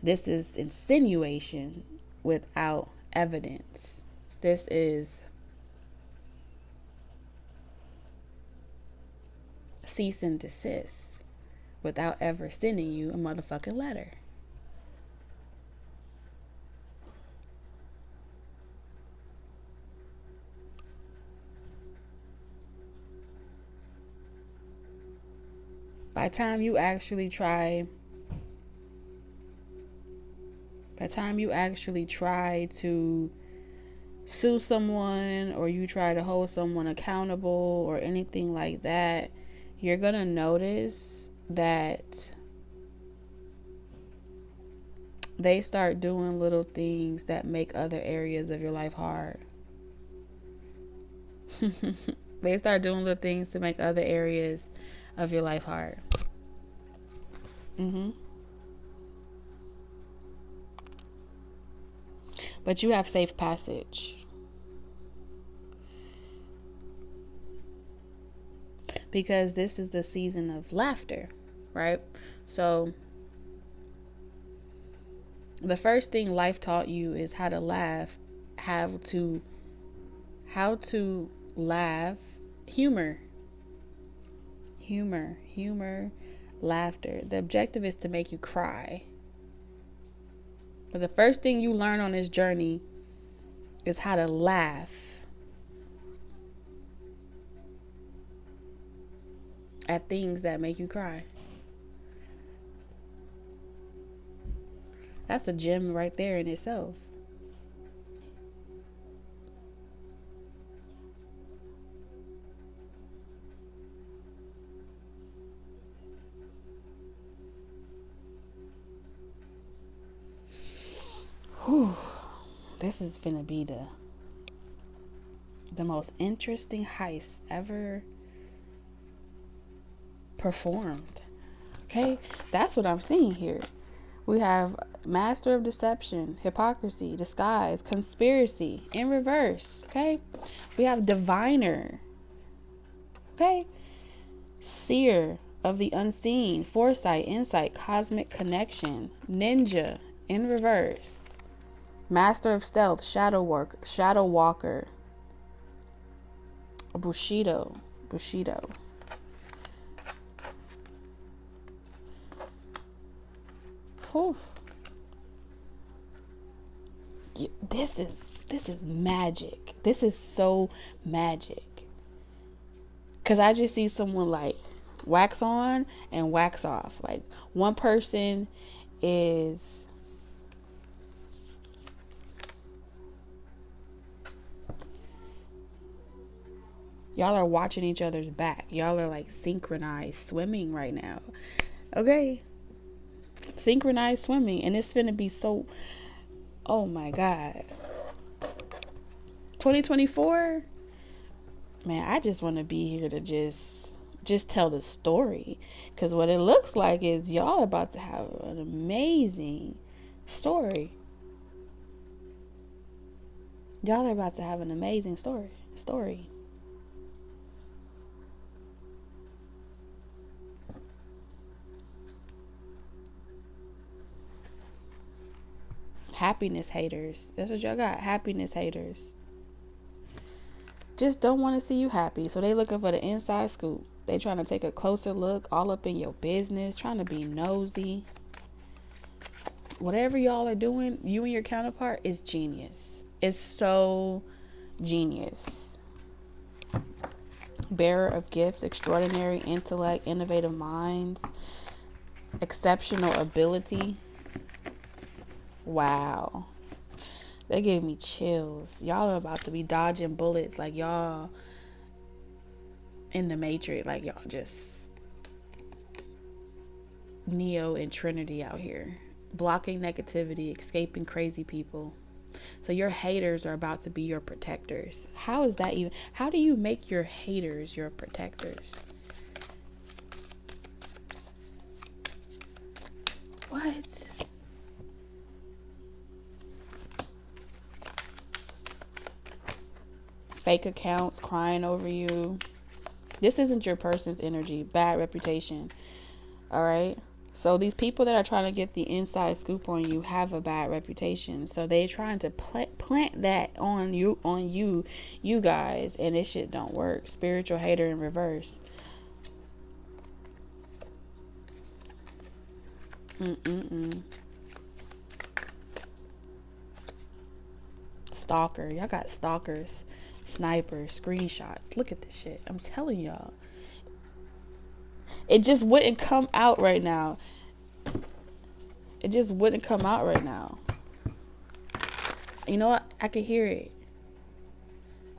Speaker 1: this is insinuation without evidence. This is cease and desist without ever sending you a motherfucking letter. By the time you actually try to sue someone, or you try to hold someone accountable or anything like that, you're gonna notice that they start doing little things that make other areas of your life hard. They start doing little things to make other areas of your life hard. But you have safe passage, because this is the season of laughter, right? So the first thing life taught you is how to laugh, how to laugh, humor, laughter. The objective is to make you cry. But the first thing you learn on this journey is how to laugh at things that make you cry. That's a gem right there in itself. Whew. This is finna be the most interesting heist ever performed. Okay, that's what I'm seeing here. We have master of deception, hypocrisy, disguise, conspiracy in reverse. Okay, we have diviner. Okay, seer of the unseen, foresight, insight, cosmic connection, ninja in reverse, master of stealth, shadow walker, bushido. Whew. This is magic. This is so magic. Cause I just see someone like wax on and wax off. Like one person is y'all are watching each other's back. Y'all are like synchronized swimming right now. Okay. Synchronized swimming, and it's gonna be so, oh my god, 2024, man, I just want to be here to just tell the story, because what it looks like is y'all about to have an amazing story. Y'all are about to have an amazing story. Happiness haters. That's what y'all got. Happiness haters. Just don't want to see you happy. So they looking for the inside scoop. They trying to take a closer look all up in your business, trying to be nosy. Whatever y'all are doing, you and your counterpart, is genius. It's so genius. Bearer of gifts, extraordinary intellect, innovative minds, exceptional ability. Wow. That gave me chills. Y'all are about to be dodging bullets like y'all in the Matrix. Like y'all just Neo and Trinity out here. Blocking negativity, escaping crazy people. So your haters are about to be your protectors. How is that even? How do you make your haters your protectors? What? Fake accounts crying over you. This isn't your person's energy. Bad reputation. All right. So these people that are trying to get the inside scoop on you have a bad reputation. So they're trying to plant that on you guys, and this shit don't work. Spiritual hater in reverse. Stalker. Y'all got stalkers, snipers, screenshots. Look at this shit. I'm telling y'all. It just wouldn't come out right now. It just wouldn't come out right now. You know what? I can hear it.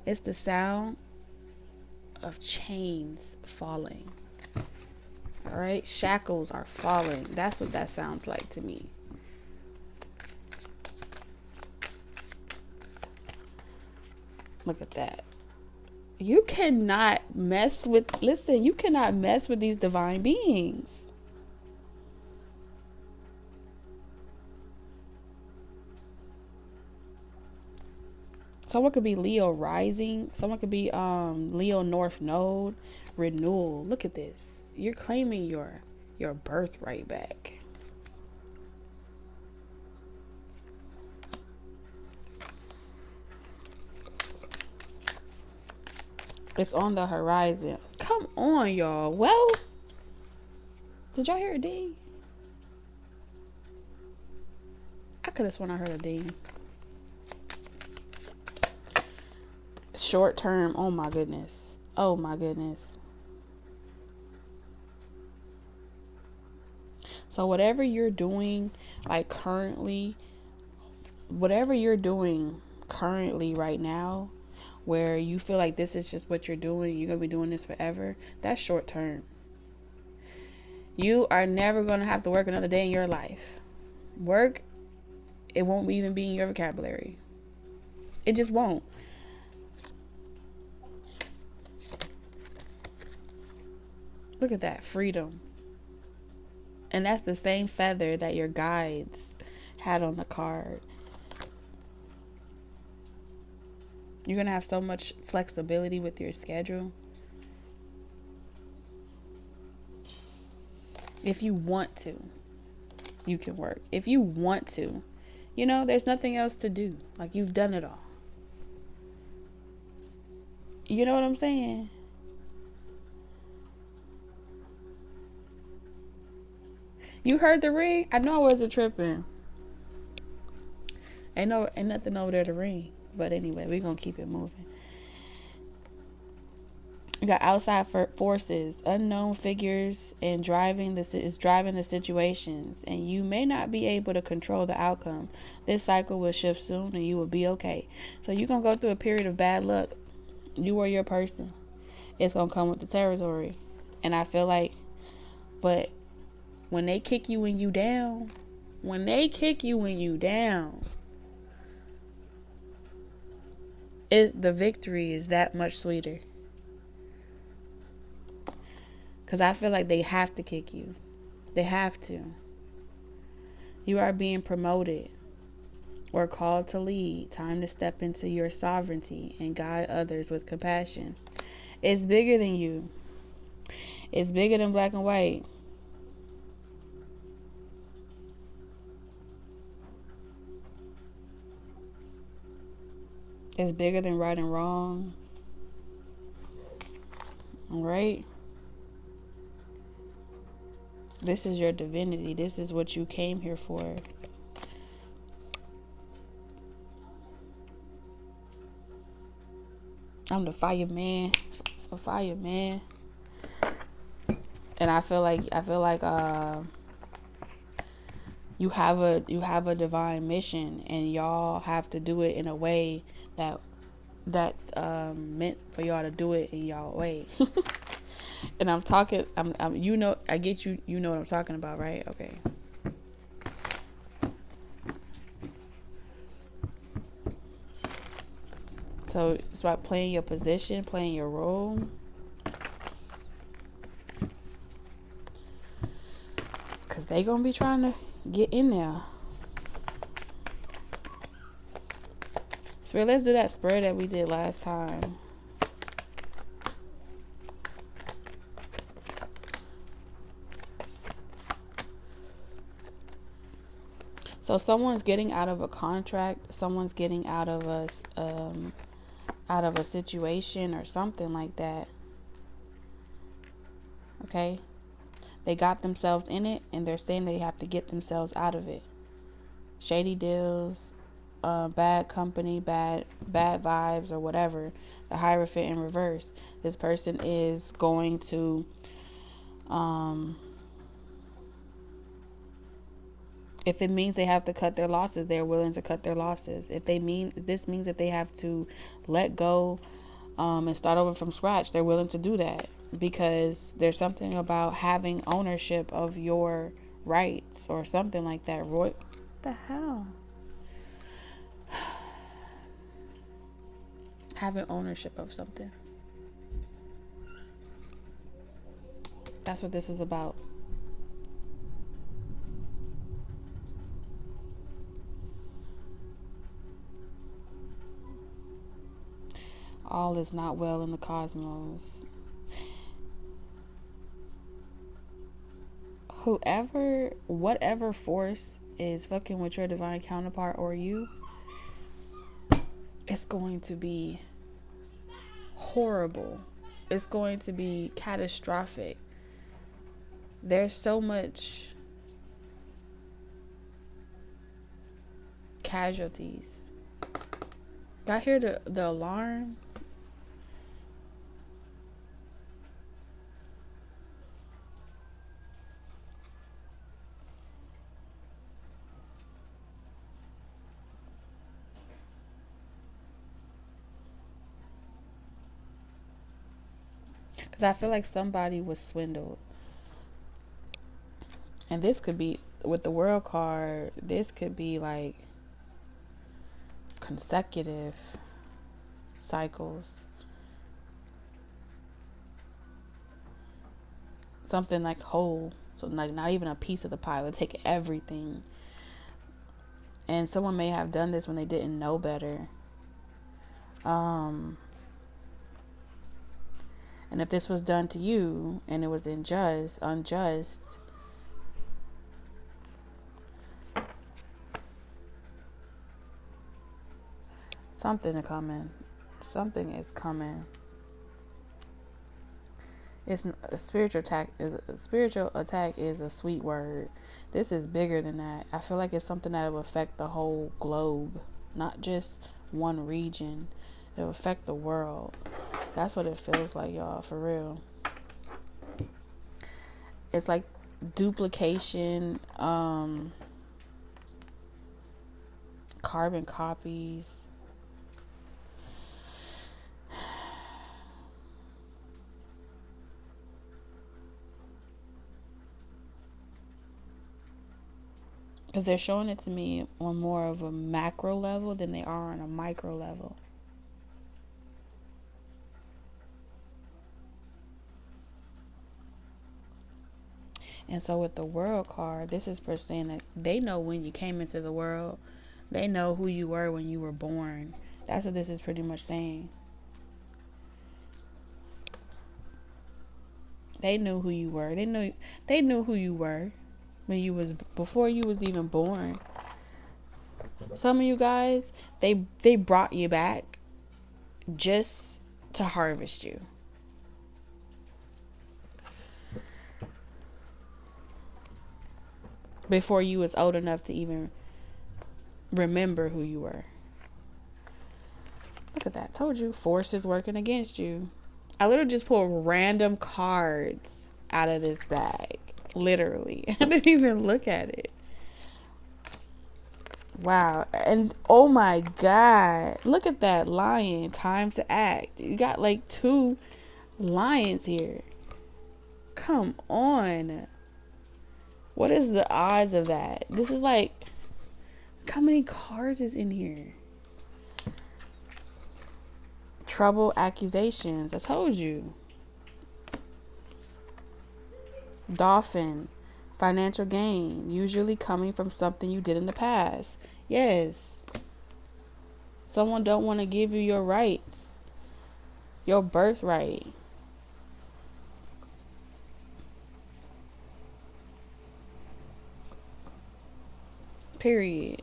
Speaker 1: It's the sound of chains falling. All right? Shackles are falling. That's what that sounds like to me. Look at that. You cannot mess with, listen, you cannot mess with these divine beings. Someone could be Leo rising. Someone could be Leo North Node. Renewal. Look at this. You're claiming your birthright back. It's on the horizon. Come on, y'all. Well, did y'all hear a ding? I could have sworn I heard a ding. Short term. Oh my goodness. Oh my goodness. So whatever you're doing, like currently, whatever you're doing currently right now, where you feel like this is just what you're doing, you're going to be doing this forever, that's short term. You are never going to have to work another day in your life. Work, it won't even be in your vocabulary. It just won't. Look at that, freedom. And that's the same feather that your guides had on the card. You're going to have so much flexibility with your schedule. If you want to, you can work. If you want to, you know, there's nothing else to do. Like, you've done it all. You know what I'm saying? You heard the ring? I know I wasn't tripping. Ain't nothing over there to ring. But anyway, we're going to keep it moving. You got outside forces, unknown figures, and driving the situations. And you may not be able to control the outcome. This cycle will shift soon and you will be okay. So you're going to go through a period of bad luck. You are your person. It's going to come with the territory. And I feel like, but when they kick you when you down, the victory is that much sweeter. Because I feel like they have to kick you. They have to. You are being promoted. or called to lead. Time to step into your sovereignty and guide others with compassion. It's bigger than you. It's bigger than black and white. It's bigger than right and wrong. All right? This is your divinity. This is what you came here for. I'm the fireman. A fireman. And I feel like you have a divine mission, and y'all have to do it in a way that's meant for y'all to do it in y'all way. And I'm talking, I'm you know, I get you, you know what I'm talking about, right? Okay. So it's about playing your position, playing your role. Because they going to be trying to get in there. So let's do that spread that we did last time. So someone's getting out of a contract. Someone's getting out of a situation or something like that. Okay? They got themselves in it, and they're saying they have to get themselves out of it. Shady deals, bad company, bad vibes, or whatever. The Hierophant in reverse. This person is going to, if it means they have to cut their losses, they're willing to cut their losses. If this means that they have to let go, and start over from scratch, they're willing to do that, because there's something about having ownership of your rights or something like that. Roy, what the hell? Having ownership of something. That's what this is about. All is not well in the cosmos. Whatever force is fucking with your divine counterpart or you, it's going to be horrible. It's going to be catastrophic. There's so much casualties. Y'all hear the alarms? Because I feel like somebody was swindled. And this could be, with the world card, this could be like consecutive cycles. Something like whole. So like not even a piece of the pie. They take everything. And someone may have done this when they didn't know better. And if this was done to you and it was unjust, something is coming. Something is coming. It's a spiritual attack. Spiritual attack is a sweet word. This is bigger than that. I feel like it's something that will affect the whole globe, not just one region. It will affect the world. That's what it feels like, y'all, for real. It's like duplication, carbon copies. Because they're showing it to me on more of a macro level than they are on a micro level. And so with the world card, this is saying that they know when you came into the world. They know who you were when you were born. That's what this is pretty much saying. They knew who you were. They knew who you were when you was before you was even born. Some of you guys, they brought you back just to harvest you. Before you was old enough to even remember who you were. Look at that. Told you, forces working against you. I literally just pulled random cards out of this bag. Literally. I didn't even look at it. Wow. And oh my God. Look at that lion. Time to act. You got like 2 lions here. Come on. What is the odds of that? This is like, how many cards is in here? Trouble, accusations. I told you. Dolphin, financial gain, usually coming from something you did in the past. Yes. Someone don't want to give you your rights, your birthright. Period.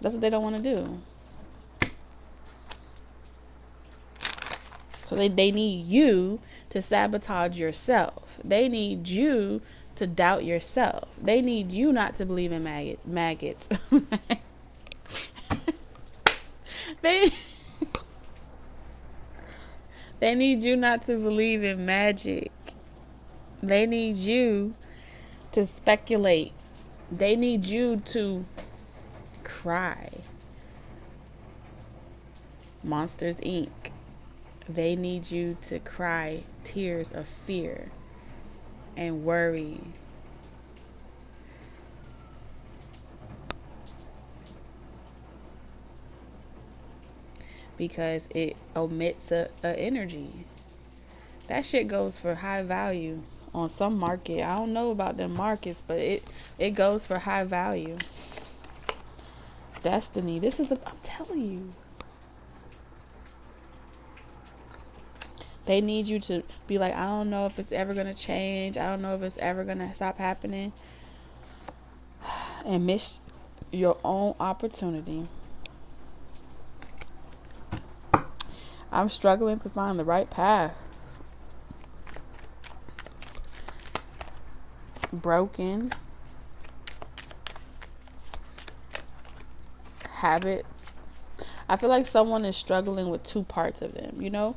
Speaker 1: That's what they don't want to do. So they need you to sabotage yourself. They need you to doubt yourself. They need you not to believe in maggots. they need you not to believe in magic. They need you to speculate. They need you to cry. Monsters Inc. They need you to cry tears of fear and worry. Because it omits a energy. That shit goes for high value on some market. I don't know about them markets, but it goes for high value. Destiny. This is I'm telling you. They need you to be like, I don't know if it's ever going to change. I don't know if it's ever going to stop happening. And miss your own opportunity. I'm struggling to find the right path. Broken. Habit. I feel like someone is struggling with 2 parts of them, you know?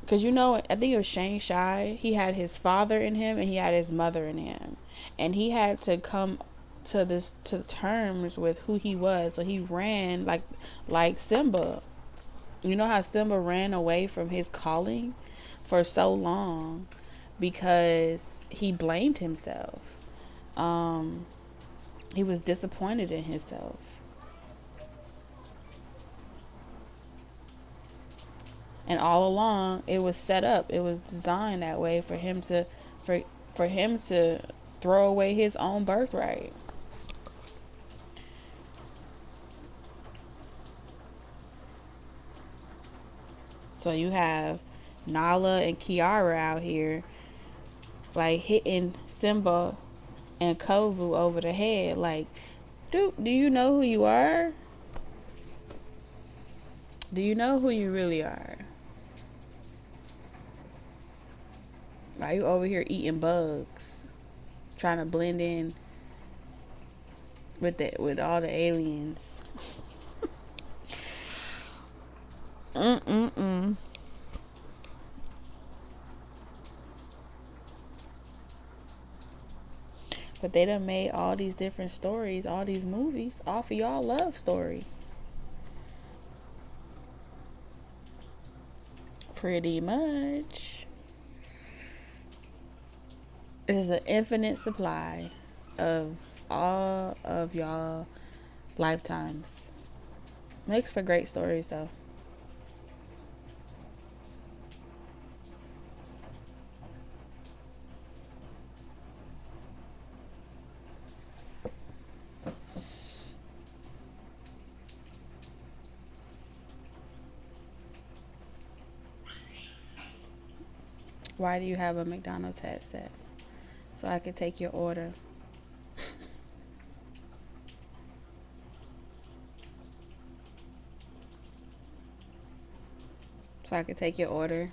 Speaker 1: Because, you know, I think it was Shang Shai. He had his father in him and he had his mother in him. And he had to come to terms with who he was. So he ran like Simba. You know how Simba ran away from his calling for so long because he blamed himself. He was disappointed in himself. And all along, it was set up. It was designed that way for him to throw away his own birthright. So you have Nala and Kiara out here, like hitting Simba and Kovu over the head. Like, dude, do you know who you are? Do you know who you really are? Are you over here eating bugs, trying to blend in with all the aliens? But they done made all these different stories, all these movies off of y'all love story. Pretty much. This is an infinite supply of all of y'all lifetimes. Makes for great stories though. Why do you have a McDonald's headset? So I can take your order. So I can take your order.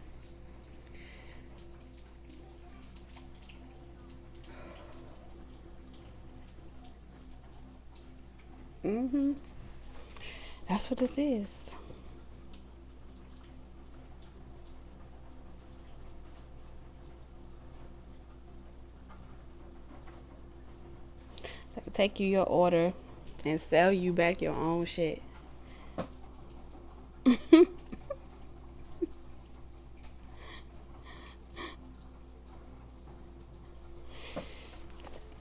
Speaker 1: That's what this is. So I can take you your order and sell you back your own shit.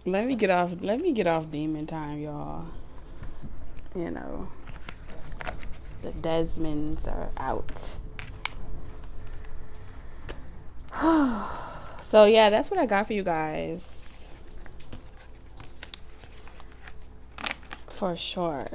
Speaker 1: Let me get off demon time, y'all. You know, the Desmonds are out. So yeah, that's what I got for you guys. For sure.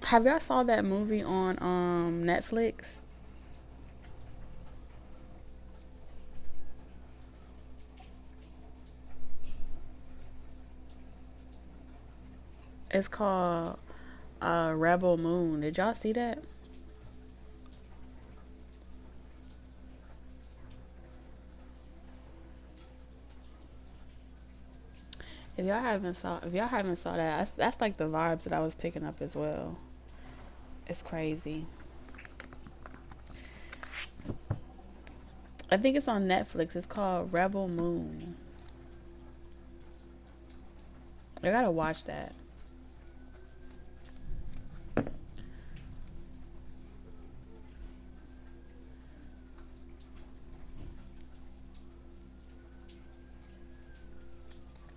Speaker 1: Have y'all saw that movie on Netflix? It's called Rebel Moon. Did y'all see that? If y'all haven't saw that, that's like the vibes that I was picking up as well. It's crazy. I think it's on Netflix. It's called Rebel Moon. I gotta watch that.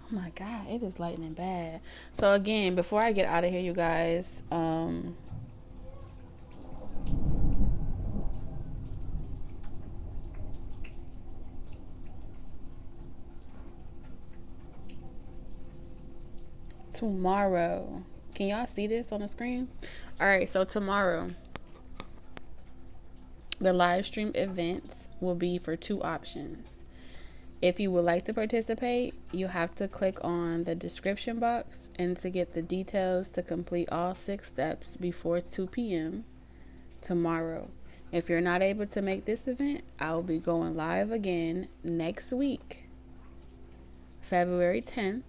Speaker 1: Oh my god, it is lightning bad. So again, before I get out of here, you guys, tomorrow, can y'all see this on the screen? All right, so tomorrow the live stream events will be for two options. If you would like to participate, you have to click on the description box and to get the details to complete all 6 steps before 2 p.m. tomorrow. If you're not able to make this event, I'll be going live again next week, February 10th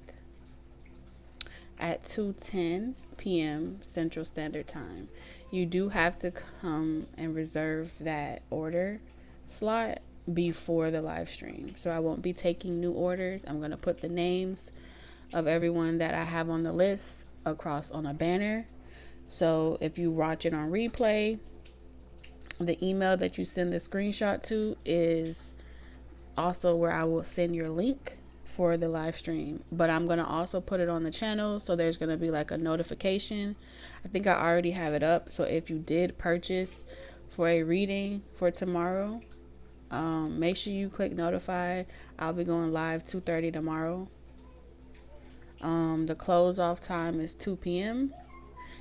Speaker 1: at 2:10 p.m. Central Standard Time. You do have to come and reserve that order slot before the live stream. So I won't be taking new orders. I'm going to put the names of everyone that I have on the list across on a banner. So if you watch it on replay, the email that you send the screenshot to is also where I will send your link for the live stream. But I'm going to also put it on the channel, so there's going to be like a notification. I think I already have it up. So if you did purchase for a reading for tomorrow, make sure you click notify. I'll be going live 2:30 tomorrow. The close off time is 2 p.m.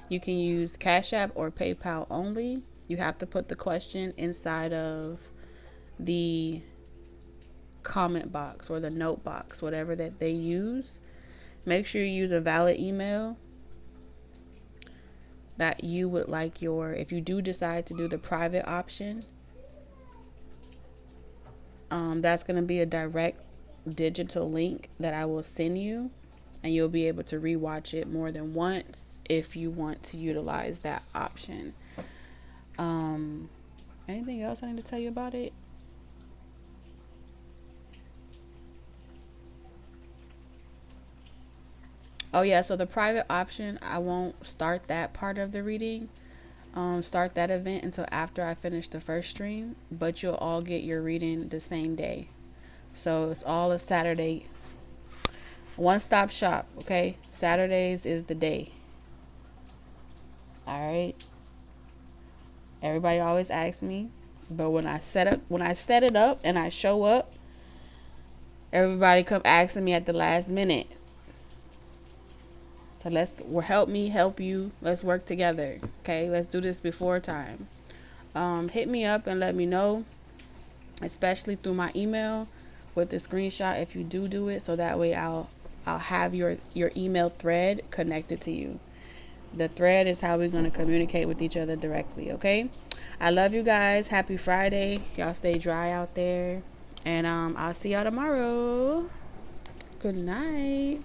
Speaker 1: You can use Cash App or PayPal only. You have to put the question inside of the comment box or the note box, whatever that they use. Make sure you use a valid email that you would like if you do decide to do the private option. That's going to be a direct digital link that I will send you, and you'll be able to rewatch it more than once if you want to utilize that option. Anything else I need to tell you about it? Oh yeah, so the private option, I won't start that part of the reading, start that event until after I finish the first stream, but you'll all get your reading the same day. So it's all a Saturday, one-stop shop, okay? Saturdays is the day. All right. Everybody always asks me, but when I set it up and I show up, everybody come asking me at the last minute. So help me help you. Let's work together. Okay, let's do this before time. Hit me up and let me know, especially through my email with the screenshot if you do it, so that way I'll have your email thread connected to you. The thread is how we're going to communicate with each other directly. Okay, I love you guys. Happy Friday. Y'all stay dry out there, and I'll see y'all tomorrow. Good night.